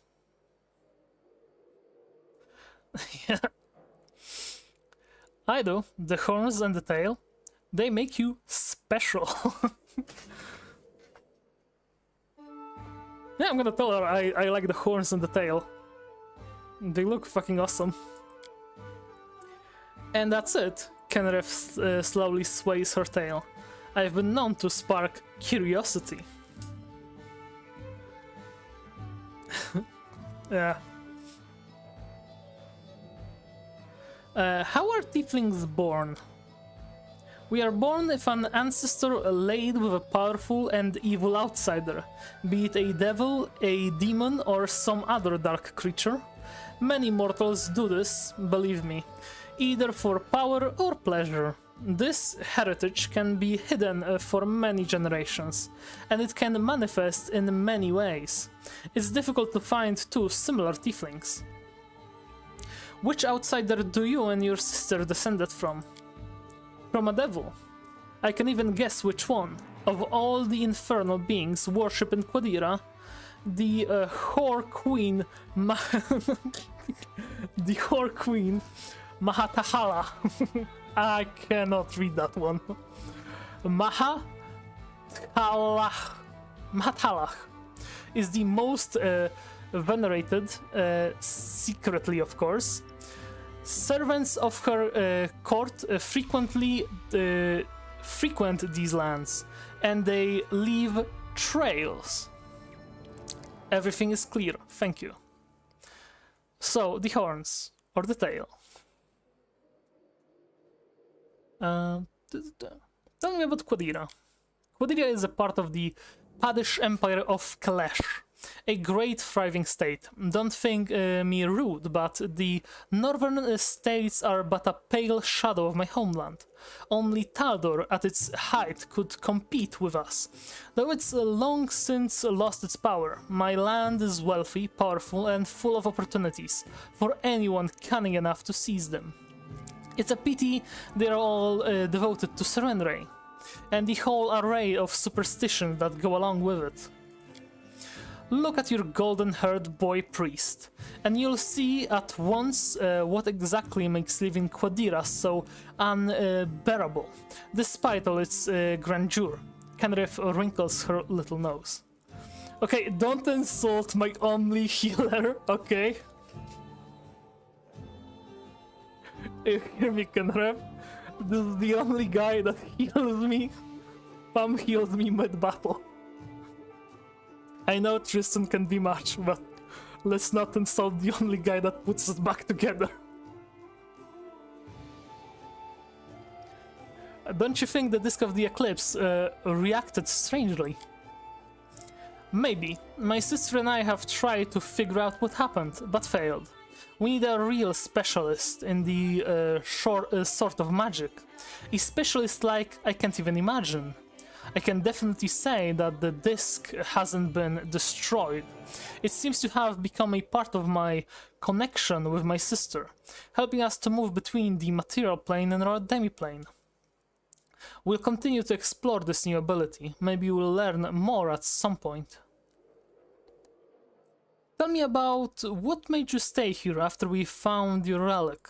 Yeah. I do. The horns and the tail, they make you special. Yeah, I'm gonna tell her I like the horns and the tail. They look fucking awesome. And that's it. Kenrith slowly sways her tail. I've been known to spark curiosity. Yeah. How are tieflings born? We are born with an ancestor laid with a powerful and evil outsider, be it a devil, a demon, or some other dark creature. Many mortals do this, believe me, either for power or pleasure. This heritage can be hidden for many generations, and it can manifest in many ways. It's difficult to find two similar tieflings. Which outsider do you and your sister descended from? From a devil. I can even guess which one. Of all the infernal beings worshipped in Quadira, the whore queen the whore queen Mahatahala. I cannot read that one. Mahatalach is the most venerated, secretly of course. Servants of her court frequently frequent these lands, and they leave trails. Everything is clear, thank you. So, the horns, or the tail. Tell me about Quadira. Quadira is a part of the Paddish Empire of Kalesh, a great thriving state. Don't think me rude, but the northern states are but a pale shadow of my homeland. Only Taldor at its height could compete with us. Though it's long since lost its power, my land is wealthy, powerful, and full of opportunities for anyone cunning enough to seize them. It's a pity they're all devoted to Serenray, and the whole array of superstitions that go along with it. Look at your golden-haired boy priest, and you'll see at once what exactly makes living Quadira so unbearable, despite all its grandeur. Kenrith wrinkles her little nose. Okay, don't insult my only healer, okay? You hear me, Kenrith? This is the only guy that heals me. Pam heals me mid-battle. I know Tristan can be much, but let's not insult the only guy that puts us back together. Don't you think the Disc of the Eclipse reacted strangely? Maybe. My sister and I have tried to figure out what happened, but failed. We need a real specialist in the sort of magic. A specialist like I can't even imagine. I can definitely say that the disc hasn't been destroyed. It seems to have become a part of my connection with my sister, helping us to move between the material plane and our demi-plane. We'll continue to explore this new ability. Maybe we'll learn more at some point. Tell me about what made you stay here after we found your relic.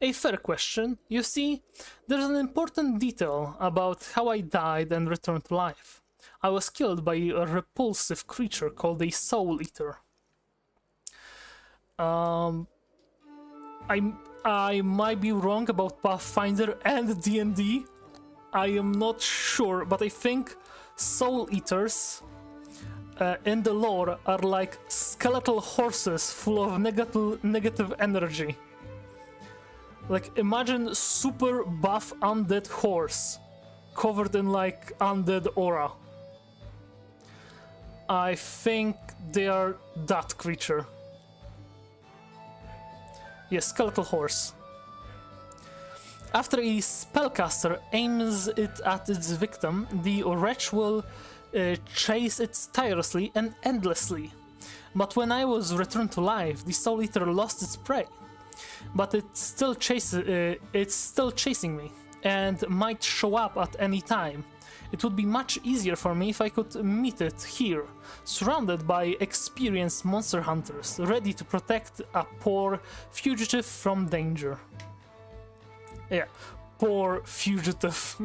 A fair question. You see, there's an important detail about how I died and returned to life. I was killed by a repulsive creature called a Soul Eater. I might be wrong about Pathfinder and D&D. I am not sure, but I think Soul Eaters in the lore are like skeletal horses full of negative energy. Like, imagine super buff undead horse covered in like undead aura. I think they are that creature. Yes, skeletal horse. After a spellcaster aims it at its victim, the wretch will chase it tirelessly and endlessly. But when I was returned to life, the Soul Eater lost its prey. But it's still chasing me, and might show up at any time. It would be much easier for me if I could meet it here, surrounded by experienced monster hunters, ready to protect a poor fugitive from danger. Yeah, poor fugitive.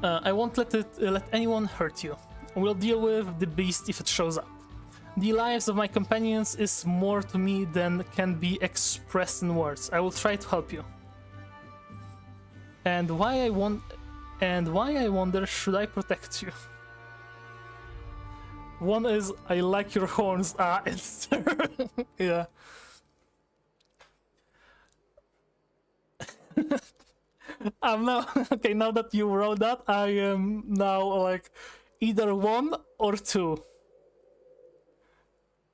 I won't let anyone hurt you. We'll deal with the beast if it shows up. The lives of my companions is more to me than can be expressed in words. I will try to help you. And why I wonder should I protect you? One is I like your horns. Ah, it's yeah. I'm now okay. Now that you wrote that, I am now like either 1 or 2.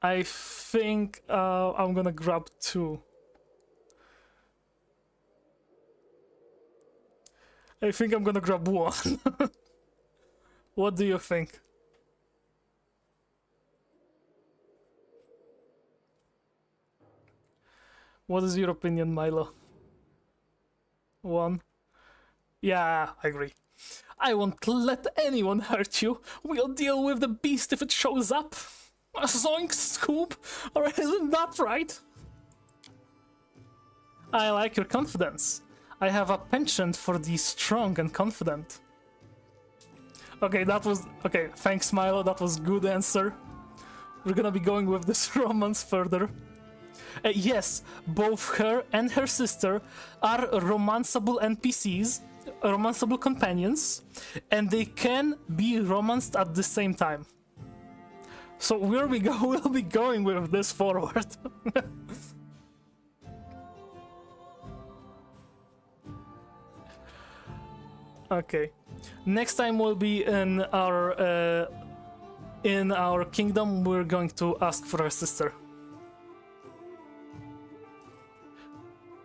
I think I'm gonna grab 2. I think I'm gonna grab 1. What do you think? What is your opinion, Milo? 1? Yeah, I agree. I won't let anyone hurt you. We'll deal with the beast if it shows up. A zoink scoop, or isn't that right? I like your confidence. I have a penchant for the strong and confident. Okay, okay, thanks Milo, that was good answer. We're gonna be going with this romance further. Yes, both her and her sister are romanceable NPCs, romanceable companions, and they can be romanced at the same time. So we'll be going with this forward. Okay, next time we'll be in our kingdom. We're going to ask for her sister.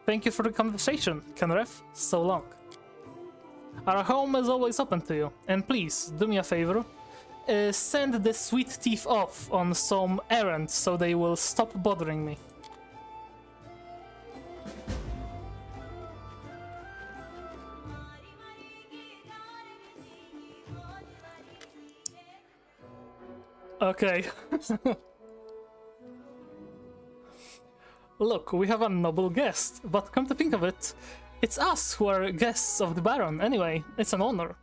Thank you for the conversation, Kenref. So long. Our home is always open to you, and please do me a favor. Send the sweet thief off on some errand so they will stop bothering me. Okay. Look, we have a noble guest, but come to think of it, it's us who are guests of the Baron. Anyway, it's an honor.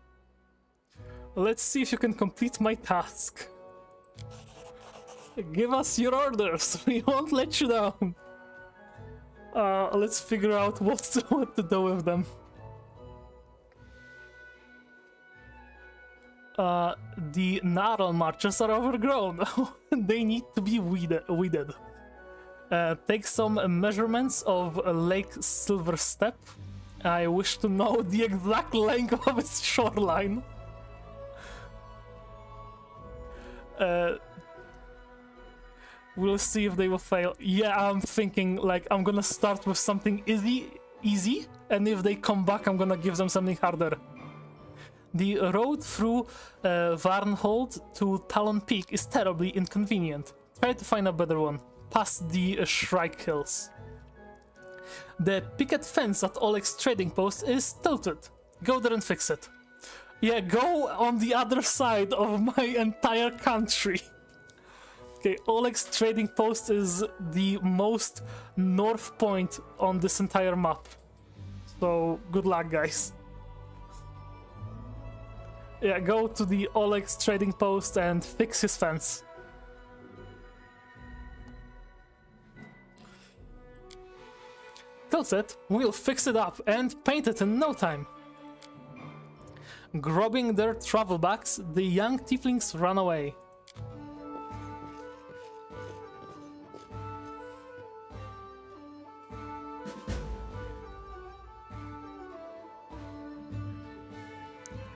Let's see if you can complete my task. Give us your orders. We won't let you down. Let's figure out what to do with them. The Gnarl marches are overgrown. They need to be weeded. Take some measurements of Lake Silver Step. I wish to know the exact length of its shoreline. We'll see if they will fail. Yeah, I'm thinking like I'm gonna start with something easy, and if they come back, I'm gonna give them something harder. The road through Varnhold to Talon Peak is terribly inconvenient. Try to find a better one, past the Shrike Hills. The picket fence at Oleg's trading post is tilted. Go there and fix it. Yeah, go on the other side of my entire country. Okay, Oleg's trading post is the most north point on this entire map. So, good luck, guys. Yeah, go to the Oleg's trading post and fix his fence. That's it. We'll fix it up and paint it in no time. Grabbing their travel bags, the young tieflings run away.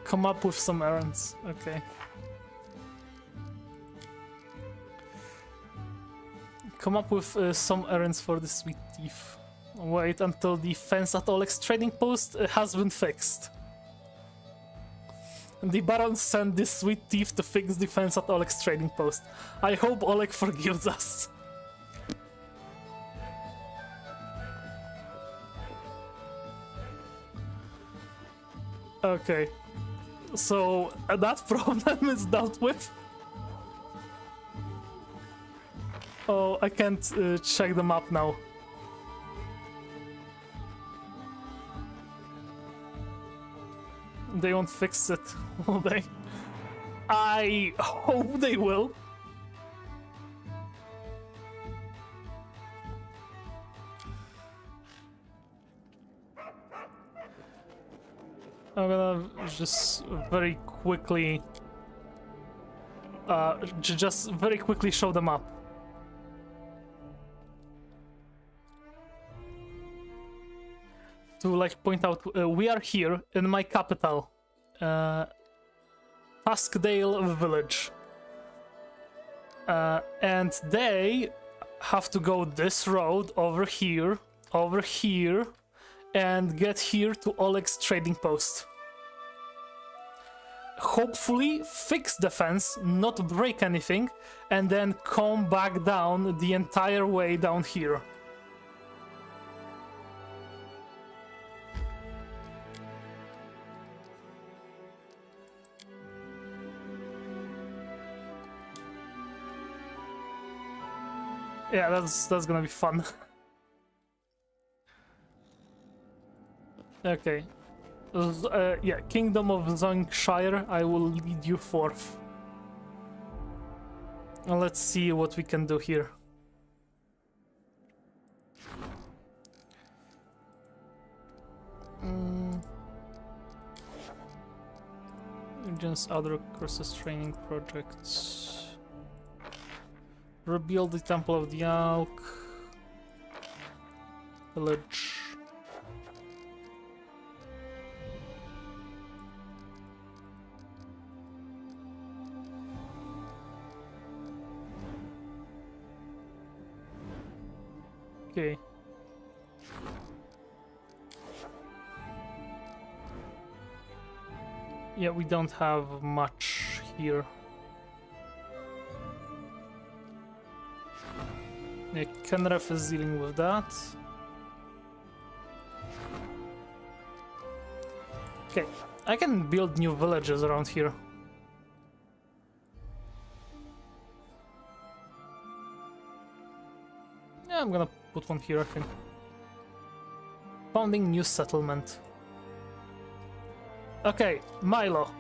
Come up with some errands. Okay. Come up with some errands for the sweet thief. Wait until the fence at Oleg's trading post has been fixed. The Baron sent this sweet thief to fix the fence at Oleg's trading post. I hope Oleg forgives us. Okay. So that problem is dealt with. Oh, I can't check the map now. They won't fix it, will they? I hope they will. I'm gonna just very quickly show them up. To like point out, we are here in my capital, Taskdale village, and they have to go this road over here, and get here to Oleg's trading post. Hopefully fix the fence, not break anything, and then come back down the entire way down here. Yeah, that's gonna be fun. Okay. Yeah, Kingdom of Zonkshire, I will lead you forth. And let's see what we can do here. Just other courses, training projects. Rebuild the Temple of the Elk. Village. Okay. Yeah, we don't have much here. Yeah, Kenref is dealing with that. Okay, I can build new villages around here. Yeah, I'm gonna put one here, I think. Founding new settlement. Okay, Milo,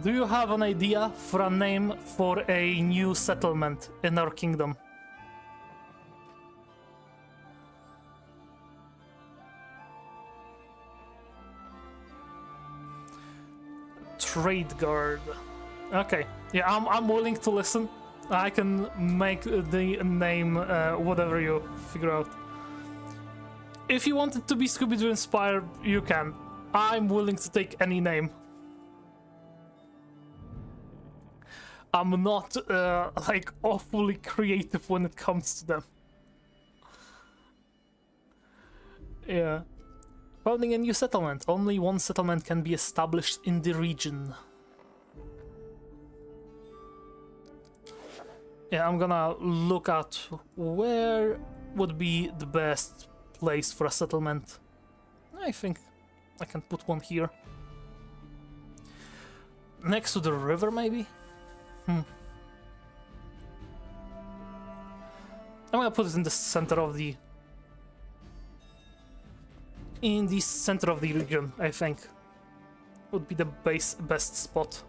do you have an idea for a name for a new settlement in our kingdom? Trade guard. Okay, yeah, I'm willing to listen. I can make the name whatever you figure out. If you want it to be Scooby-Doo inspired, you can. I'm willing to take any name. I'm not like awfully creative when it comes to them. Yeah. Founding a new settlement. Only one settlement can be established in the region. Yeah, I'm gonna look at where would be the best place for a settlement. I think I can put one here. Next to the river, maybe? I'm gonna put it in the center of the... In the center of the region, I think. Would be the best spot.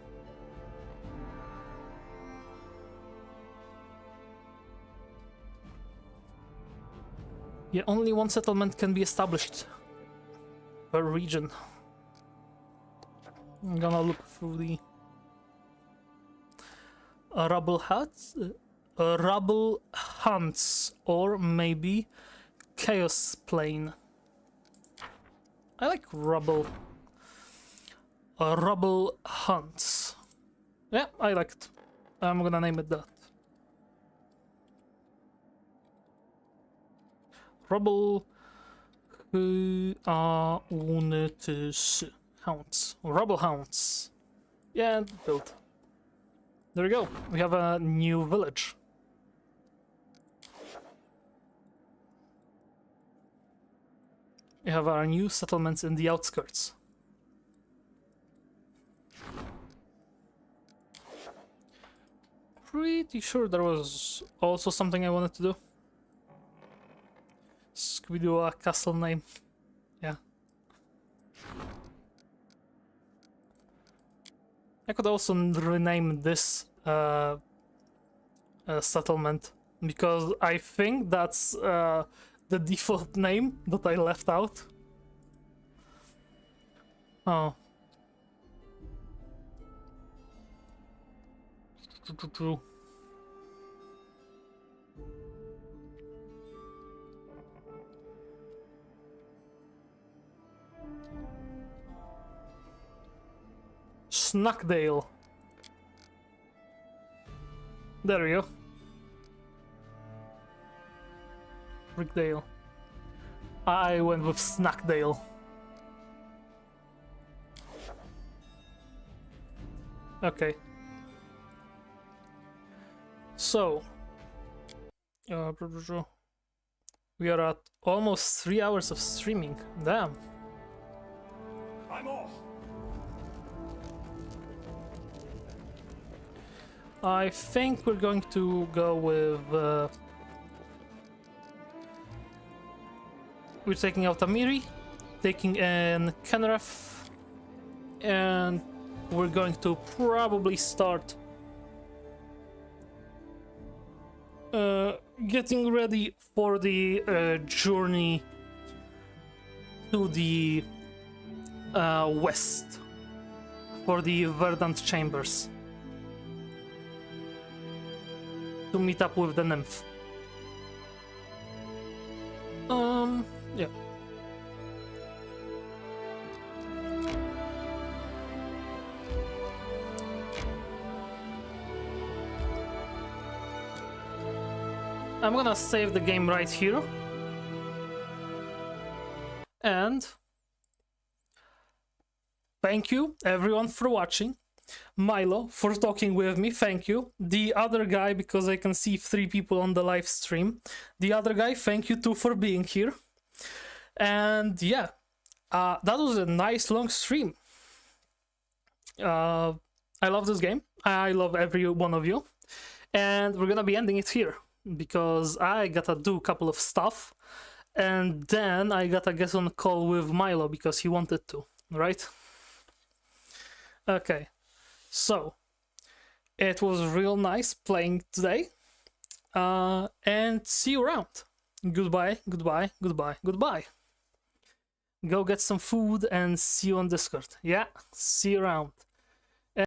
Yeah, only one settlement can be established per region. I'm gonna look through the rubble huts, rubble hunts, or maybe chaos plane. I like rubble. Rubble hunts. Yeah, I like it. I'm gonna name it that. Rubble Unitus Hounds. Rubble Hounds. Yeah, built. There we go. We have a new village. We have our new settlements in the outskirts. Pretty sure there was also something I wanted to do. Scooby-Doo a castle name. Yeah. I could also rename this settlement, because I think that's the default name that I left out. Oh. True. Snackdale. There we go. Brickdale. I went with Snackdale. Okay. So, we are at almost 3 hours of streaming. Damn. I'm off. I think we're going to go with... we're taking out Amiri, taking in Kenref, and we're going to probably start getting ready for the journey to the west for the Verdant Chambers to meet up with the nymph. Yeah. I'm gonna save the game right here. And thank you everyone for watching. Milo for talking with me, thank you. The other guy, because I can see 3 people on the live stream. The other guy, thank you too for being here. And yeah, that was a nice long stream. I love this game. I love every one of you. And we're gonna be ending it here, because I gotta do a couple of stuff. And then I gotta get on a call with Milo, because he wanted to, right? Okay, so it was real nice playing today. And see you around. Goodbye, goodbye, goodbye, goodbye. Go get some food and see you on Discord. Yeah, see you around.